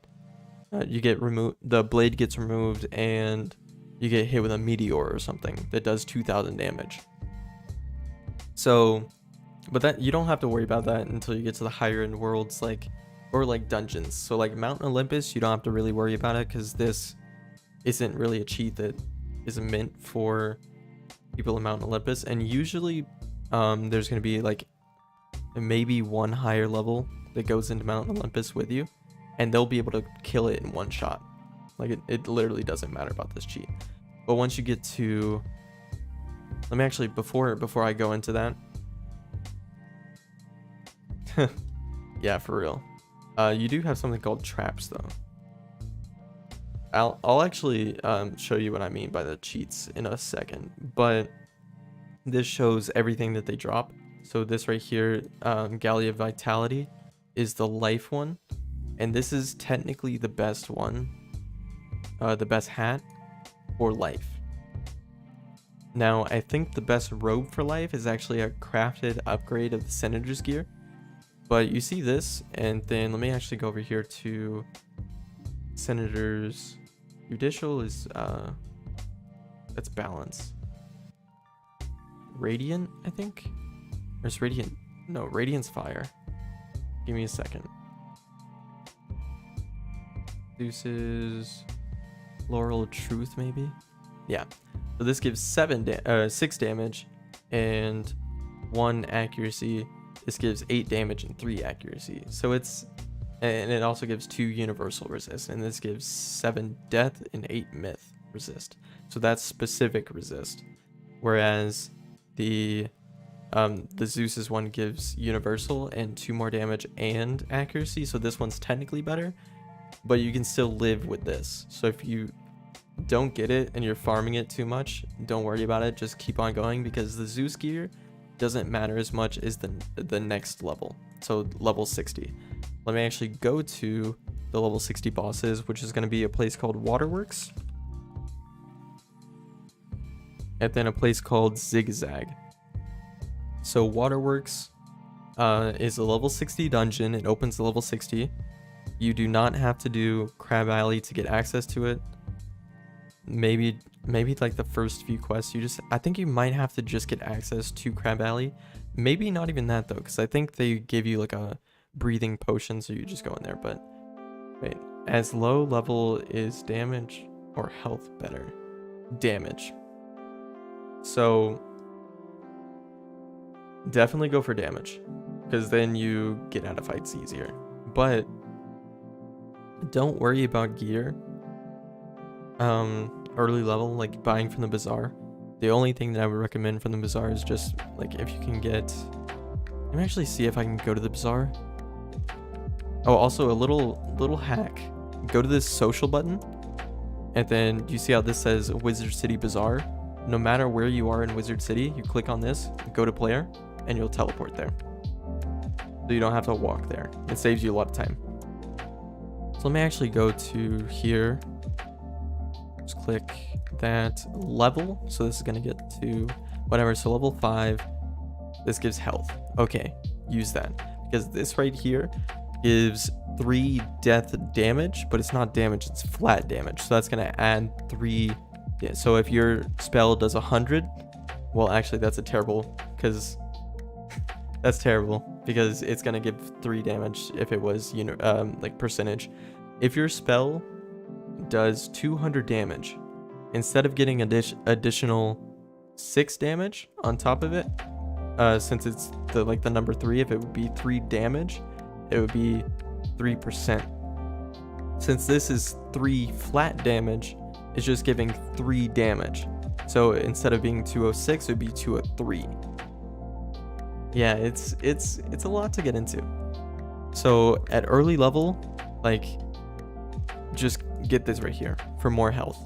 you get removed, the blade gets removed and you get hit with a meteor or something that does 2000 damage. So, but that you don't have to worry about that until you get to the higher end worlds, like, or like dungeons. So like Mount Olympus, you don't have to really worry about it because this isn't really a cheat that is meant for people in Mount Olympus. And usually there's going to be like maybe one higher level that goes into Mount Olympus with you, and they'll be able to kill it in one shot. Like it literally doesn't matter about this cheat. But once you get to, let me actually, before I go into that, yeah, for real. You do have something called traps though. I'll actually show you what I mean by the cheats in a second, but this shows everything that they drop. So this right here, Gallia Vitality, is the life one, and this is technically the best one, the best hat for life. Now I think the best robe for life is actually a crafted upgrade of the Senator's gear. But you see this, and then let me actually go over here to Senator's Judicial is that's balance. Radiant, I think? Or is Radiant? No, Radiant's fire. Give me a second. Zeus's Laurel of Truth, maybe? Yeah. So this gives 6 damage and 1 accuracy. This gives 8 damage and 3 accuracy. So it's, and it also gives 2 universal resist, and this gives 7 death and 8 myth resist. So that's specific resist. Whereas the The Zeus's one gives universal and 2 more damage and accuracy, so this one's technically better, but you can still live with this. So if you don't get it and you're farming it too much, don't worry about it, just keep on going, because the Zeus gear doesn't matter as much as the next level, so level 60. Let me actually go to the level 60 bosses, which is going to be a place called Waterworks, and then a place called Zigzag. So Waterworks is a level 60 dungeon. It opens to level 60. You do not have to do Crab Alley to get access to it. Maybe like the first few quests, I think you might have to just get access to Crab Alley. Maybe not even that though, because I think they give you like a breathing potion, so you just go in there. But wait, as low level is damage or health better? Damage. So definitely go for damage, because then you get out of fights easier. But don't worry about gear. Early level, like buying from the bazaar. The only thing that I would recommend from the bazaar is just like if you can get. Let me actually see if I can go to the bazaar. Oh, also a little hack. Go to this social button, and then you see how this says Wizard City Bazaar. No matter where you are in Wizard City, you click on this, go to player, and you'll teleport there. So you don't have to walk there. It saves you a lot of time. So let me actually go to here. Just click that level. So this is going to get to whatever. So level 5. This gives health. Okay, use that. Because this right here gives 3 death damage, but it's not damage, it's flat damage. So that's going to add 3. Yeah, so if your spell does 100, well, actually that's a terrible, because that's terrible, because it's going to give 3 damage if it was, like percentage. If your spell does 200 damage, instead of getting additional 6 damage on top of it, since it's the number 3, if it would be 3 damage, it would be 3%. Since this is 3 flat damage, it's just giving 3 damage. So instead of being 206, it would be 203. Yeah, it's a lot to get into. So at early level, like, just get this right here for more health.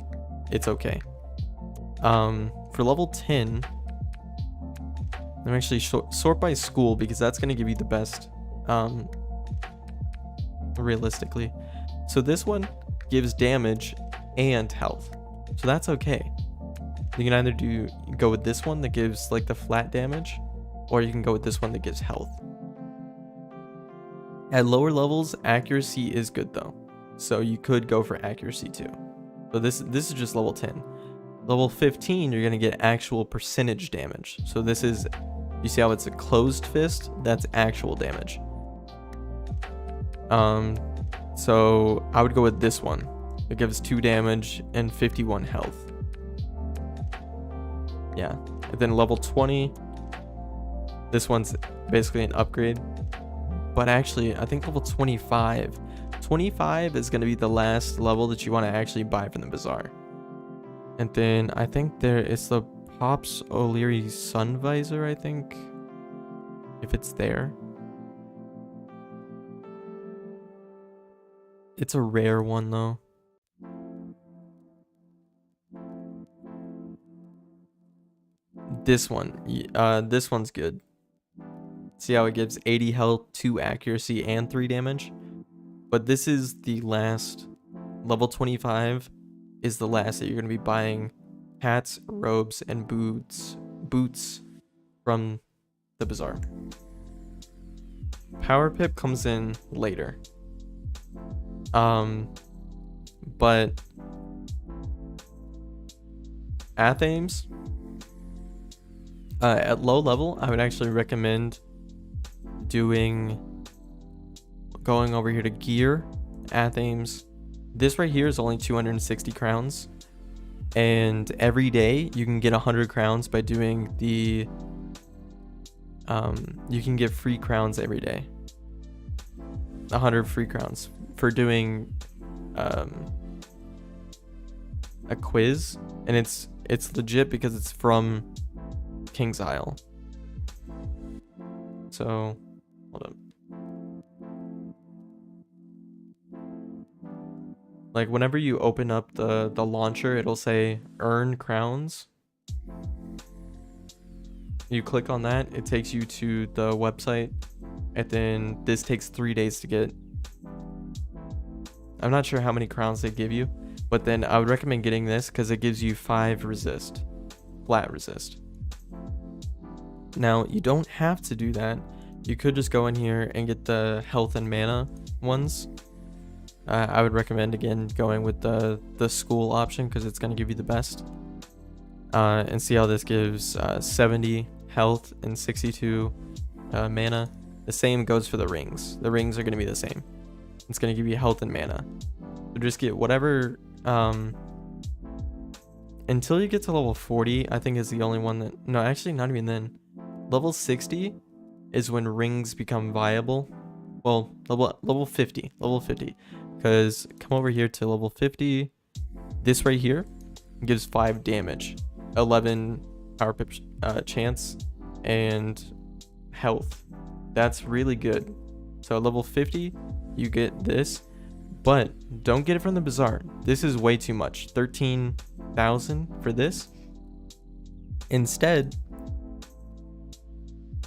It's okay. For level 10, I'm actually sort by school, because that's going to give you the best, realistically. So this one gives damage and health, so that's okay. You can either go with this one that gives like the flat damage, or you can go with this one that gives health. At lower levels, accuracy is good though, so you could go for accuracy too. So this is just level 10. Level 15, you're gonna get actual percentage damage. So this is, you see how it's a closed fist? That's actual damage. So I would go with this one. It gives 2 damage and 51 health. Yeah. And then level 20, this one's basically an upgrade. But actually, I think level 25 is going to be the last level that you want to actually buy from the bazaar. And then I think it's the Pops O'Leary Sun Visor, I think. If it's there. It's a rare one though. This one's good. See how it gives 80 health, 2 accuracy, and 3 damage? But this is the last. Level 25 is the last that you're going to be buying hats, robes, and boots from the bazaar. Power Pip comes in later. But Athames, at low level, I would actually recommend going over here to gear, Athames. This right here is only 260 crowns, and every day you can get 100 crowns by doing the you can get free crowns every day. 100 free crowns for doing a quiz, and it's legit because it's from King's Isle. So, hold up. Like whenever you open up the launcher, it'll say earn crowns. You click on that, it takes you to the website, and then this takes 3 days to get. I'm not sure how many crowns they give you, but then I would recommend getting this because it gives you 5 resist, flat resist. Now, you don't have to do that. You could just go in here and get the health and mana ones. I would recommend, again, going with the school option because it's going to give you the best. And see how this gives 70 health and 62 mana. The same goes for the rings. The rings are going to be the same. It's going to give you health and mana. So just get whatever... until you get to level 40, I think is the only one that... No, actually, not even then. Level 60 is when rings become viable. Well, level 50. Level 50. Because come over here to level 50. This right here gives 5 damage. 11 power pip chance. And health. That's really good. So at level 50, you get this. But don't get it from the bazaar. This is way too much. 13,000 for this. Instead,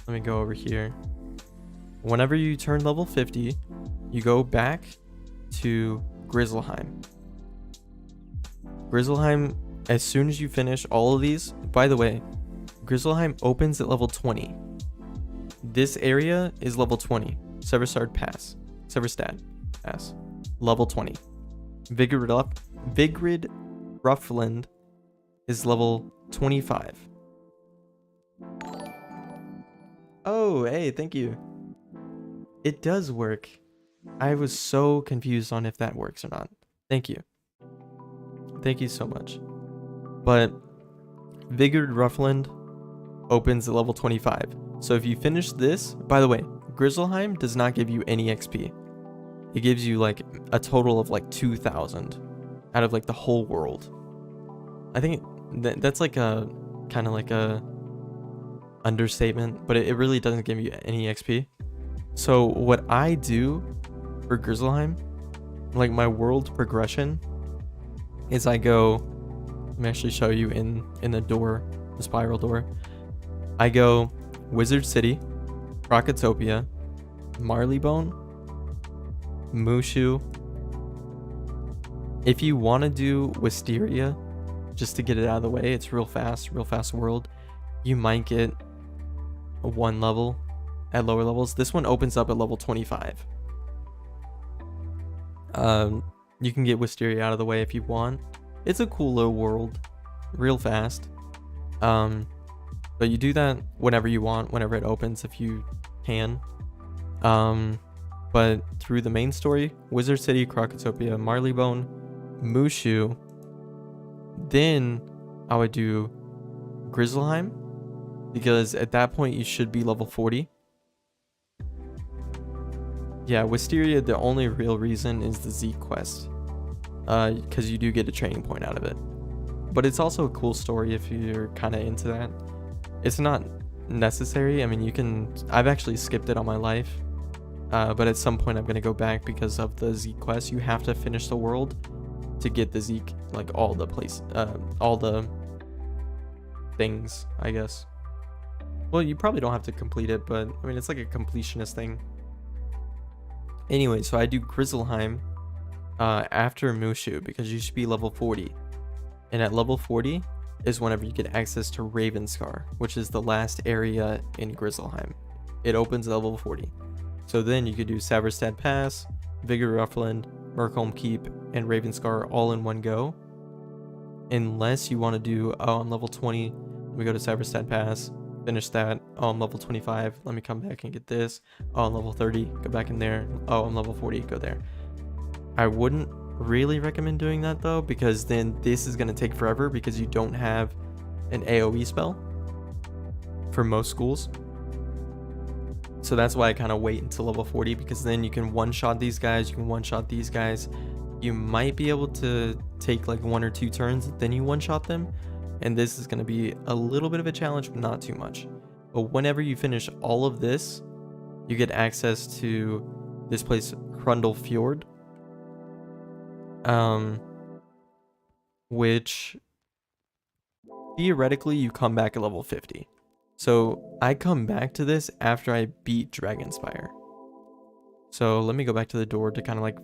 let me go over here. Whenever you turn level 50, you go back to Grizzleheim. Grizzleheim, as soon as you finish all of these, by the way, Grizzleheim opens at level 20. This area is level 20. Severstad Pass. Level 20. Vigrid Ruffland is level 25. Oh, hey, thank you. It does work. I was so confused on if that works or not. Thank you. Thank you so much. But Vigrid Ruffland opens at level 25. So if you finish this, by the way, Grizzleheim does not give you any XP. It gives you like a total of like 2,000 out of like the whole world. I think that's like a kind of like a understatement, but it really doesn't give you any XP. So what I do for Grizzleheim, like my world progression, is I go, let me actually show you in the door, the spiral door. I go Wizard City, Crocotopia, Marleybone, Mushu. If you want to do Wisteria, just to get it out of the way, it's real fast world. You might get a 1 level at lower levels. This one opens up at level 25. You can get Wisteria out of the way if you want. It's a cool little world, real fast. But you do that whenever you want, whenever it opens, if you can. But through the main story, Wizard City, Crocotopia, Marleybone, Mushu, then I would do Grizzleheim, because at that point you should be level 40. Yeah, Wisteria, the only real reason is the Z quest, because you do get a training point out of it. But it's also a cool story if you're kind of into that. It's not necessary. I mean, you can... I've actually skipped it on my life. But at some point I'm going to go back because of the Z quest. You have to finish the world to get the Z, like all the things, I guess. Well, you probably don't have to complete it, but I mean, it's like a completionist thing. Anyway, so I do Grizzleheim after Mushu because you should be level 40. And at level 40 is whenever you get access to Ravenscar, which is the last area in Grizzleheim. It opens at level 40. So then you could do Severstad Pass, Vigrid Ruffland, Merkholm Keep, and Ravenscar all in one go. Unless you want to do, oh, I'm level 20, let me go to Severstad Pass, finish that, oh, I'm level 25, let me come back and get this, oh, I'm level 30, go back in there, oh, I'm level 40, go there. I wouldn't really recommend doing that though, because then this is going to take forever because you don't have an AoE spell for most schools. So that's why I kind of wait until level 40, because then you can one-shot these guys, you can one-shot these guys. You might be able to take like 1 or 2 turns, then you one-shot them. And this is going to be a little bit of a challenge, but not too much. But whenever you finish all of this, you get access to this place, Krundle Fjord, which theoretically you come back at level 50. So I come back to this after I beat Dragonspire. So let me go back to the door to kind of like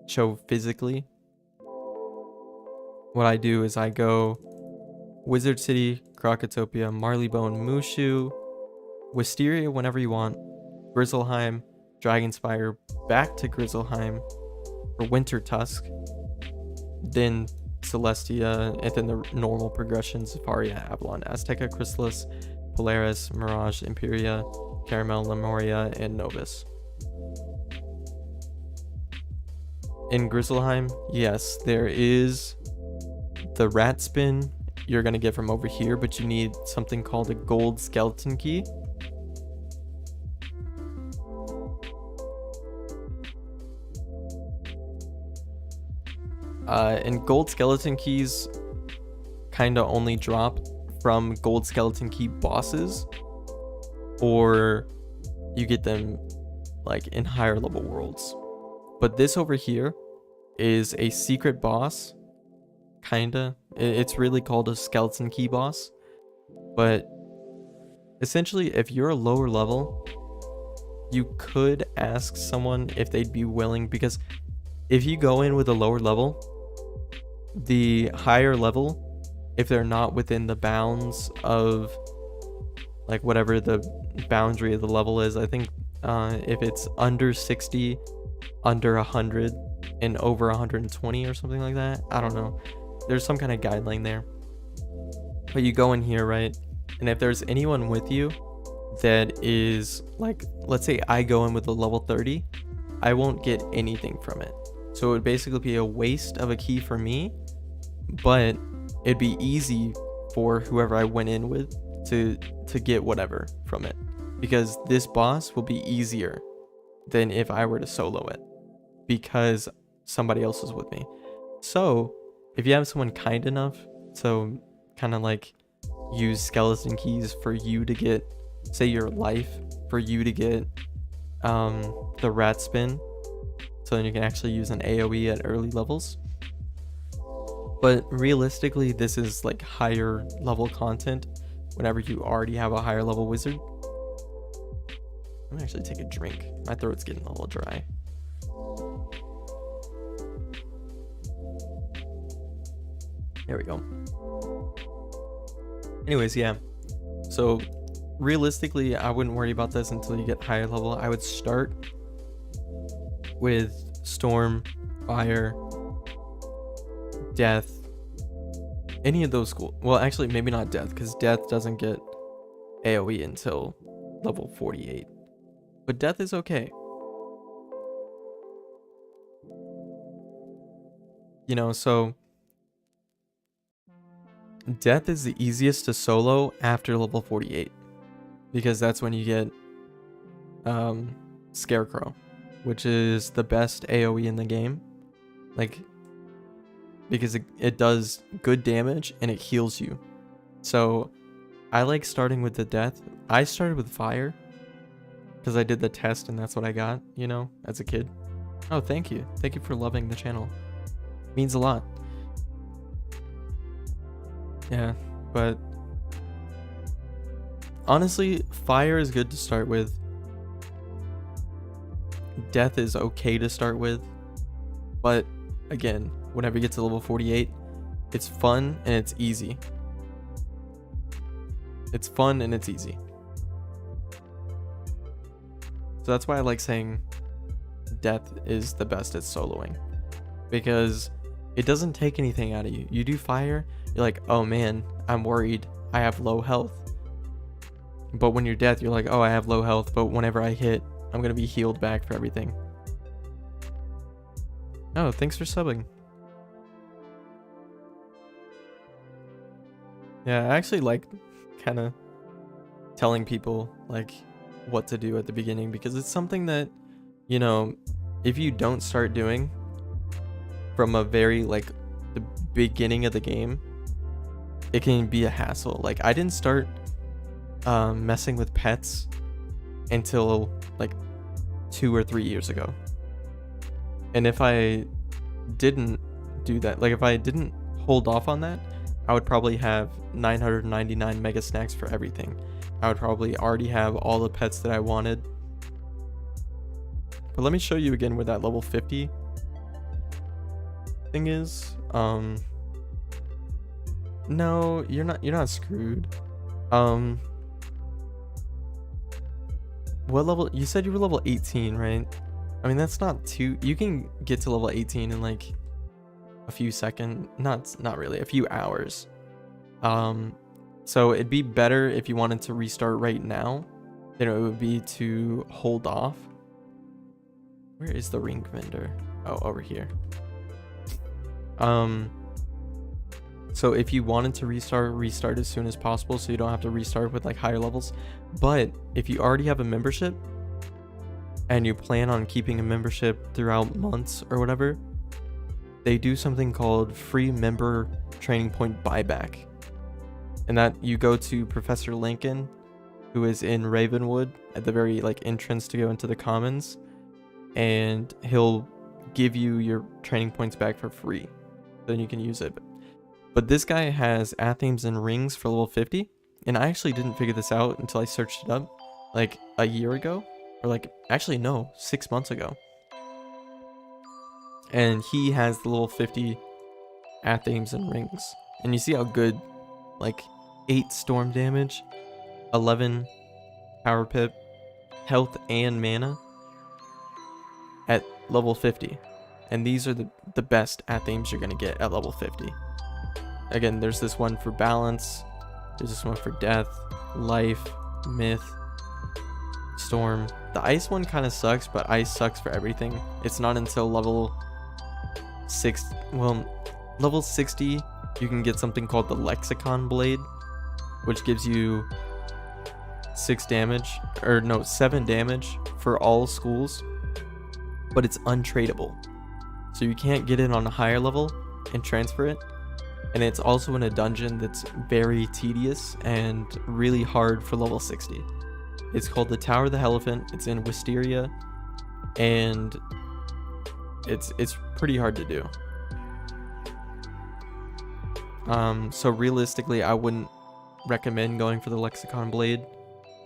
show physically. What I do is I go Wizard City, Krokotopia, Marleybone, Mushu, Wisteria whenever you want, Grizzleheim, Dragonspire, back to Grizzleheim for Winter Tusk, then Celestia, and then the normal progression: Zafaria, Avalon, Azteca, Chrysalis, Polaris, Mirage, Imperia, Caramel, Lemuria, and Novus. In Grizzleheim, yes, there is the rat spin you're going to get from over here, but you need something called a gold skeleton key. And gold skeleton keys kind of only drop from gold skeleton key bosses, or you get them like in higher level worlds. But this over here is a secret boss, kinda. It's really called a skeleton key boss, but essentially if you're a lower level, you could ask someone if they'd be willing, because if you go in with a lower level, the higher level, if they're not within the bounds of like whatever the boundary of the level is, I think if it's under 60, under 100, and over 120 or something like that, I don't know, there's some kind of guideline there. But you go in here, right, and if there's anyone with you that is like, let's say I go in with a level 30, I won't get anything from it. So it would basically be a waste of a key for me, but it'd be easy for whoever I went in with to get whatever from it, because this boss will be easier than if I were to solo it, because somebody else is with me. So if you have someone kind enough to kind of like use skeleton keys for you to get, say, your life, for you to get the rat spin, so then you can actually use an AoE at early levels. But realistically, this is like higher level content whenever you already have a higher level wizard. I'm gonna actually take a drink. My throat's getting a little dry. There we go. Anyways, yeah. So realistically, I wouldn't worry about this until you get higher level. I would start with Storm, Fire, Death, any of those schools. Well, actually, maybe not Death, because Death doesn't get AoE until level 48. But Death is okay. You know, so Death is the easiest to solo after level 48, because that's when you get Scarecrow, which is the best AoE in the game, like, because it does good damage and it heals you. So I like starting with the Death. I started with Fire because I did the test and that's what I got, you know, as a kid. Oh, thank you for loving the channel, it means a lot. Yeah, but honestly, Fire is good to start with. Death is okay to start with, but again, whenever you get to level 48, it's fun and it's easy. It's fun and it's easy. So that's why I like saying Death is the best at soloing, because it doesn't take anything out of you. You do Fire, you're like, oh man, I'm worried, I have low health. But when you're Death, you're like, oh, I have low health, but whenever I hit, I'm gonna be healed back for everything. Oh, thanks for subbing. Yeah, I actually like kind of telling people like what to do at the beginning, because it's something that, you know, if you don't start doing from a very like the beginning of the game, it can be a hassle. Like I didn't start messing with pets until like 2 or 3 years ago. And if I didn't do that, like if I didn't hold off on that, I would probably have 999 mega snacks for everything. I would probably already have all the pets that I wanted. But let me show you again where that level 50 thing is. No, you're not screwed. What level? You said you were level 18, right? I mean, that's not too, you can get to level 18 in like a few seconds, not really, a few hours. So it'd be better if you wanted to restart right now than it would be to hold off. Where is the ring vendor? Oh, over here. So if you wanted to restart as soon as possible so you don't have to restart with like higher levels. But if you already have a membership and you plan on keeping a membership throughout months or whatever, they do something called free member training point buyback. And that you go to Professor Lincoln, who is in Ravenwood at the very like entrance to go into the commons, and he'll give you your training points back for free. Then you can use it. But this guy has Athemes and rings for level 50, and I actually didn't figure this out until I searched it up like a year ago, or like actually no, 6 months ago. And he has the level 50 Athemes and rings, and you see how good, like 8 storm damage, 11 power pip, health and mana at level 50. And these are the best Athemes you're gonna get at level 50. Again, there's this one for balance, there's this one for death, life, myth, storm. The ice one kind of sucks, but ice sucks for everything. It's not until level 60 you can get something called the Lexicon Blade, which gives you 7 damage for all schools, but it's untradeable. So you can't get it on a higher level and transfer it. And it's also in a dungeon that's very tedious and really hard for level 60. It's called the Tower of the Elephant. It's in Wisteria, and it's pretty hard to do. So realistically, I wouldn't recommend going for the Lexicon Blade.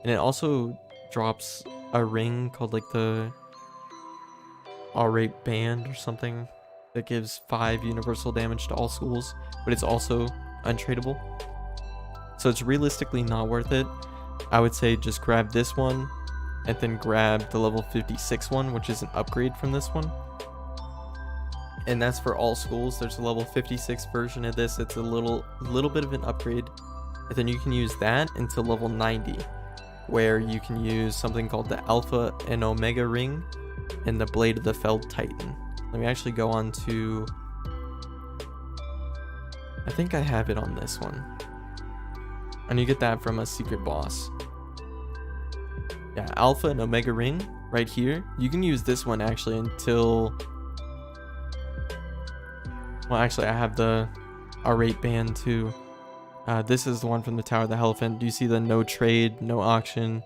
And it also drops a ring called like the All-Rate Band or something that gives 5 universal damage to all schools, but it's also untradeable. So it's realistically not worth it. I would say just grab this one and then grab the level 56 one, which is an upgrade from this one. And that's for all schools. There's a level 56 version of this. It's a little bit of an upgrade. And then you can use that until level 90, where you can use something called the Alpha and Omega Ring and the Blade of the Felled Titan. Let me actually go on to, I think I have it on this one. And you get that from a secret boss. Yeah, Alpha and Omega Ring right here. You can use this one actually until, well actually I have the R8 band too. This is the one from the Tower of the Elephant. Do you see the no trade, no auction?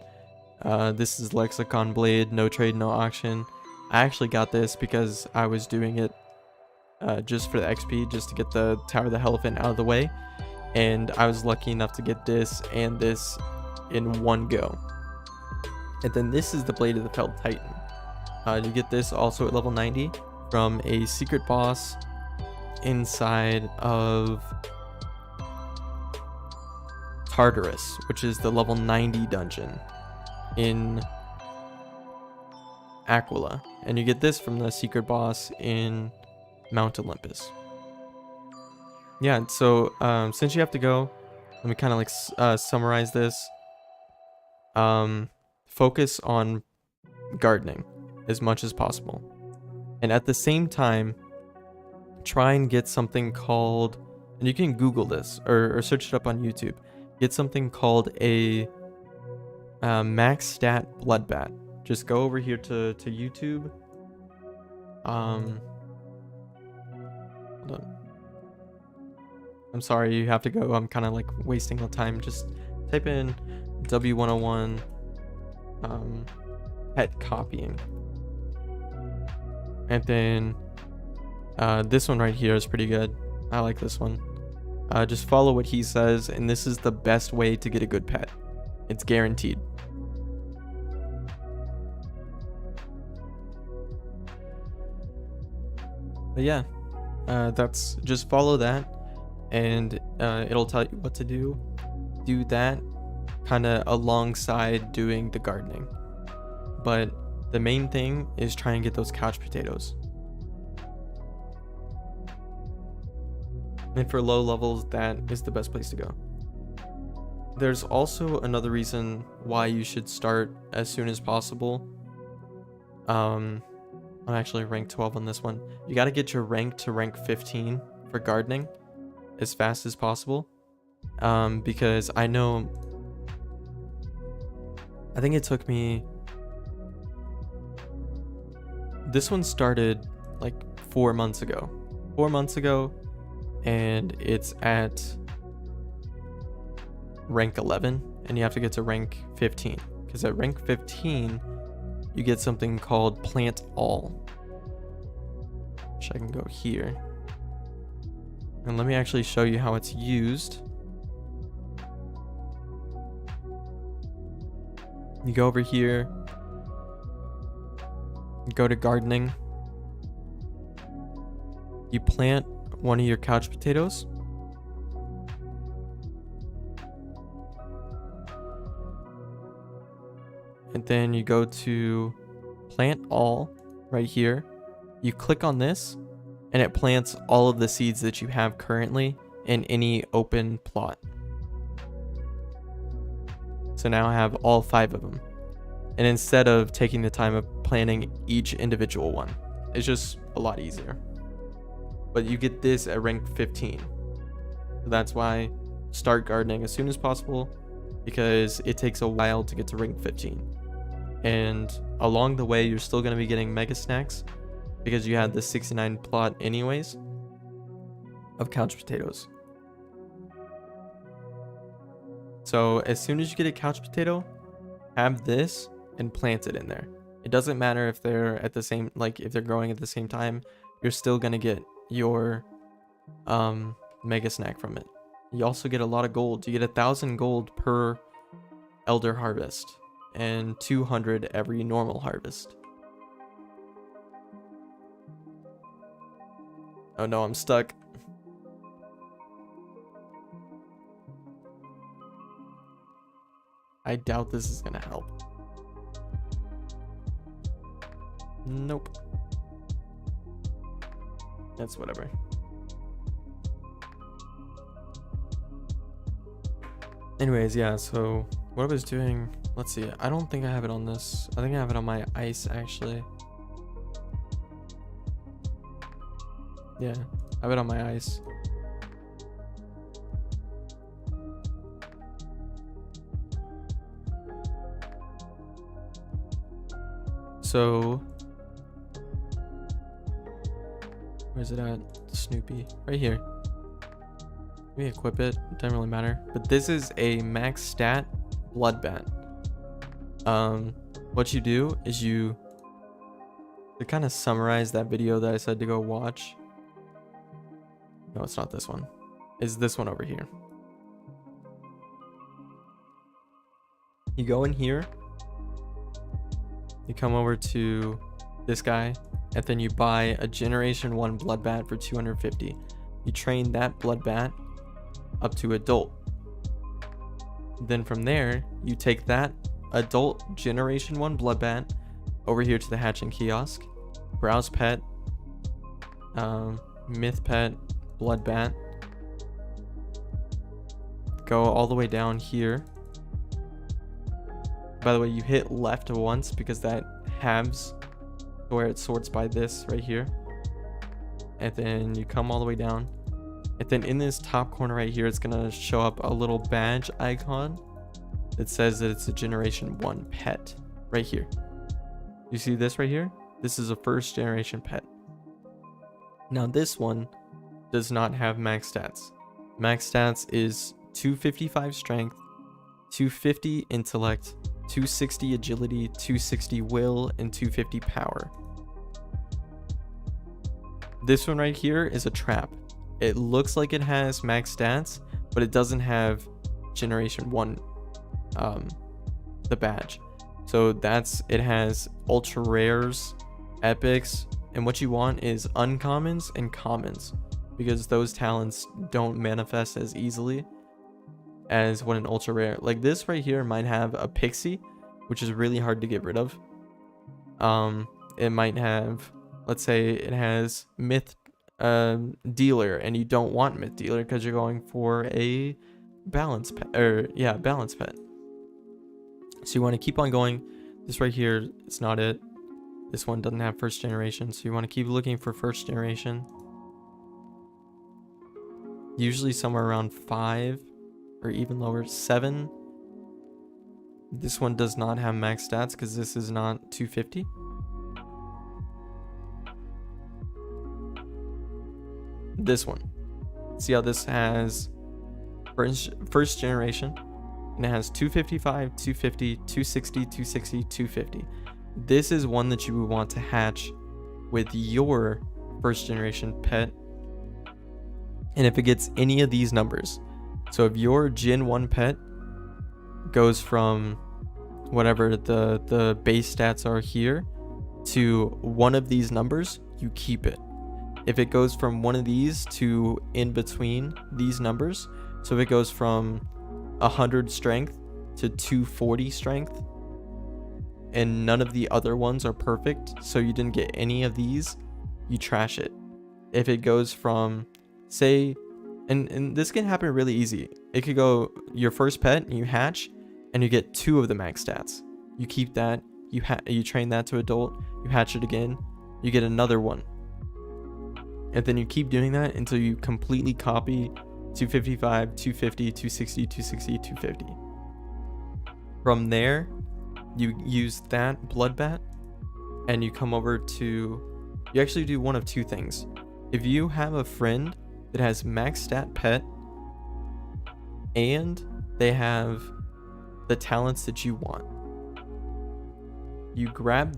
This is Lexicon Blade, no trade, no auction. I actually got this because I was doing it just for the XP, just to get the Tower of the Elephant out of the way. And I was lucky enough to get this and this in one go. And then this is the Blade of the Felled Titan. You get this also at level 90 from a secret boss inside of Tartarus, which is the level 90 dungeon in Aquila. And you get this from the secret boss in Mount Olympus. Yeah, so since you have to go, let me kind of like summarize this. Focus on gardening as much as possible, and at the same time try and get something called, and you can Google this or search it up on YouTube, get something called a max stat bloodbath. Just go over here to YouTube. Hold on. I'm sorry, you have to go. I'm kind of like wasting the time. Just type in W101 pet copying. And then this one right here is pretty good. I like this one. Just follow what he says, and this is the best way to get a good pet. It's guaranteed. But yeah, that's just follow that, and it'll tell you what to do. Do that kind of alongside doing the gardening. But the main thing is try and get those couch potatoes. And for low levels, that is the best place to go. There's also another reason why you should start as soon as possible. I'm actually rank 12 on this one. You got to get your rank to rank 15 for gardening as fast as possible. Because I think it took me, this one started like 4 months ago, and it's at rank 11, and you have to get to rank 15, because at rank 15 you get something called plant all, which I can go here, and let me actually show you how it's used. You go over here, go to gardening, you plant one of your couch potatoes, and then you go to plant all right here. You click on this and it plants all of the seeds that you have currently in any open plot. So now I have all 5 of them, and instead of taking the time of planting each individual one, it's just a lot easier. But you get this at rank 15. So that's why start gardening as soon as possible, because it takes a while to get to rank 15. And along the way, you're still going to be getting mega snacks, because you had the 69 plot anyways of couch potatoes. So as soon as you get a couch potato, have this and plant it in there. It doesn't matter if they're at the same, like if they're growing at the same time, you're still going to get your mega snack from it. You also get a lot of gold. You get 1,000 gold per elder harvest and 200 every normal harvest. Oh no, I'm stuck. I doubt this is gonna help. Nope. That's whatever. Anyways, yeah, so what I was doing, let's see, I don't think I have it on this. I think I have it on my ice, actually. Yeah, I have it on my ice. So, where's it at? Snoopy, right here. Let me equip it, doesn't really matter. But this is a max stat blood bat. What you do is to kind of summarize that video that I said to go watch. No, it's not this one. It's this one over here. You go in here. You come over to this guy, and then you buy a Generation 1 blood bat for 250. You train that blood bat up to adult. Then from there, you take that adult Generation 1 blood bat over here to the hatching kiosk, browse pet, myth pet, blood bat, go all the way down here. By the way, you hit left once because that halves where it sorts by this right here. And then you come all the way down. And then in this top corner right here, it's going to show up a little badge icon that says that it's a Generation 1 pet right here. You see this right here? This is a first generation pet. Now this one does not have max stats. Max stats is 255 strength, 250 intellect, 260 agility, 260 will, and 250 power. This one right here is a trap. It looks like it has max stats, but it doesn't have generation 1, the badge. So it has ultra rares, epics, and what you want is uncommons and commons, because those talents don't manifest as easily as what an ultra rare. Like this right here might have a pixie, which is really hard to get rid of. It might have, let's say it has myth dealer, and you don't want myth dealer because you're going for a balance pet, or yeah, balance pet. So you want to keep on going. This right here, it's not it. This one doesn't have first generation, so you want to keep looking for first generation. Usually somewhere around 5 or even lower, 7. This one does not have max stats because this is not 250. This one, see how this has first generation, and it has 255, 250, 260, 260, 250. This is one that you would want to hatch with your first generation pet. And if it gets any of these numbers, so if your Gen 1 pet goes from whatever the base stats are here to one of these numbers, you keep it. If it goes from one of these to in between these numbers, so if it goes from 100 strength to 240 strength, and none of the other ones are perfect, so you didn't get any of these, you trash it. If it goes from, say, and this can happen really easy. It could go your first pet, and you hatch, and you get 2 of the max stats. You keep that, you train that to adult, you hatch it again, you get another one. And then you keep doing that until you completely copy 255, 250, 260, 260, 250. From there, you use that bloodbat, and you come over to, you actually do one of 2 things. If you have a friend that has max stat pet and they have the talents that you want, you grab,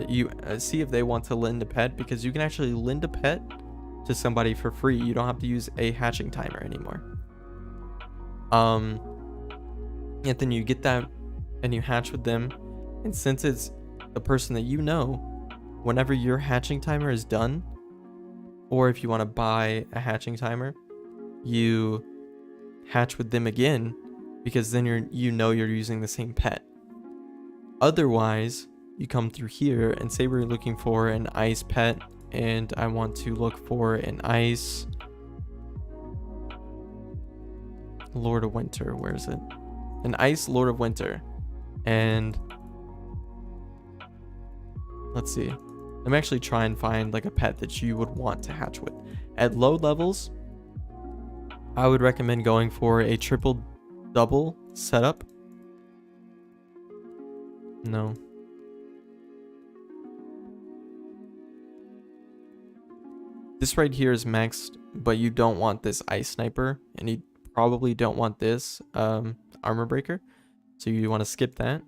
you see if they want to lend a pet, because you can actually lend a pet to somebody for free. You don't have to use a hatching timer anymore. And then you get that and you hatch with them, and since it's a person that you know, whenever your hatching timer is done, or if you want to buy a hatching timer, you hatch with them again, because then you're using the same pet. Otherwise, you come through here and say we're looking for an ice pet, and I want to look for an ice Lord of Winter. Where is it? An ice Lord of Winter. And let's see. Let me actually try and find like a pet that you would want to hatch with. At low levels, I would recommend going for a triple double setup. No. This right here is maxed, but you don't want this ice sniper, and you probably don't want this armor breaker, so you want to skip that.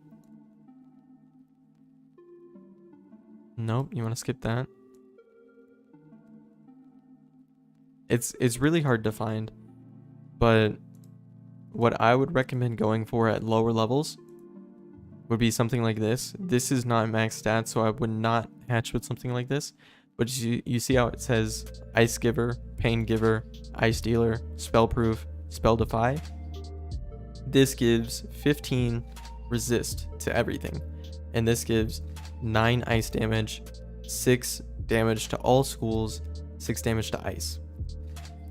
Nope, you want to skip that. It's really hard to find, but what I would recommend going for at lower levels would be something like this. This is not max stats, so I would not hatch with something like this. But you see how it says Ice Giver, Pain Giver, Ice Dealer, Spellproof, Spell Defy? This gives 15 resist to everything. And this gives 9 ice damage, 6 damage to all schools, 6 damage to ice.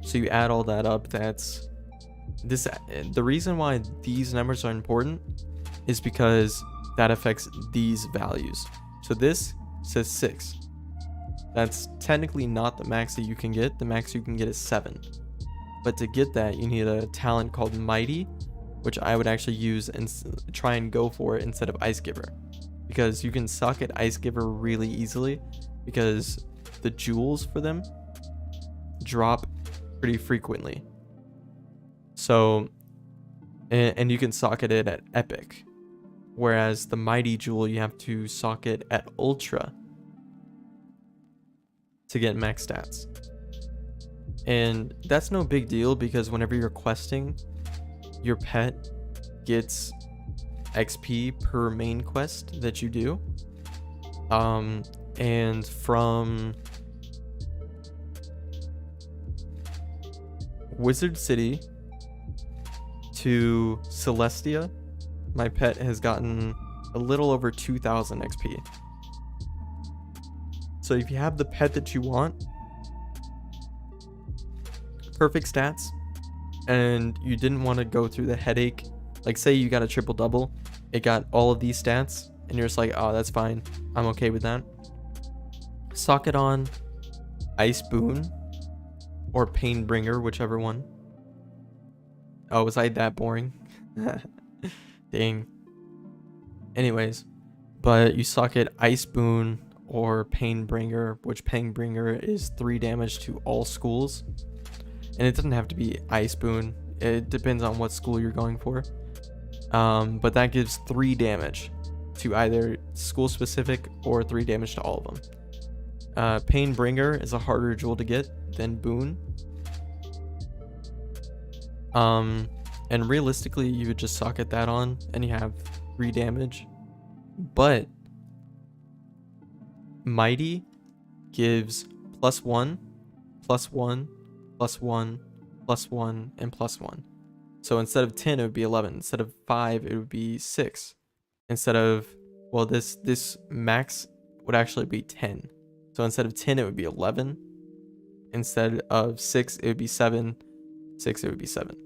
So you add all that up, that's this. The reason why these numbers are important is because that affects these values. So this says 6. That's technically not the max that you can get. The max you can get is 7. But to get that, you need a talent called Mighty, which I would actually use and try and go for it instead of Ice Giver. Because you can suck at Ice Giver really easily, because the jewels for them drop pretty frequently. So, and you can sock at it at Epic. Whereas the Mighty Jewel, you have to socket at Ultra to get max stats. And that's no big deal because whenever you're questing, your pet gets XP per main quest that you do. And from Wizard City to Celestia, my pet has gotten a little over 2,000 XP. So if you have the pet that you want, perfect stats, and you didn't want to go through the headache, like say you got a triple double, it got all of these stats, and you're just like, oh, that's fine, I'm okay with that. Socket on Ice Boon or Painbringer, whichever one. Oh, was I that boring? Dang. Anyways, but you socket Ice Boon or Painbringer, which Painbringer is 3 damage to all schools. And it doesn't have to be Ice Boon. It depends on what school you're going for. But that gives 3 damage to either school specific or 3 damage to all of them. Painbringer is a harder jewel to get than Boon. And realistically, you would just socket that on and you have 3 damage. But Mighty gives +1, +1, +1, +1, and +1. So instead of 10, it would be 11. Instead of 5, it would be 6. Instead of, well, this max would actually be 10. So instead of 10, it would be 11. Instead of 6, it would be 7. 6, it would be 7.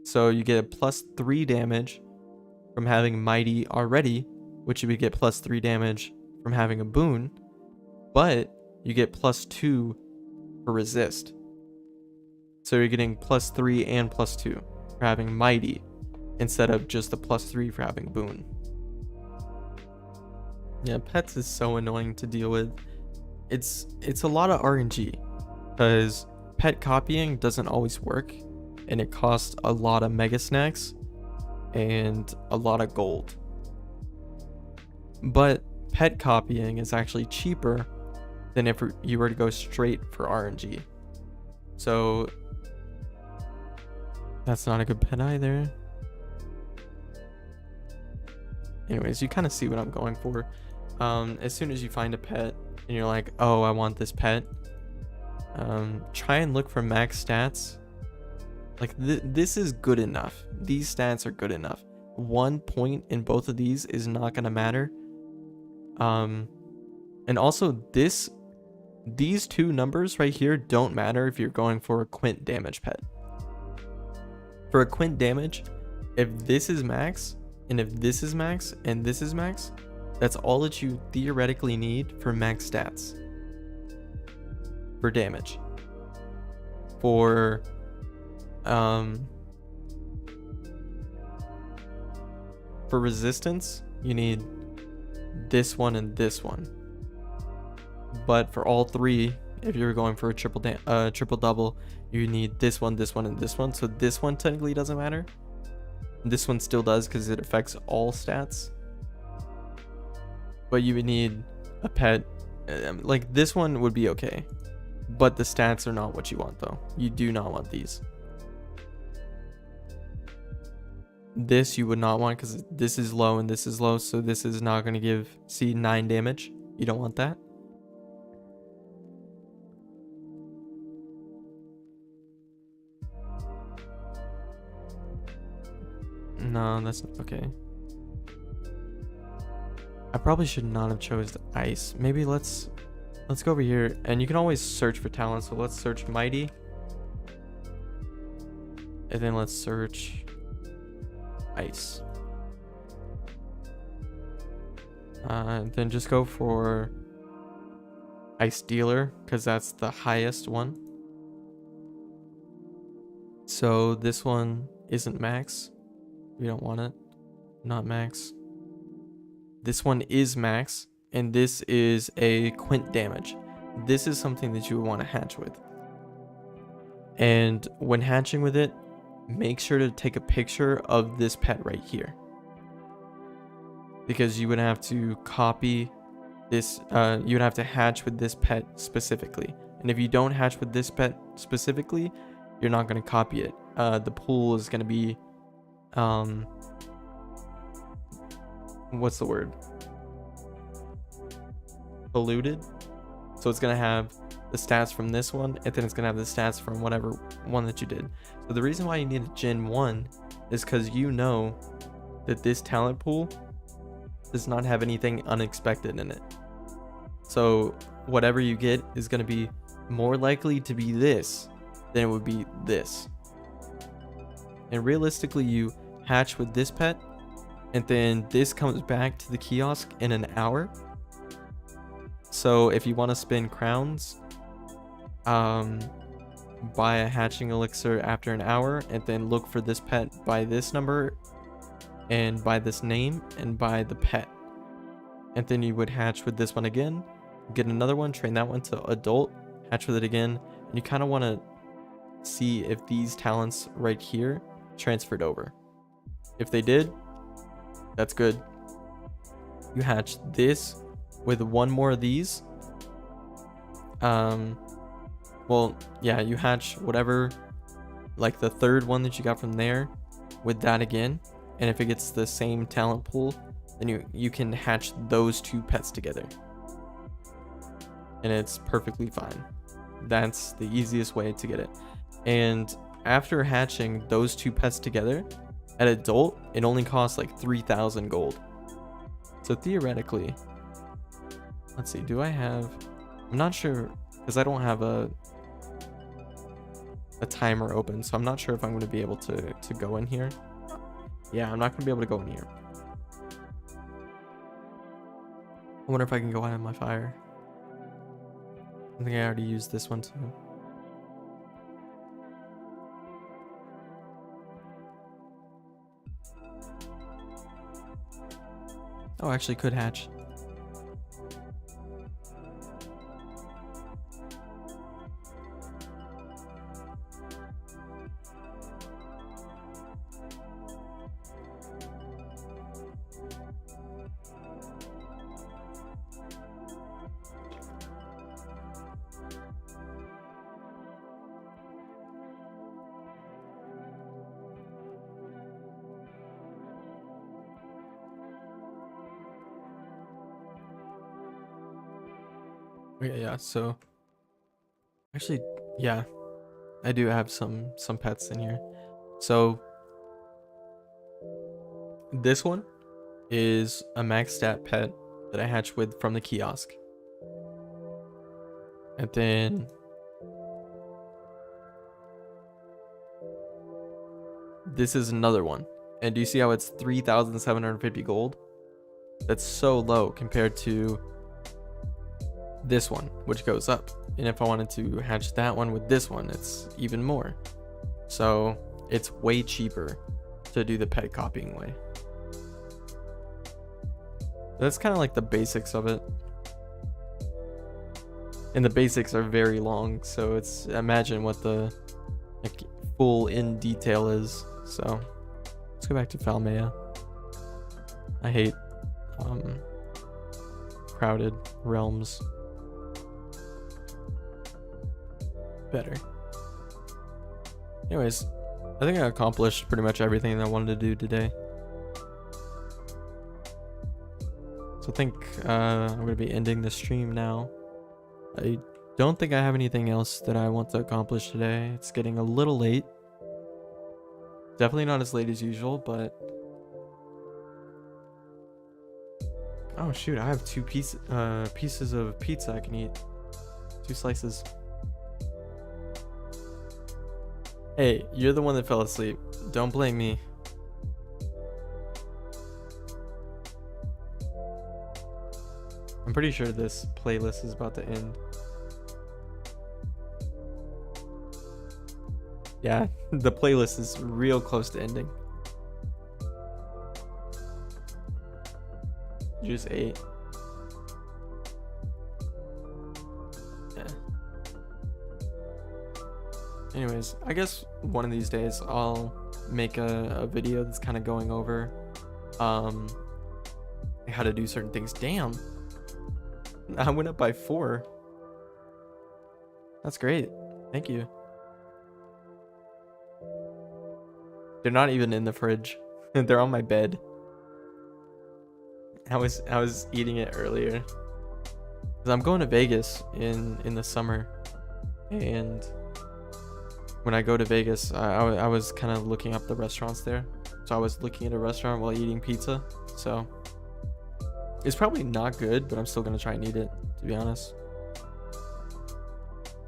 So you get a +3 damage from having Mighty already, which you would get +3 damage from having a Boon, but you get +2 for Resist. So you're getting +3 and +2 for having Mighty instead of just the +3 for having Boon. Yeah, pets is so annoying to deal with. It's a lot of RNG because pet copying doesn't always work, and it costs a lot of mega snacks and a lot of gold. But pet copying is actually cheaper than if you were to go straight for RNG. So that's not a good pet either. Anyways, you kind of see what I'm going for. As soon as you find a pet and you're like, oh, I want this pet, try and look for max stats. Like this is good enough. These stats are good enough. 1 point in both of these is not gonna matter. And also these 2 numbers right here don't matter if you're going for a quint damage pet. For a quint damage, if this is max, and if this is max, and this is max, that's all that you theoretically need for max stats. For damage. For resistance, you need this one and this one. But for all 3, if you're going for a triple double, you need this one, and this one. So this one technically doesn't matter. This one still does because it affects all stats. But you would need a pet. Like this one would be okay. But the stats are not what you want though. You do not want these. This you would not want because this is low and this is low. So this is not going to give, see, 9 damage. You don't want that. No, that's not okay. I probably should not have chose ice. Maybe let's go over here, and you can always search for talent. So let's search Mighty, and then let's search ice. And then just go for Ice Dealer because that's the highest one. So this one isn't max. We don't want it. Not max. This one is max, and this is a quint damage. This is something that you would want to hatch with. And when hatching with it, make sure to take a picture of this pet right here. because you would have to copy this, you would have to hatch with this pet specifically. And if you don't hatch with this pet specifically, you're not going to copy it. The pool is going to be, what's the word? Polluted. So it's going to have the stats from this one, and then it's going to have the stats from whatever one that you did. So the reason why you need a Gen 1 is because you know that this talent pool does not have anything unexpected in it. So whatever you get is going to be more likely to be this than it would be this. And realistically, you hatch with this pet, and then this comes back to the kiosk in an hour. So if you want to spin crowns, buy a hatching elixir after an hour, and then look for this pet by this number, and by this name, and by the pet. And then you would hatch with this one again, get another one, train that one to adult, hatch with it again, and you kind of want to see if these talents right here transferred over. If they did, that's good. You hatch this with one more of these. Well, yeah, you hatch whatever, like the third one that you got from there with that again. And if it gets the same talent pool, then you can hatch those two pets together. And it's perfectly fine. That's the easiest way to get it. And after hatching those two pets together, at adult, it only costs like 3,000 gold. So theoretically, let's see, do I have, I'm not sure, because I don't have a timer open, so I'm not sure if I'm going to be able to go in here. Yeah, I'm not going to be able to go in here. I wonder if I can go out of my fire. I think I already used this one too. Oh, I actually could hatch. Okay, yeah, so actually, yeah, I do have some pets in here. So this one is a max stat pet that I hatched with from the kiosk. And then this is another one. And do you see how it's 3,750 gold? That's so low compared to this one, which goes up. And if I wanted to hatch that one with this one, it's even more. So it's way cheaper to do the pet copying way. That's kind of like the basics of it. And the basics are very long, so it's, imagine what the like full in detail is. So let's go back to Falmea. I hate crowded realms. Better. Anyways, I think I accomplished pretty much everything that I wanted to do today. So I think I'm going to be ending the stream now. I don't think I have anything else that I want to accomplish today. It's getting a little late. Definitely not as late as usual, but... Oh shoot, I have two pieces of pizza I can eat. 2 slices. Hey, you're the one that fell asleep. Don't blame me. I'm pretty sure this playlist is about to end. Yeah, the playlist is real close to ending. Just ate. Yeah. Anyways, I guess one of these days I'll make a video that's kind of going over how to do certain things. Damn. I went up by 4. That's great. Thank you. They're not even in the fridge. They're on my bed. I was eating it earlier. Cause I'm going to Vegas in the summer, and when I go to Vegas, I was kind of looking up the restaurants there. So I was looking at a restaurant while eating pizza. So it's probably not good, but I'm still gonna try and eat it, to be honest.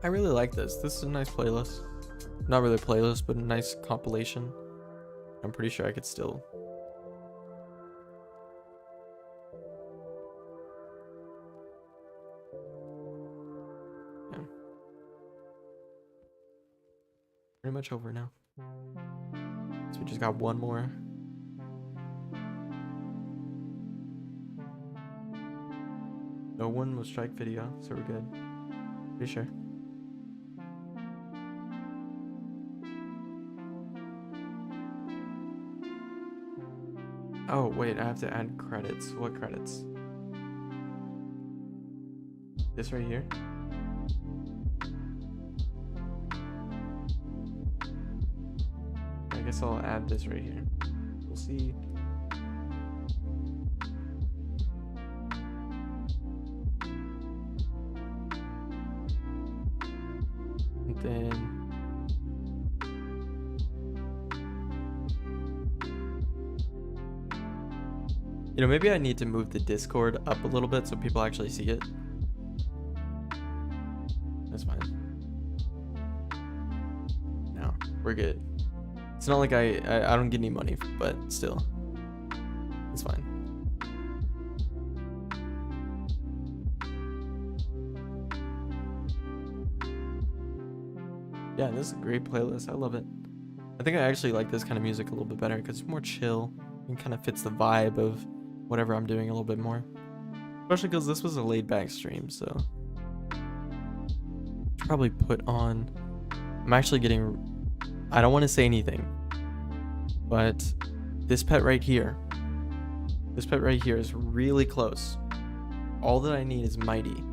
I really like this. This is a nice playlist. Not really a playlist, but a nice compilation. I'm pretty sure I could still. Yeah. Pretty much over now. So we just got one more. No one will strike video, so we're good. Pretty sure. Oh, wait, I have to add credits. What credits? This right here? I guess I'll add this right here. We'll see. And then maybe I need to move the Discord up a little bit so people actually see it. That's fine. No, we're good. It's not like I don't get any money, but still, it's fine. Yeah, this is a great playlist. I love it. I think I actually like this kind of music a little bit better because it's more chill and kind of fits the vibe of whatever I'm doing a little bit more. Especially because this was a laid back stream, so probably put on. I'm actually getting. I don't want to say anything, but this pet right here. This pet right here is really close. All that I need is Mighty.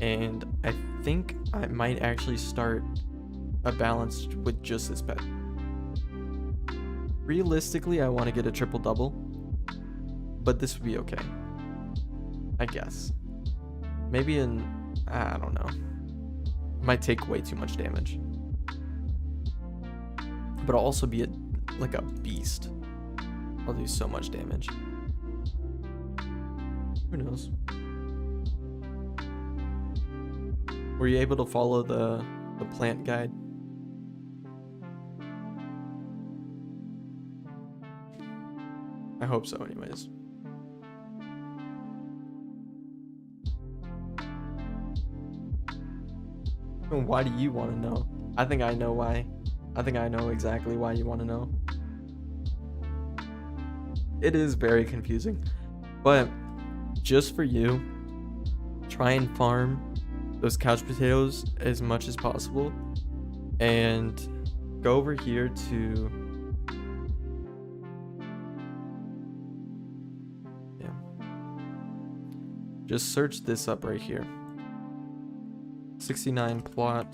And I think I might actually start a balance with just this pet. Realistically, I want to get a triple double, but this would be okay, I guess. Maybe I don't know. It might take way too much damage, but I'll also be like a beast. I'll do so much damage. Who knows? Were you able to follow the plant guide? I hope so, anyways. Why do you want to know? I think I know why. I think I know exactly why you want to know. It is very confusing, but just for you, try and farm those couch potatoes as much as possible, and go over here to just search this up right here. 69 plot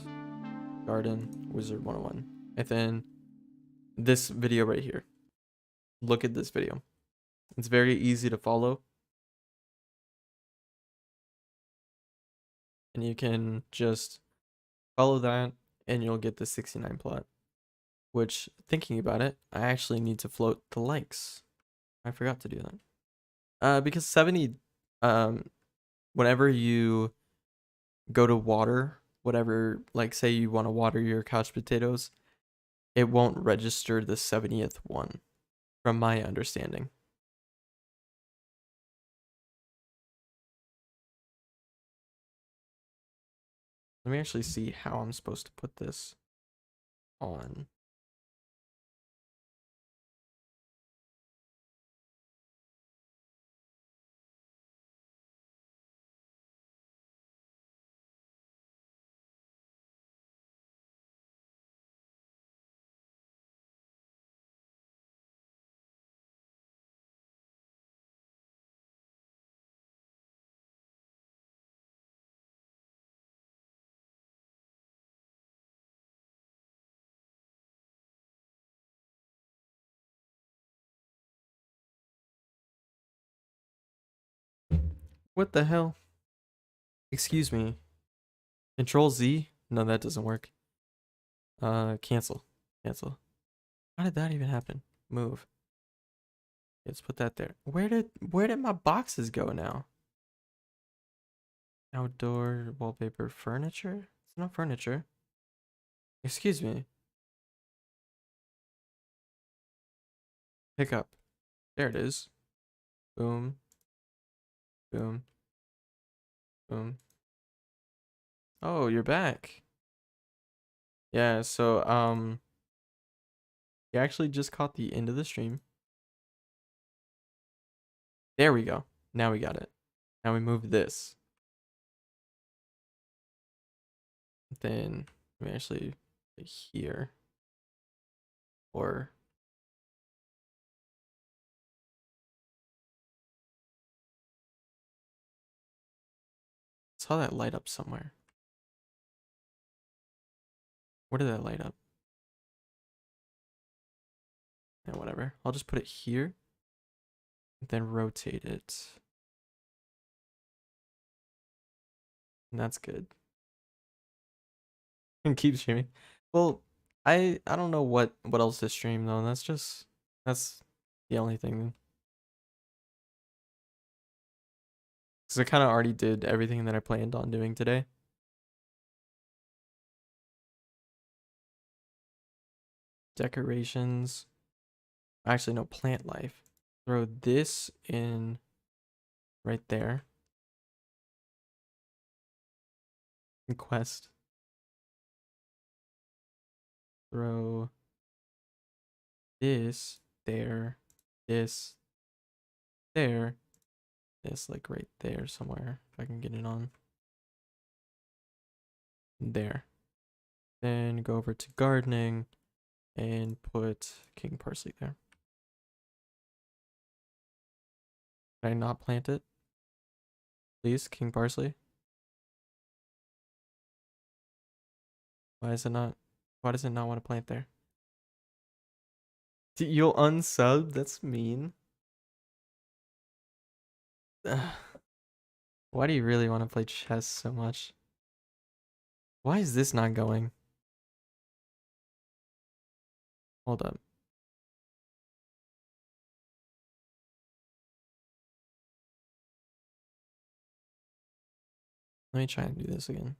garden Wizard101, and then this video right here. Look at this video. It's very easy to follow. And you can just follow that and you'll get the 69 plot. Which, thinking about it, I actually need to float the likes. I forgot to do that. Because 70, whenever you go to water, whatever, like say you want to water your couch potatoes, it won't register the 70th one, from my understanding. Let me actually see how I'm supposed to put this on. What the hell? Excuse me. Control Z? No, that doesn't work. Cancel. Cancel. How did that even happen? Move. Let's put that there. Where did my boxes go now? Outdoor wallpaper furniture? It's not furniture. Excuse me. Pick up. There it is. Boom. Boom. Boom. Oh, you're back. Yeah, so you actually just caught the end of the stream. There we go. Now we got it. Now we move this. Then we actually put it here. Or saw that light up somewhere. Where did that light up? Yeah, whatever. I'll just put it here. Then rotate it. And that's good. And keep streaming. Well, I don't know what else to stream though. That's the only thing. Because I kind of already did everything that I planned on doing today. Decorations. Actually, no, plant life. Throw this in right there. And quest. Throw this there. This there. This like right there somewhere. If I can get it on. There. Then go over to gardening and put king parsley there. Can I not plant it? Please, king parsley. Why does it not want to plant there? You'll unsub? That's mean. Ugh. Why do you really want to play chess so much? Why is this not going? Hold up. Let me try and do this again.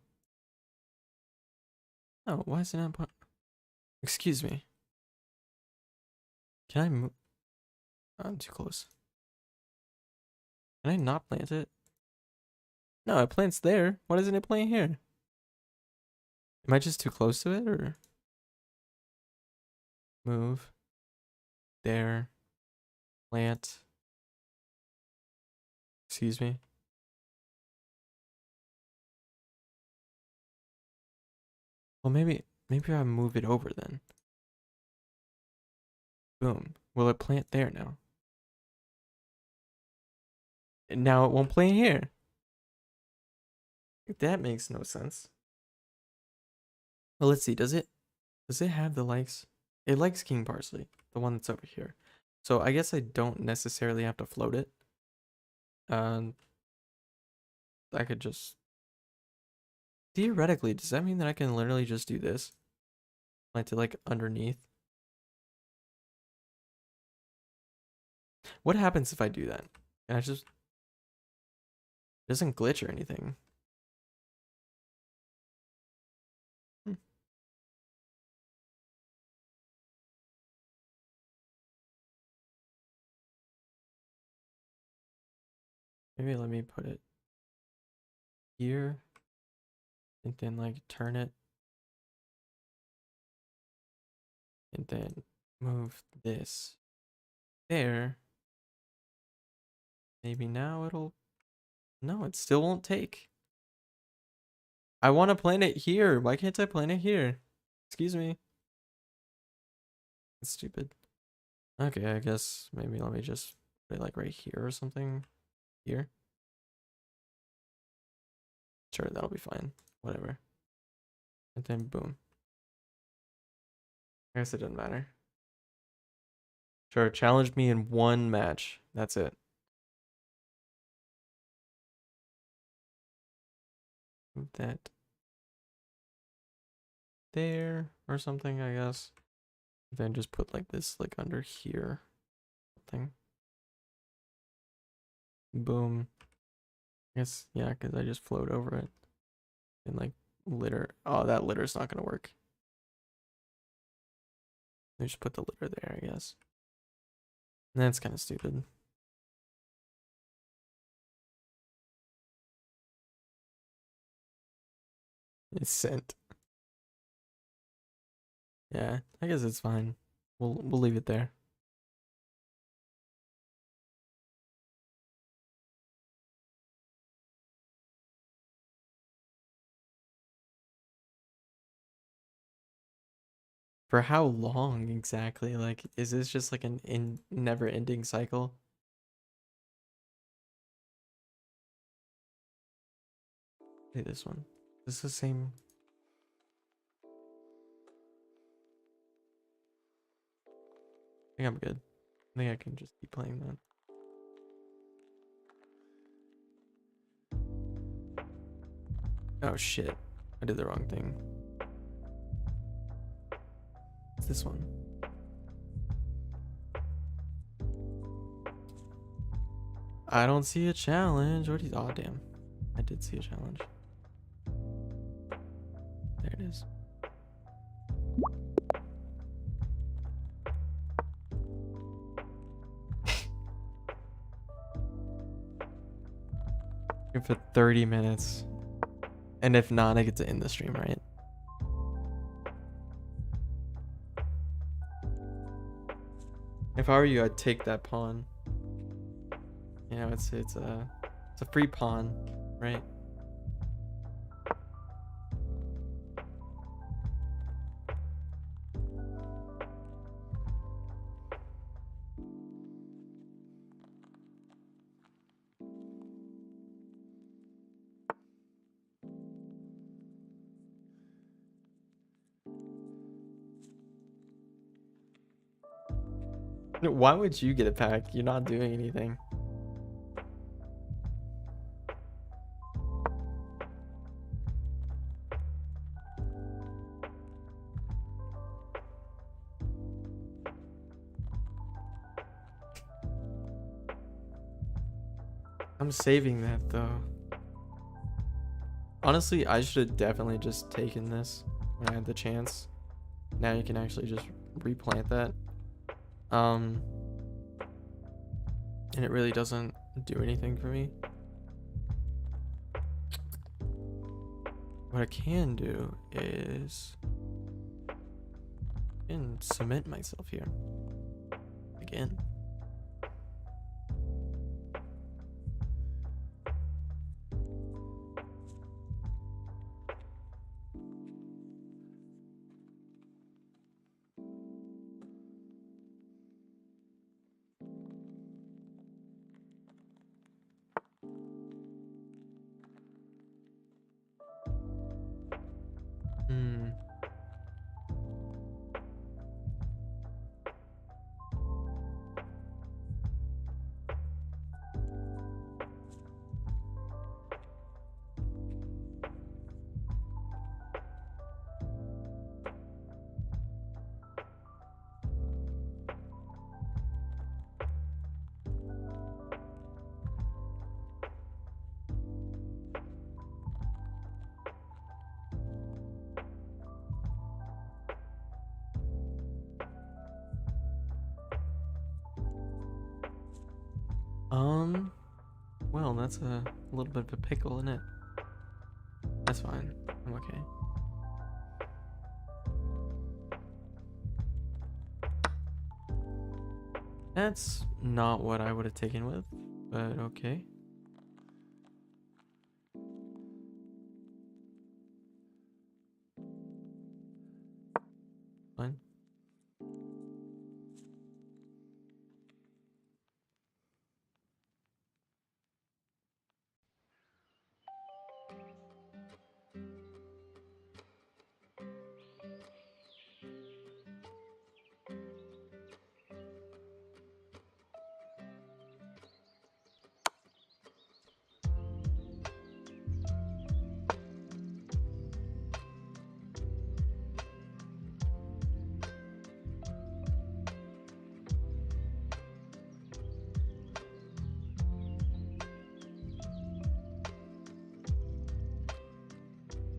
Oh, why is it not put? Excuse me. Can I move? I'm too close. Can I not plant it? No, it plants there. Why doesn't it plant here? Am I just too close to it or? Move. There. Plant. Excuse me. Well, maybe I move it over then. Boom. Will it plant there now? And now it won't plant here. That makes no sense. Well, let's see. Does it have the likes? It likes king parsley, the one that's over here. So I guess I don't necessarily have to float it. I could just theoretically, does that mean that I can literally just do this? Plant it like underneath? What happens if I do that? And I just it doesn't glitch or anything. Hmm. Maybe let me put it here and then like turn it and then move this there. Maybe now it'll. No, it still won't take. I want to plant it here. Why can't I plant it here? Excuse me. That's stupid. Okay, I guess maybe let me just put it like right here or something. Here. Sure, that'll be fine. Whatever. And then boom. I guess it doesn't matter. Sure, challenge me in one match. That's it. put that there or something, I guess. Then just put like this like under here. Thing. Boom. I guess, yeah, because I just float over it. And like litter. Oh, that litter's not gonna work. I just put the litter there, I guess. That's kind of stupid. It's sent. Yeah, I guess it's fine. We'll leave it there. For how long exactly? Like, is this just like an never-ending cycle? Hey, this one. This is the same. I think I'm good. I think I can just keep playing that. Oh shit. I did the wrong thing. It's this one. I don't see a challenge. What are you? Oh damn. I did see a challenge. There it is. Here for 30 minutes. And if not, I get to end the stream, right? If I were you, I'd take that pawn. You know, it's a free pawn, right? Why would you get a pack? You're not doing anything. I'm saving that though. Honestly, I should have definitely just taken this when I had the chance. Now you can actually just replant that. And it really doesn't do anything for me. What I can do is cement myself here again. Well, that's a little bit of a pickle, isn't it? That's fine. I'm okay. That's not what I would have taken with, but okay. Fine.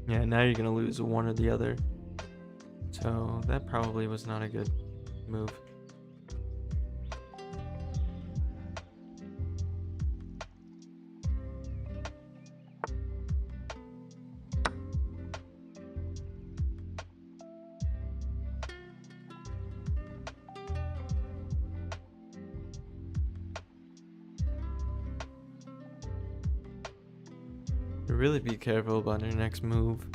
Yeah, now you're gonna lose one or the other. So that probably was not a good move. Really be careful about your next move.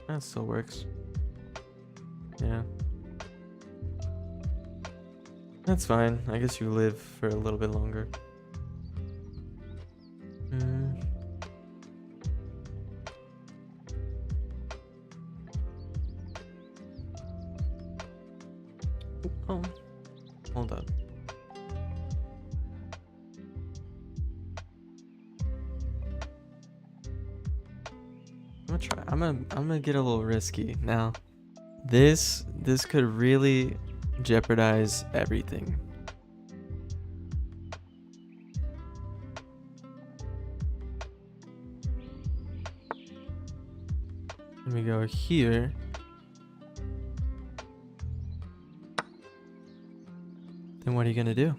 That still works. Yeah. That's fine. I guess you live for a little bit longer. Oh, hold up. I'm gonna get a little risky now. This could really jeopardize everything. Let me go here. Then what are you gonna do?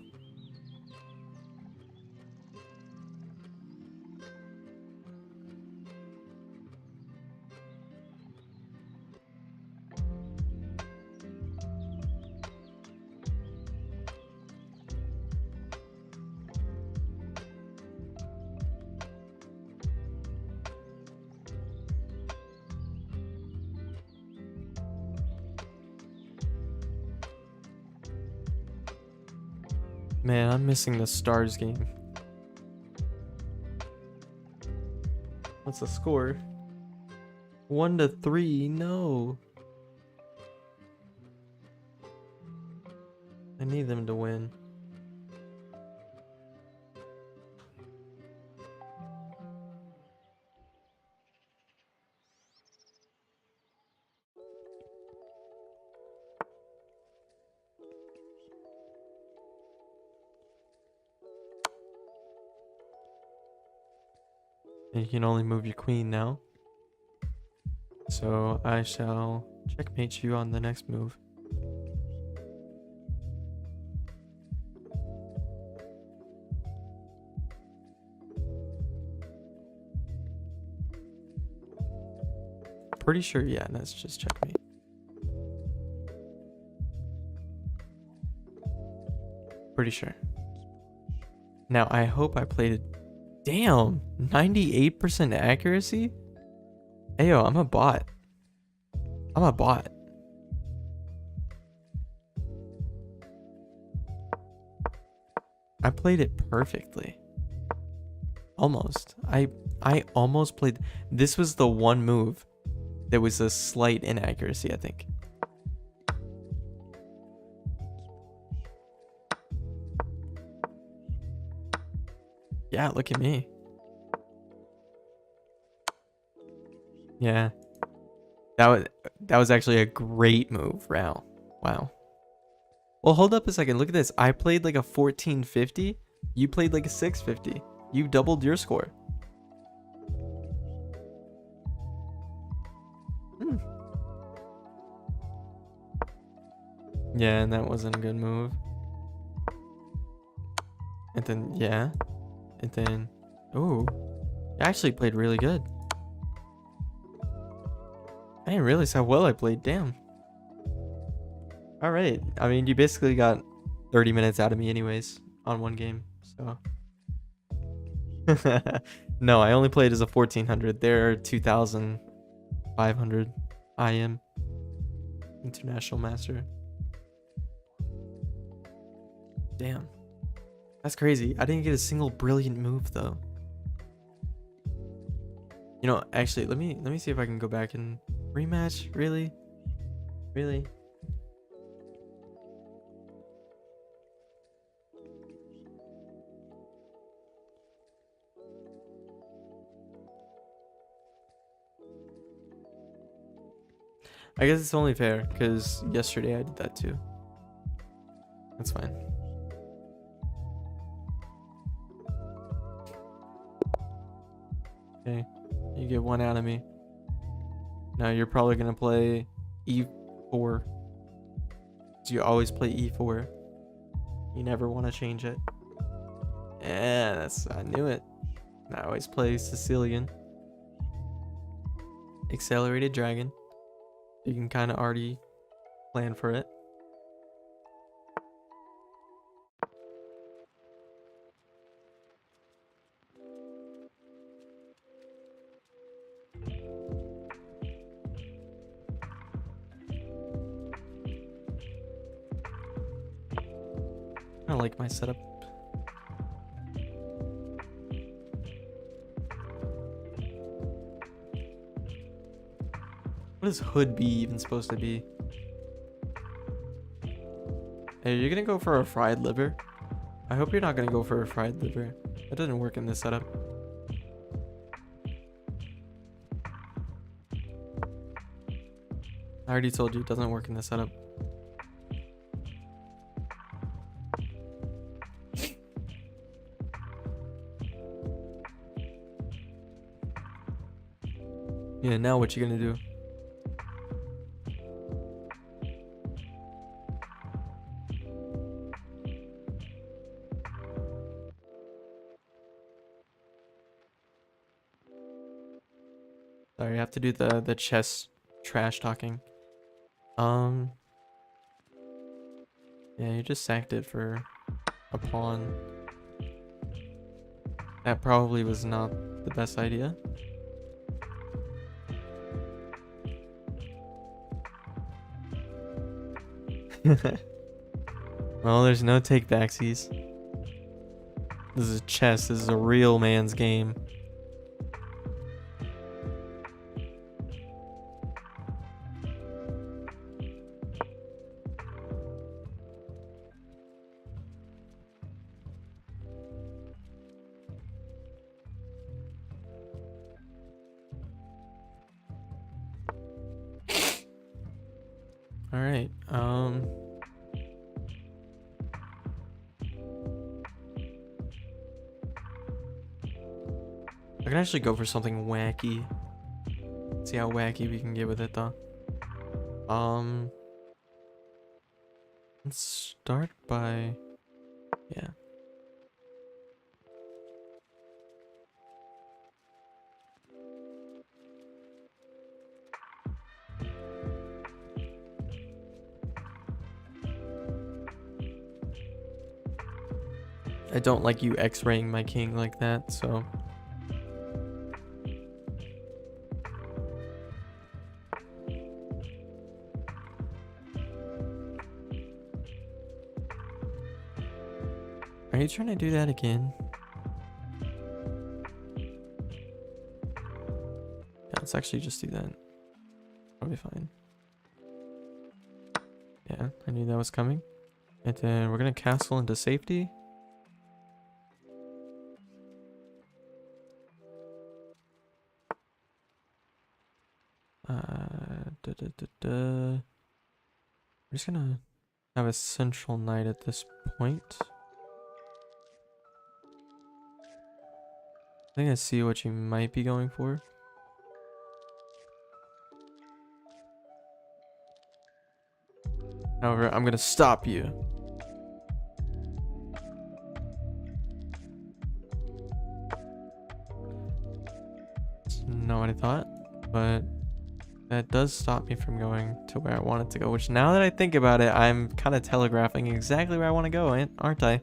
Man, I'm missing the stars game. What's the score? 1-3. No. I need them to win. You can only move your queen now. So I shall checkmate you on the next move. Pretty sure, yeah, that's just checkmate. Pretty sure. Now I hope I played it. Damn, 98% accuracy? Ayo, I'm a bot. I'm a bot. I played it perfectly. Almost. I almost played. This was the one move. There was a slight inaccuracy, I think. Yeah, look at me. Yeah. That was actually a great move, Rao. Wow. Well, hold up a second. Look at this. I played like a 1450. You played like a 650. You doubled your score. Yeah, and that wasn't a good move. And then, yeah. And then, ooh. I actually played really good. I didn't realize how well I played. Damn. All right. I mean, you basically got 30 minutes out of me anyways on one game. So. No, I only played as a 1400. They're 2500. I am international master. Damn. That's crazy. I didn't get a single brilliant move though. You know, actually, let me see if I can go back and rematch. Really? Really? I guess it's only fair because yesterday I did that too. That's fine. Okay, you get one out of me. Now you're probably gonna play E4. So you always play E4. You never want to change it. Yeah, I knew it. I always play Sicilian. Accelerated Dragon. You can kind of already plan for it. I like my setup. What is Hood B even supposed to be? Hey, you're gonna go for a fried liver? I hope you're not gonna go for a fried liver. That doesn't work in this setup. I already told you it doesn't work in this setup. Yeah, now what you gonna do? Sorry, I have to do the chess trash talking. Yeah, you just sacked it for a pawn. That probably was not the best idea. Well, there's no take backsies. This is chess. This is a real man's game. All right. I can actually go for something wacky. See how wacky we can get with it, though. Let's start by, yeah. I don't like you X-raying my king like that, so. Are you trying to do that again? Yeah, let's actually just do that. Probably fine. Yeah, I knew that was coming. And then we're gonna castle into safety. We're just gonna have a central knight at this point. I think I see what you might be going for. However, I'm gonna stop you. It's not what I thought, but that does stop me from going to where I wanted to go, which now that I think about it, I'm kind of telegraphing exactly where I want to go, aren't I?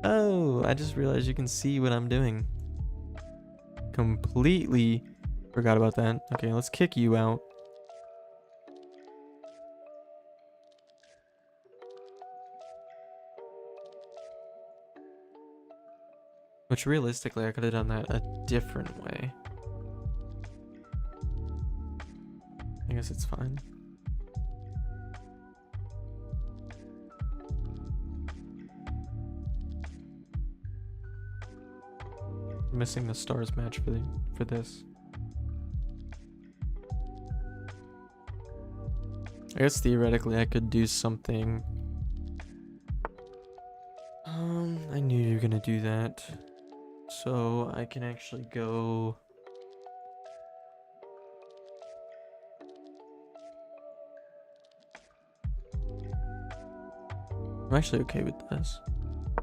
Oh, I just realized you can see what I'm doing. Completely forgot about that. Okay, let's kick you out. Which realistically, I could have done that a different way. I guess it's fine. I'm missing the stars match for this. I guess theoretically I could do something. I knew you were gonna do that. So I can actually go. I'm actually okay with this.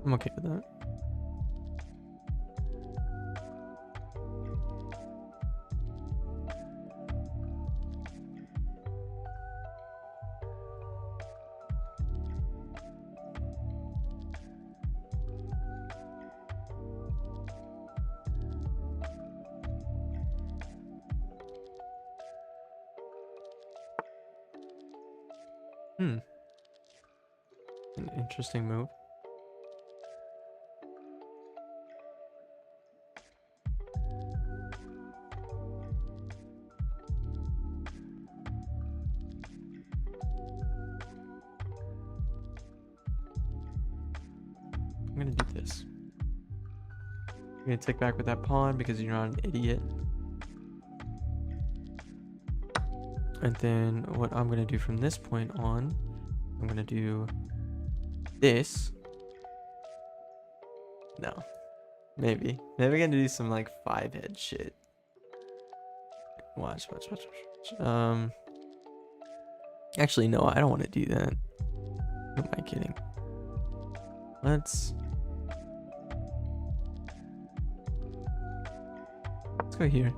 I'm okay with that. An interesting move. I'm gonna do this. I'm gonna take back with that pawn because you're not an idiot. And then what I'm gonna do from this point on, I'm gonna do this. No. Maybe I'm gonna do some like 5-head shit. Watch. Actually, no, I don't want to do that. Who am I kidding? Let's go here.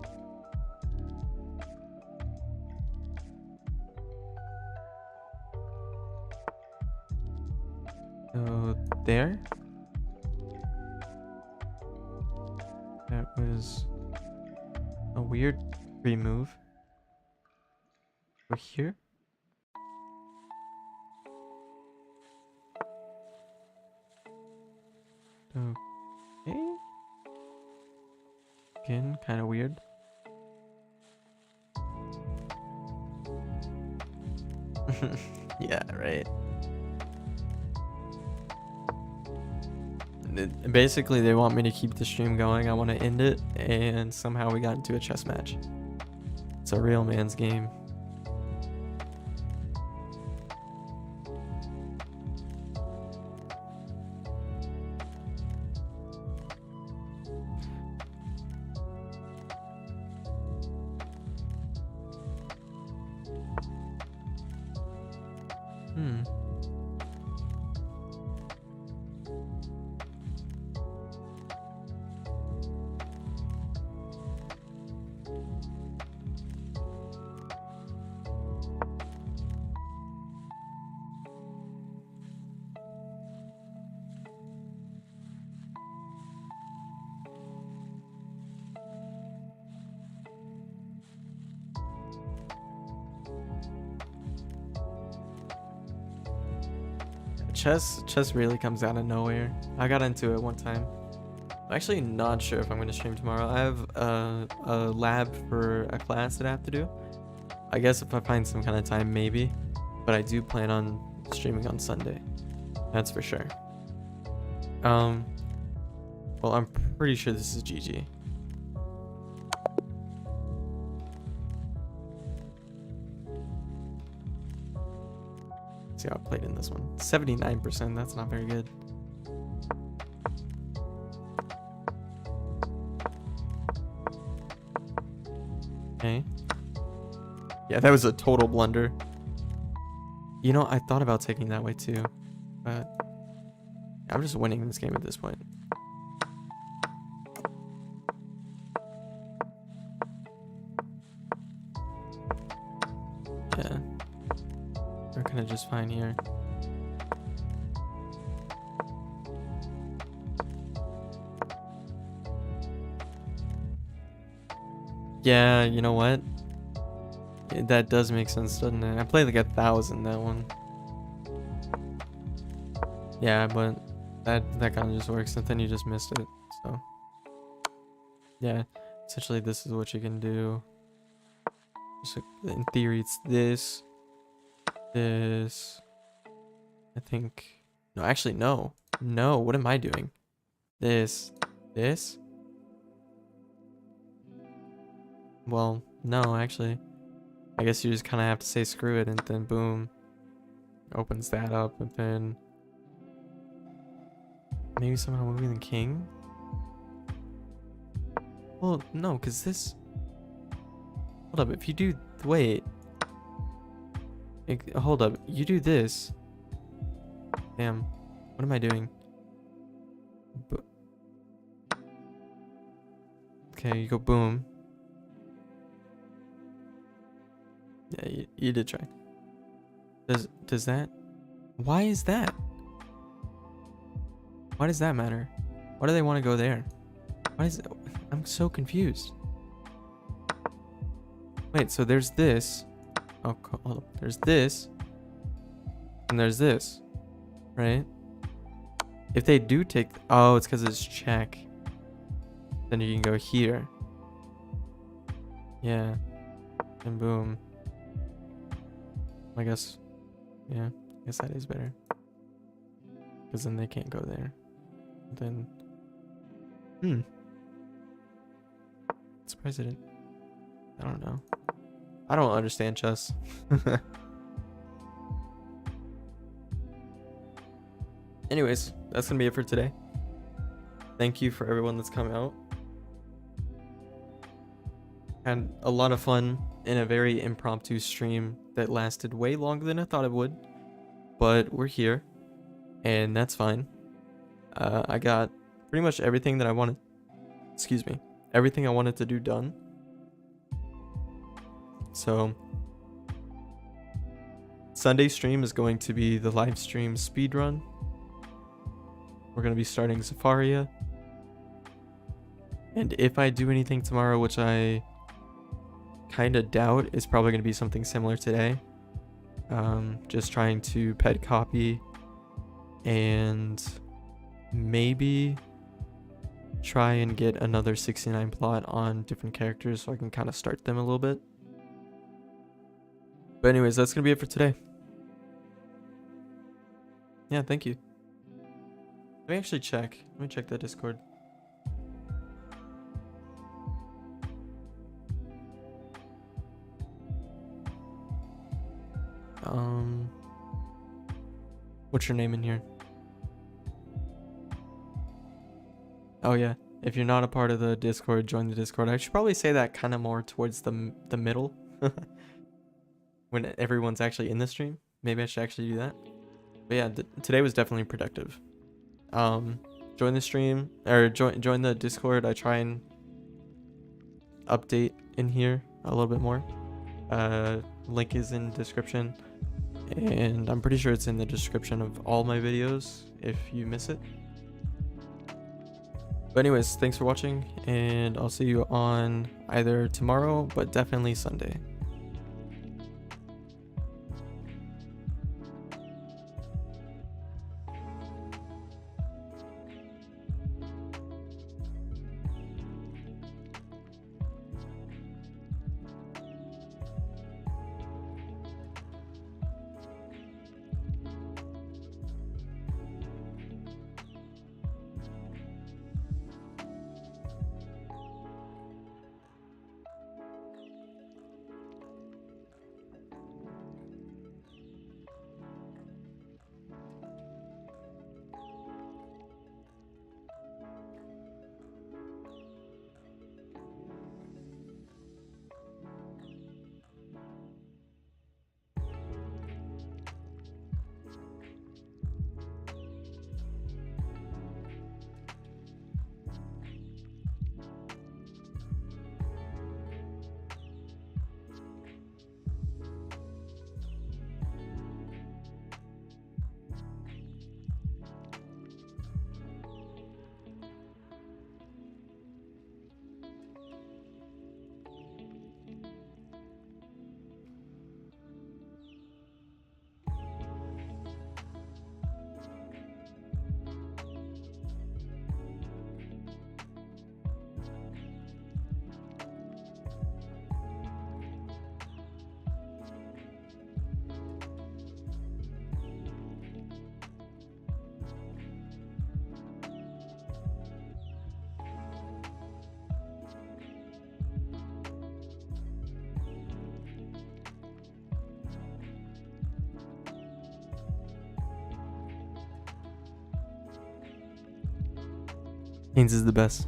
So there. That was a weird remove. Over here. Okay. Again, kind of weird. Yeah, right. Basically, they want me to keep the stream going. I want to end it, and somehow we got into a chess match. It's a real man's game. Chess really comes out of nowhere. I got into it one time. I'm actually not sure if I'm going to stream tomorrow. I have a lab for a class that I have to do. I guess if I find some kind of time, maybe. But I do plan on streaming on Sunday. That's for sure. Well, I'm pretty sure this is GG. See how I played in this one. 79%, that's not very good. Okay. Yeah, that was a total blunder. You know, I thought about taking that way too, but I'm just winning this game at this point. Yeah. We're kind of just fine here. Yeah, you know what? That does make sense, doesn't it? I played like 1,000 that one. Yeah, but that kind of just works, and then you just missed it. So yeah, essentially this is what you can do. So in theory, it's this. I think. No, actually, no. No, what am I doing? This. Well, no, actually. I guess you just kind of have to say screw it, and then boom, opens that up, and then maybe somehow moving the king. Well, no, because this... Hold up, if you do... Wait. Hold up, you do this. Damn. What am I doing? Okay, you go boom. Yeah, you did try. Does that... Why is that? Why does that matter? Why do they want to go there? Why is it... I'm so confused. Wait, so there's this. Oh, hold up. There's this. And there's this. Right? If they do take... Oh, it's because it's check. Then you can go here. Yeah. And boom. I guess... Yeah. I guess that is better. Because then they can't go there. Then... Surprised I didn't... I don't know. I don't understand chess. Anyways, that's gonna be it for today. Thank you for everyone that's come out. Had a lot of fun in a very impromptu stream that lasted way longer than I thought it would. But we're here, and that's fine. I got pretty much everything that I wanted. Excuse me. Everything I wanted to do done. So Sunday stream is going to be the live stream speedrun. We're going to be starting Zafaria. And if I do anything tomorrow, which I kind of doubt, it's probably going to be something similar today. Just trying to pet copy and maybe try and get another 69 plot on different characters so I can kind of start them a little bit. But anyways, that's going to be it for today. Yeah, thank you. Let me actually check. Let me check the Discord. What's your name in here? Oh yeah, if you're not a part of the Discord, join the Discord. I should probably say that kind of more towards the middle. When everyone's actually in the stream. Maybe I should actually do that. But yeah, today was definitely productive. Join the stream, or join the Discord. I try and update in here a little bit more. Link is in description, and I'm pretty sure it's in the description of all my videos if you miss it. But anyways, thanks for watching, and I'll see you on either tomorrow, but definitely Sunday. Haynes is the best.